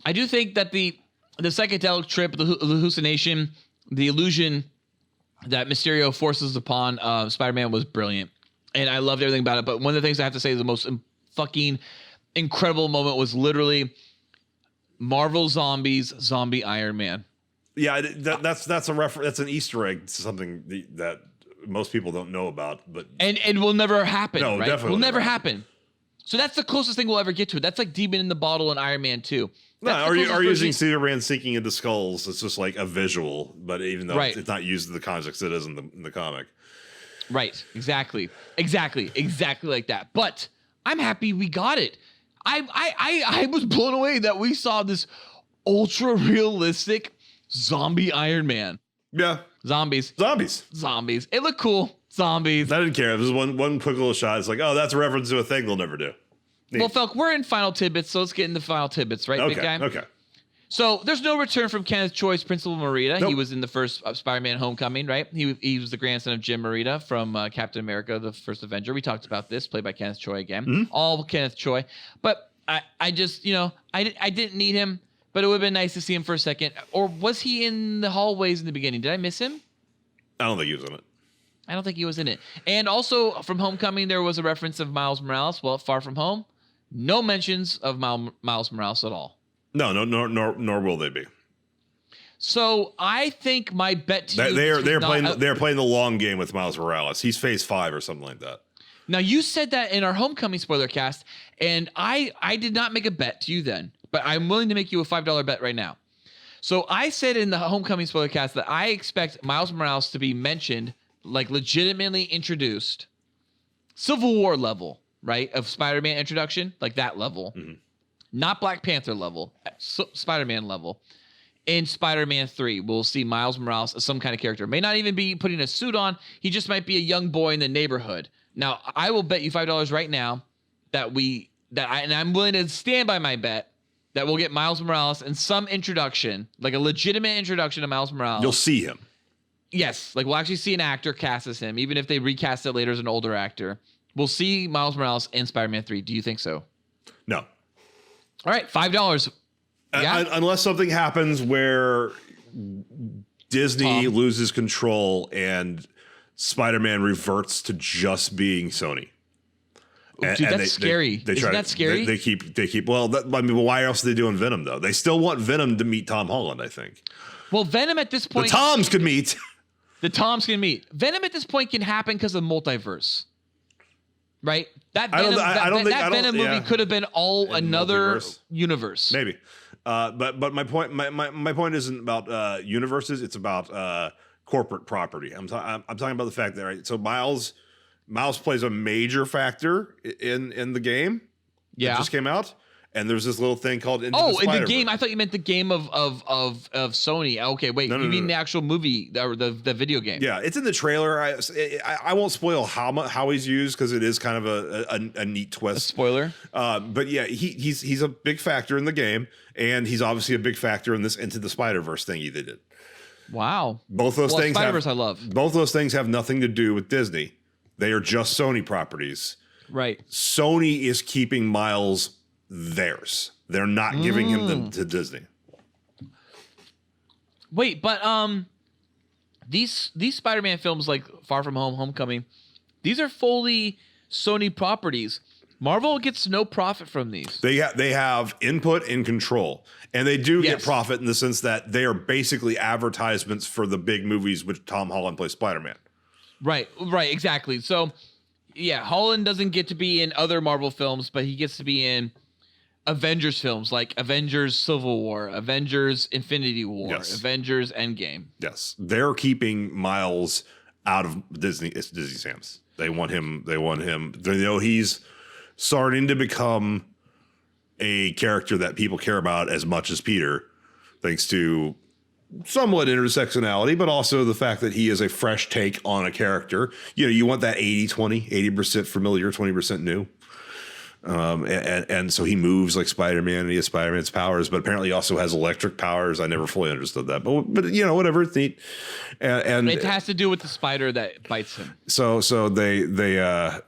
S10: I do think that the psychedelic trip, the hallucination, the illusion that Mysterio forces upon Spider-Man was brilliant. And I loved everything about it. But one of the things I have to say, the most fucking incredible moment was literally Marvel Zombies, Zombie Iron Man.
S2: Yeah, that's a reference. That's an Easter egg to something that most people don't know about. But
S10: and will never happen.
S2: No,
S10: right?
S2: definitely
S10: will never happen. So that's the closest thing we'll ever get to it. That's like Demon in the Bottle in Iron Man 2.
S2: Are using Superman sinking into skulls? It's just like a visual, but even though it's not used in the context it is in the comic.
S10: Right. Exactly like that. But I'm happy we got it. I was blown away that we saw this ultra realistic zombie Iron Man.
S2: Yeah.
S10: Zombies. It looked cool. Zombies.
S2: I didn't care. It was one quick little shot. It's like, oh, that's a reference to a thing they'll never do. Neat.
S10: Well, Felk, we're in Final Tidbits, so let's get into Final Tidbits, right, big guy?
S2: Okay.
S10: So there's no return from Kenneth Choi's Principal Morita.
S2: Nope.
S10: He was in the first Spider-Man Homecoming, right? He was the grandson of Jim Morita from Captain America, the first Avenger. We talked about this, played by Kenneth Choi again. All Kenneth Choi. But I just, I didn't need him, but it would have been nice to see him for a second. Or was he in the hallways in the beginning? Did I miss him?
S2: I don't think he was in it.
S10: I don't think he was in it. And also from Homecoming, there was a reference of Miles Morales. Well, Far From Home, no mentions of Miles Morales at all.
S2: No, nor will they be.
S10: So I think my bet to you
S2: they're playing the long game with Miles Morales. He's phase 5 or something like that.
S10: Now you said that in our Homecoming spoiler cast, and I did not make a bet to you then, but I'm willing to make you a $5 bet right now. So I said in the Homecoming spoiler cast that I expect Miles Morales to be mentioned, like legitimately introduced, Civil War level, right, of Spider-Man introduction, like that level. Not Black Panther level, Spider-Man level. In Spider-Man 3, we'll see Miles Morales as some kind of character. May not even be putting a suit on. He just might be a young boy in the neighborhood. Now, I will bet you $5 right now and I'm willing to stand by my bet that we'll get Miles Morales in some introduction, like a legitimate introduction to Miles Morales.
S2: You'll see him.
S10: Yes, like we'll actually see an actor cast as him, even if they recast it later as an older actor. We'll see Miles Morales in Spider-Man 3. Do you think so?
S2: No.
S10: All right, $5. Yeah.
S2: Unless something happens where Disney loses control and Spider-Man reverts to just being Sony.
S10: Dude, that's scary. Isn't that scary?
S2: They keep. Well, why else are they doing Venom though? They still want Venom to meet Tom Holland, I think.
S10: Well, Venom at this point,
S2: the Toms could meet.
S10: The Toms can meet. Venom at this point can happen because of multiverse. Right? That Venom movie could have been all another universe.
S2: Maybe. But my point isn't about universes. It's about corporate property. I'm talking about the fact that, right? So Miles plays a major factor in the game.
S10: Yeah.
S2: That just came out. And there's this little thing called Into the
S10: in the
S2: Spider-Verse.
S10: game. I thought you meant the game of Sony. Okay, wait. You mean the actual movie or the video game?
S2: Yeah, it's in the trailer. I won't spoil how he's used because it is kind of a neat twist.
S10: A spoiler.
S2: But yeah, he's a big factor in the game, and he's obviously a big factor in this Into the Spider-Verse thingy they did.
S10: Wow.
S2: Both those things.
S10: Spider-Verse I love.
S2: Both those things have nothing to do with Disney. They are just Sony properties.
S10: Right.
S2: Sony is keeping Miles theirs. They're not giving him to Disney.
S10: Wait, but these Spider-Man films like Far From Home, Homecoming, these are fully Sony properties. Marvel gets no profit from these.
S2: They have input and control, and they do get profit in the sense that they are basically advertisements for the big movies which Tom Holland plays Spider-Man.
S10: Right, exactly. So, yeah, Holland doesn't get to be in other Marvel films, but he gets to be in Avengers films like Avengers Civil War, Avengers Infinity War, Avengers Endgame.
S2: Yes. They're keeping Miles out of Disney. It's Disney's hands. They want him. They know he's starting to become a character that people care about as much as Peter, thanks to somewhat intersectionality, but also the fact that he is a fresh take on a character. You want that 80-20, 80% familiar, 20% new. And so he moves like Spider-Man, and he has Spider-Man's powers, but apparently he also has electric powers. I never fully understood that, but whatever, it's neat. And
S10: it has to do with the spider that bites him.
S2: So they're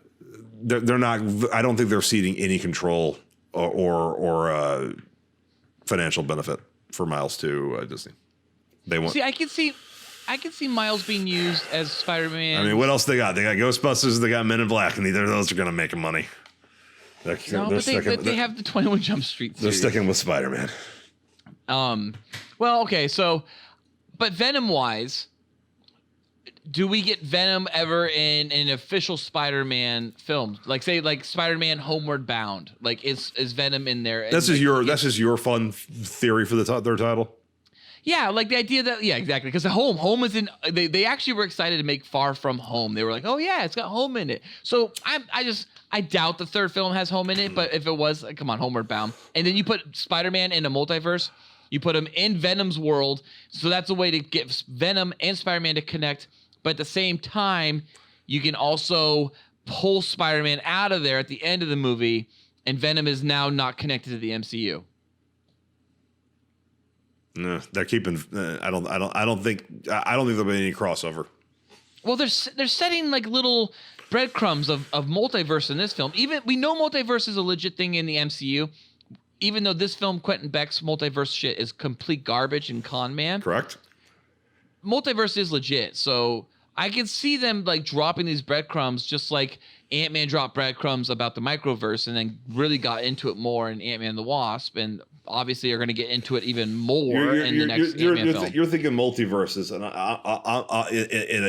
S2: not. I don't think they're ceding any control or financial benefit for Miles to Disney. They want.
S10: See, I can see Miles being used as Spider-Man.
S2: I mean, what else they got? They got Ghostbusters. They got Men in Black, and neither of those are going to make them money.
S10: They have the 21 Jump Street series.
S2: They're sticking with Spider-Man.
S10: Well, okay, so, but Venom-wise, do we get Venom ever in an official Spider-Man film? Like, say, like Spider-Man Homeward Bound. Like, is Venom in there?
S2: That's just your fun theory for their title.
S10: Yeah, like the idea that, yeah, exactly. Because home is in, they actually were excited to make Far From Home. They were like, oh yeah, it's got home in it. So I doubt the third film has home in it, but if it was, come on, Homeward Bound. And then you put Spider-Man in a multiverse, you put him in Venom's world. So that's a way to get Venom and Spider-Man to connect. But at the same time, you can also pull Spider-Man out of there at the end of the movie, and Venom is now not connected to the MCU.
S2: No, they're keeping. I don't think there'll be any crossover.
S10: Well, they're setting like little breadcrumbs of multiverse in this film. Even we know multiverse is a legit thing in the MCU, even though this film, Quentin Beck's multiverse shit, is complete garbage and con man.
S2: Correct.
S10: Multiverse is legit, so I can see them like dropping these breadcrumbs, just like Ant-Man dropped breadcrumbs about the microverse, and then really got into it more in Ant-Man and the Wasp, and obviously are going to get into it even more in the next Ant-Man film.
S2: You're thinking multiverses, and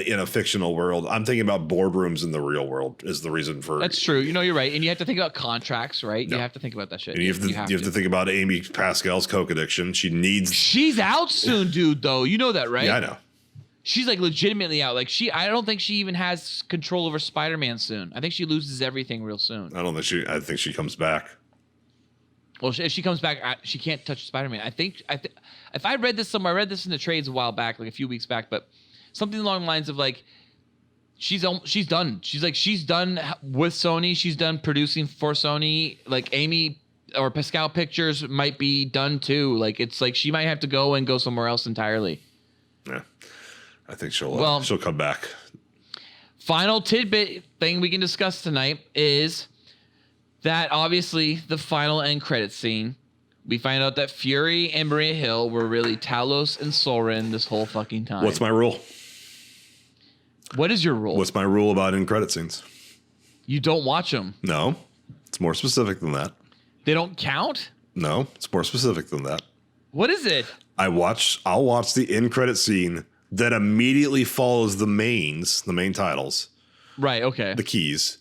S2: in a fictional world, I'm thinking about boardrooms in the real world. Is the reason for
S10: that's true. You know, you're right, and you have to think about contracts, right? Yeah. You have to think about that shit.
S2: And you have to think about Amy Pascal's coke addiction. She's
S10: out soon, dude. Though you know that, right?
S2: Yeah, I know.
S10: She's like legitimately out. Like I don't think she even has control over Spider-Man soon. I think she loses everything real soon.
S2: I think she comes back.
S10: Well, if she comes back, she can't touch Spider-Man. I think if I read this somewhere, I read this in the trades a while back, like a few weeks back, but something along the lines of like, she's done. She's done with Sony. She's done producing for Sony. Like Amy or Pascal Pictures might be done too. Like it's like she might have to go somewhere else entirely.
S2: Yeah, I think she'll come back.
S10: Final tidbit thing we can discuss tonight is that obviously the final end credits scene, we find out that Fury and Maria Hill were really Talos and Soren this whole fucking time.
S2: What's my rule?
S10: What is your rule?
S2: What's my rule about end credit scenes?
S10: You don't watch them.
S2: No, it's more specific than that.
S10: They don't count?
S2: No, it's more specific than that.
S10: What is it?
S2: I'll watch the end credit scene that immediately follows the main titles.
S10: Right, okay.
S2: The keys.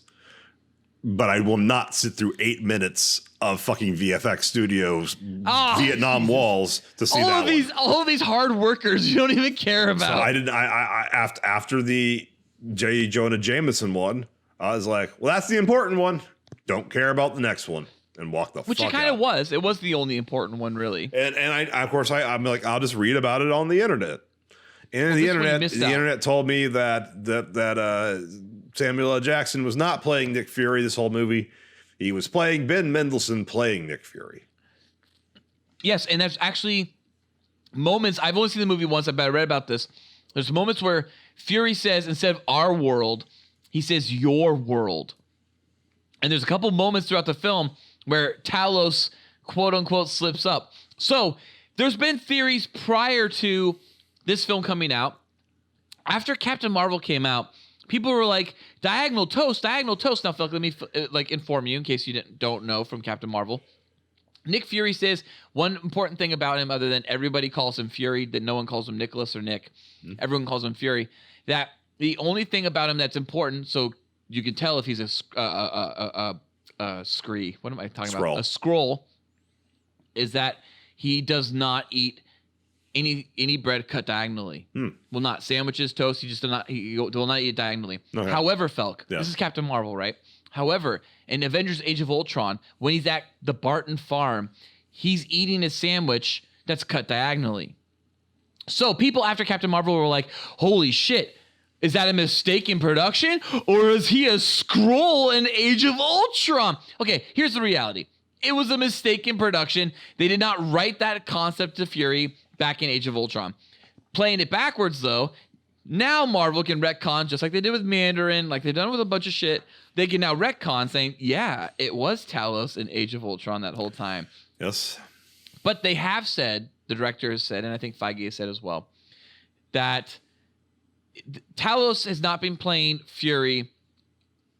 S2: But I will not sit through 8 minutes of fucking VFX Studios Vietnam walls to see
S10: all of these hard workers you don't even care about.
S2: So I didn't. After the J. Jonah Jameson one, I was like, well, that's the important one. Don't care about the next one, and walk the
S10: Which
S2: fuck
S10: it kind
S2: out.
S10: of was. It was the only important one, really.
S2: And I'm like, I'll just read about it on the internet. And the internet told me that Samuel L. Jackson was not playing Nick Fury this whole movie. He was playing Ben Mendelsohn playing Nick Fury.
S10: Yes, and there's actually moments. I've only seen the movie once, but I read about this. There's moments where Fury says, instead of our world, he says your world. And there's a couple moments throughout the film where Talos, quote unquote, slips up. So there's been theories prior to this film coming out. After Captain Marvel came out, people were like, diagonal toast. Now, Phil, let me inform you in case you don't know from Captain Marvel. Nick Fury says one important thing about him, other than everybody calls him Fury, that no one calls him Nicholas or Nick. Mm-hmm. Everyone calls him Fury. That the only thing about him that's important, so you can tell if he's a Scree. What am I talking about? A Skrull. Is that he does not eat any bread cut diagonally. Will not sandwiches, toast. He will not eat it diagonally. Okay. However, Felk, this is Captain Marvel, right? However, in Avengers: Age of Ultron, when he's at the Barton farm, he's eating a sandwich that's cut diagonally. So people after Captain Marvel were like, "Holy shit! Is that a mistake in production, or is he a Skrull in Age of Ultron?" Okay, here's the reality: it was a mistake in production. They did not write that concept to Fury back in Age of Ultron. Playing it backwards, though, now Marvel can retcon, just like they did with Mandarin, like they've done with a bunch of shit. They can now retcon saying, yeah, it was Talos in Age of Ultron that whole time.
S2: Yes.
S10: But they have said, the director has said, and I think Feige has said as well, that Talos has not been playing Fury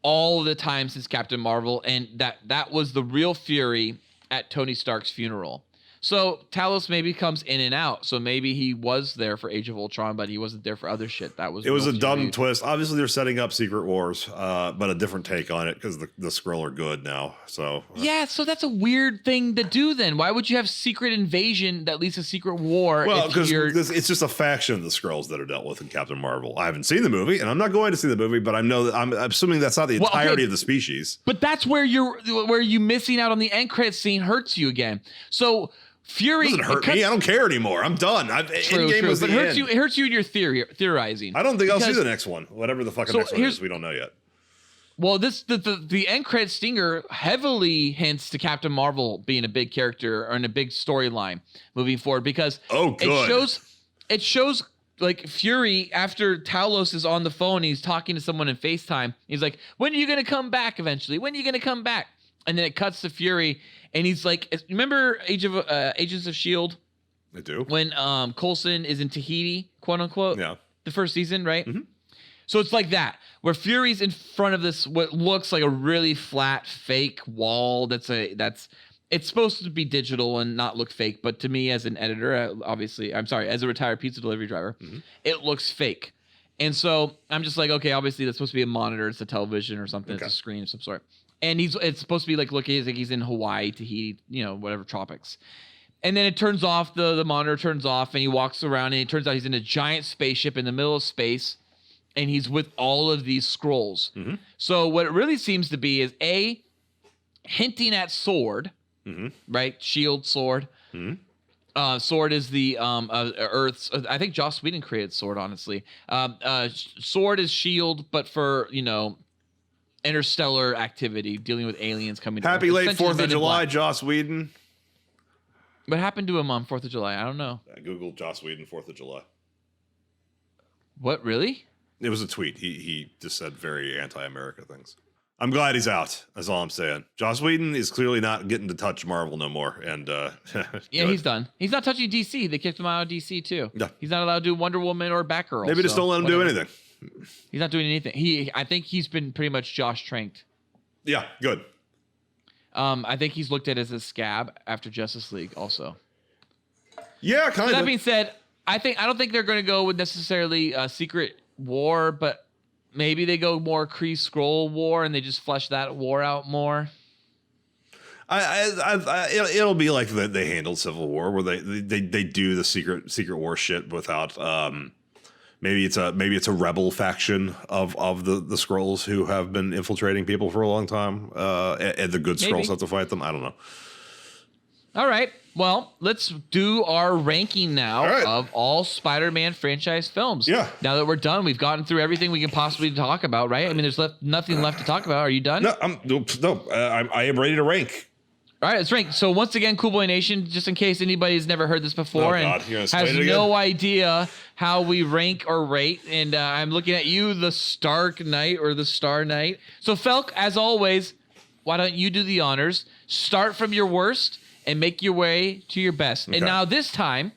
S10: all the time since Captain Marvel, and that was the real Fury at Tony Stark's funeral. So Talos maybe comes in and out. So maybe he was there for Age of Ultron, but he wasn't there for other shit. It
S2: was a dumb twist. Obviously, they're setting up Secret Wars, but a different take on it because the Skrull are good now. So
S10: yeah, so that's a weird thing to do. Then why would you have Secret Invasion that leads to Secret War?
S2: Well, because it's just a faction of the Skrulls that are dealt with in Captain Marvel. I haven't seen the movie, and I'm not going to see the movie, but I'm assuming that's not the entirety of the species.
S10: But that's where you missing out on the end credits scene hurts you again. So Fury
S2: doesn't hurt me. I don't care anymore. I'm done. Endgame was
S10: but
S2: the end.
S10: It hurts you in your theorizing.
S2: I don't think I'll see the next one. Whatever the fucking next one is, we don't know yet.
S10: Well, the end credit stinger heavily hints to Captain Marvel being a big character or in a big storyline moving forward because it shows like Fury after Talos is on the phone, he's talking to someone in FaceTime. He's like, "When are you gonna come back? Eventually, when are you gonna come back?" And then it cuts to Fury, and he's like, "Remember Agents of Shield?"
S2: I do.
S10: When Coulson is in Tahiti, quote unquote.
S2: Yeah.
S10: The first season, right?
S2: Mm-hmm.
S10: So it's like that, where Fury's in front of this what looks like a really flat fake wall. It's supposed to be digital and not look fake, but to me as an editor, obviously, I'm sorry, as a retired pizza delivery driver, it looks fake. And so I'm just like, okay, obviously that's supposed to be a monitor, it's a television or something, it's a screen of some sort. And it's supposed to be like looking like he's in Hawaii, Tahiti, whatever tropics. And then it turns off, the monitor turns off, and he walks around, and it turns out he's in a giant spaceship in the middle of space, and he's with all of these scrolls. So what it really seems to be is hinting at Sword, right? Shield, Sword. Sword is the Earth's. I think Joss Whedon created Sword, honestly. Sword is Shield, but for interstellar activity, dealing with aliens coming.
S2: Happy late 4th of July, Joss Whedon.
S10: What happened to him on 4th of July? I don't know.
S2: I googled Joss Whedon 4th of July.
S10: What, really?
S2: It was a tweet. He just said very anti-America things. I'm glad he's out. That's all I'm saying. Joss Whedon is clearly not getting to touch Marvel no more. And
S10: yeah, he's done. He's not touching DC. They kicked him out of DC too.
S2: Yeah.
S10: He's not allowed to do Wonder Woman or Batgirl.
S2: Maybe just don't let him do anything.
S10: He's not doing anything. I think he's been pretty much Josh Tranked.
S2: Yeah, good.
S10: I think he's looked at as a scab after Justice League also.
S2: Yeah, kind of.
S10: That being said, I don't think they're going to go with necessarily Secret War, but maybe they go more Kree Skrull War and they just flesh that war out more.
S2: It'll be like they handled Civil War, where they do the secret war shit without maybe it's a rebel faction of the Skrulls who have been infiltrating people for a long time, and the good Skrulls have to fight them. I don't know.
S10: All right. Well, let's do our ranking now of all Spider-Man franchise films.
S2: Yeah.
S10: Now that we're done, we've gotten through everything we can possibly talk about, right? I mean, there's nothing left to talk about. Are you done?
S2: No, I am ready to rank.
S10: All right, let's rank. So once again, Cool Boy Nation, just in case anybody's never heard this before and has no idea how we rank or rate, and I'm looking at you, the Stark Knight or the Star Knight. So Felk, as always, why don't you do the honors? Start from your worst and make your way to your best. Okay. And now this time,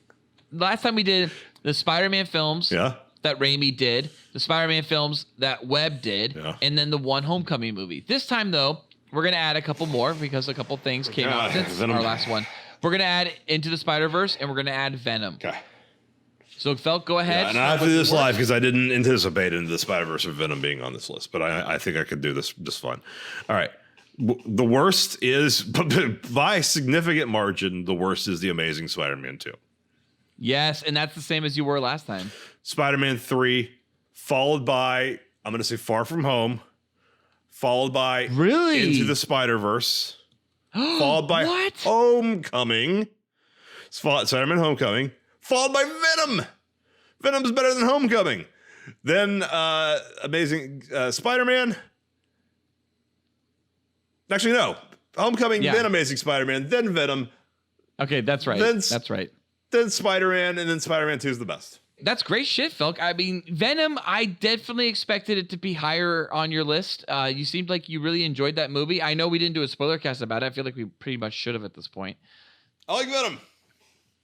S10: last time we did the Spider-Man films that Raimi did, the Spider-Man films that Webb did, and then the one Homecoming movie. This time, though, we're going to add a couple more because a couple things came out since our last one. We're going to add Into the Spider-Verse, and we're going to add Venom.
S2: Okay.
S10: So, Felk, go ahead.
S2: Yeah, and I have to do this live because I didn't anticipate Into the Spider-Verse or Venom being on this list, but I think I could do this just fine. All right. The worst is, by a significant margin, the worst is The Amazing Spider-Man 2.
S10: Yes, and that's the same as you were last time.
S2: Spider-Man 3, followed by, I'm going to say Far From Home, followed by Into the Spider-Verse, followed by Homecoming, Spider-Man Homecoming, followed by Venom. Venom's better than Homecoming. Then Amazing Spider-Man. Actually, no. Homecoming, then Amazing Spider-Man, then Venom.
S10: Okay, that's right. That's right.
S2: Then Spider-Man, and then Spider-Man 2 is the best.
S10: That's great shit, Felk. I mean, Venom, I definitely expected it to be higher on your list. You seemed like you really enjoyed that movie. I know we didn't do a spoiler cast about it. I feel like we pretty much should have at this point.
S2: I like Venom.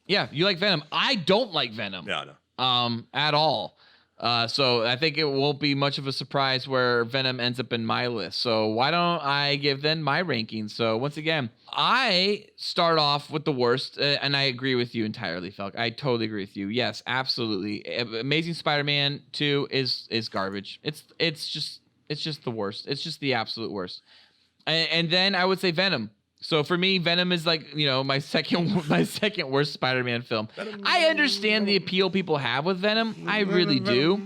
S10: Yeah, you like Venom. I don't like Venom.
S2: Yeah, no.
S10: At all. So I think it won't be much of a surprise where Venom ends up in my list. So why don't I give them my rankings? So once again, I start off with the worst, and I agree with you entirely, Felk. I totally agree with you. Yes, absolutely. Amazing Spider-Man 2 is garbage. It's just the worst. It's just the absolute worst. And then I would say Venom. So for me, Venom is like, my second worst Spider-Man film. I understand the appeal people have with Venom. I really do.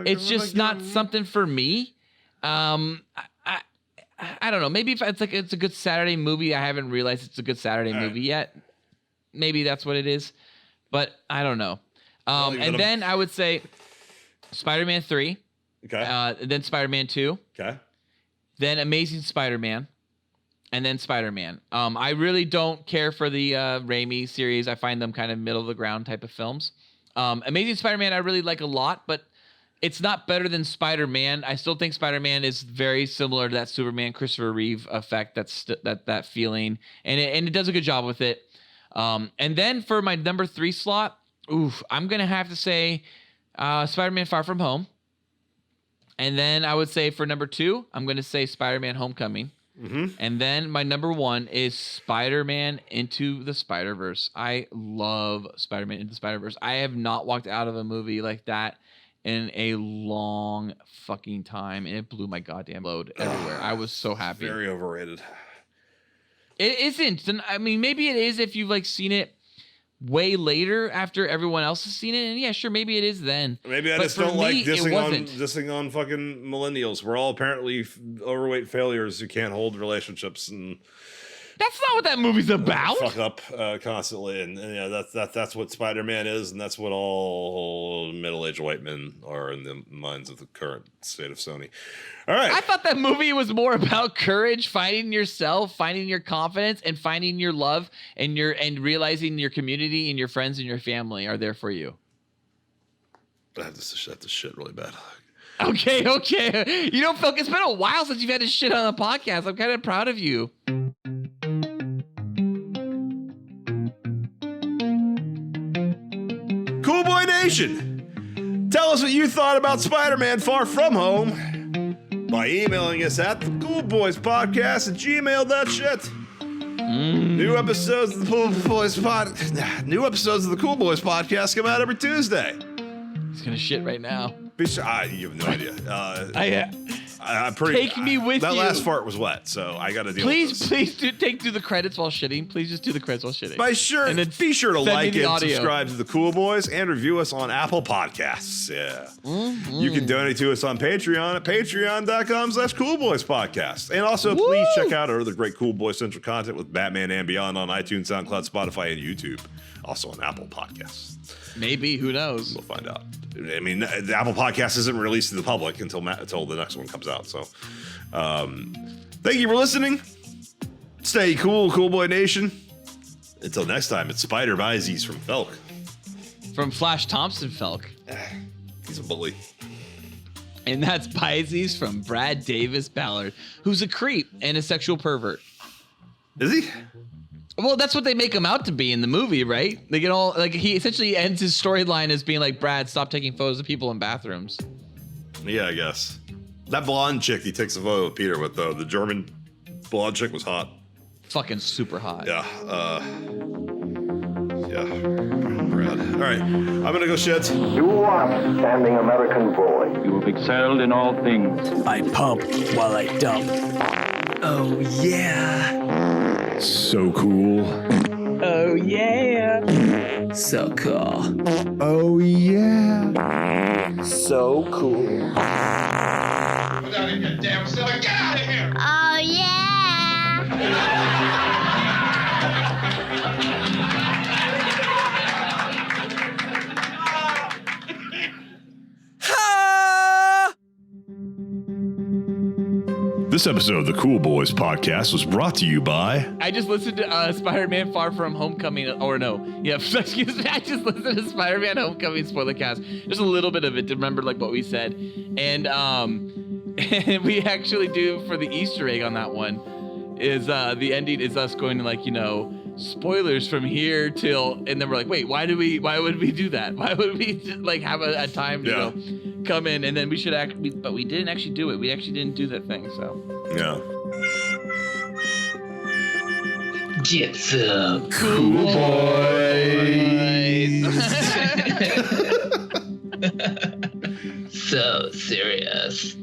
S10: It's just not something for me. I don't know. Maybe if it's a good Saturday movie, I haven't realized it's a good Saturday movie yet. Maybe that's what it is, but I don't know. And then I would say Spider-Man 3.
S2: Okay.
S10: Then Spider-Man 2.
S2: Okay.
S10: then Amazing Spider-Man, and then Spider-Man. I really don't care for the Raimi series. I find them kind of middle of the ground type of films. Amazing Spider-Man I really like a lot, but it's not better than Spider-Man. I still think Spider-Man is very similar to that Superman Christopher Reeve effect. That feeling, and it does a good job with it. And then for my number 3 slot, I'm gonna have to say Spider-Man Far From Home. And then I would say for number 2, I'm gonna say Spider-Man Homecoming.
S2: Mm-hmm.
S10: And then my number 1 is Spider-Man Into the Spider-Verse. I love Spider-Man Into the Spider-Verse. I have not walked out of a movie like that in a long fucking time, and it blew my goddamn load everywhere. I was so happy.
S2: Very overrated.
S10: It isn't. I mean, maybe it is if you've like seen it way later after everyone else has seen it, and yeah, sure, maybe it is then.
S2: Maybe I just don't like dissing on fucking millennials. We're all apparently overweight failures who can't hold relationships and.
S10: That's not what that movie's about.
S2: Fuck up constantly, and yeah, that's what Spider-Man is, and that's what all middle-aged white men are in the minds of the current state of Sony. All right,
S10: I thought that movie was more about courage, finding yourself, finding your confidence, and finding your love, and realizing your community and your friends and your family are there for you.
S2: I have to shit really bad.
S10: Okay. You know, Phil, it's been a while since you've had to shit on a podcast. I'm kind of proud of you.
S2: Cool Boy Nation, tell us what you thought about Spider-Man Far From Home by emailing us at thecoolboyspodcast@gmail.shit. New episodes of the Cool Boys Podcast come out every Tuesday.
S10: He's gonna shit right now.
S2: You have no idea. I'm pretty.
S10: Take me with you.
S2: That last fart was wet, so I got to deal with this.
S10: Please do the credits while shitting. Please just do the credits while shitting.
S2: Be sure to like and subscribe to the Cool Boys and review us on Apple Podcasts. Yeah. Mm-hmm. You can donate to us on Patreon at patreon.com/coolboyspodcast. And also, please check out our other great Cool Boy Central content with Batman and Beyond on iTunes, SoundCloud, Spotify, and YouTube. Also on Apple Podcasts.
S10: Maybe, who knows?
S2: We'll find out. I mean, the Apple Podcast isn't released to the public until the next one comes out. So, thank you for listening. Stay cool, Cool Boy Nation. Until next time, it's Spider Bizees from Felk.
S10: From Flash Thompson Felk.
S2: He's a bully.
S10: And that's Bizees from Brad Davis Ballard, who's a creep and a sexual pervert.
S2: Is he?
S10: Well, that's what they make him out to be in the movie, right? They get all like he essentially ends his storyline as being like, Brad, stop taking photos of people in bathrooms.
S2: Yeah, I guess. That blonde chick he takes a photo of Peter with, though, the German blonde chick was hot.
S10: Fucking super hot.
S2: Yeah. Brad. All right, I'm gonna go shit.
S13: You are an outstanding American boy.
S6: You have excelled in all things.
S14: I pump while I dump.
S15: Oh, yeah.
S16: So cool.
S15: Oh, yeah. So cool.
S16: Oh, yeah.
S15: So cool.
S7: Get out of here, damn silly. Get out of here!
S9: Oh, yeah.
S2: This episode of the Cool Boys Podcast was brought to you by...
S10: I just listened to Spider-Man Far From Homecoming, or no. Yeah, excuse me. I just listened to Spider-Man Homecoming Spoilercast. Just a little bit of it to remember like what we said. And we actually do, for the Easter egg on that one, is the ending is us going to like, you know, spoilers from here till, and then we're like, wait, why would we do that? Why would we like have a time to go come in, and then we should but we didn't actually do it. We actually didn't do that thing, so.
S2: Yeah.
S15: Get the
S10: Cool Boys.
S15: So serious.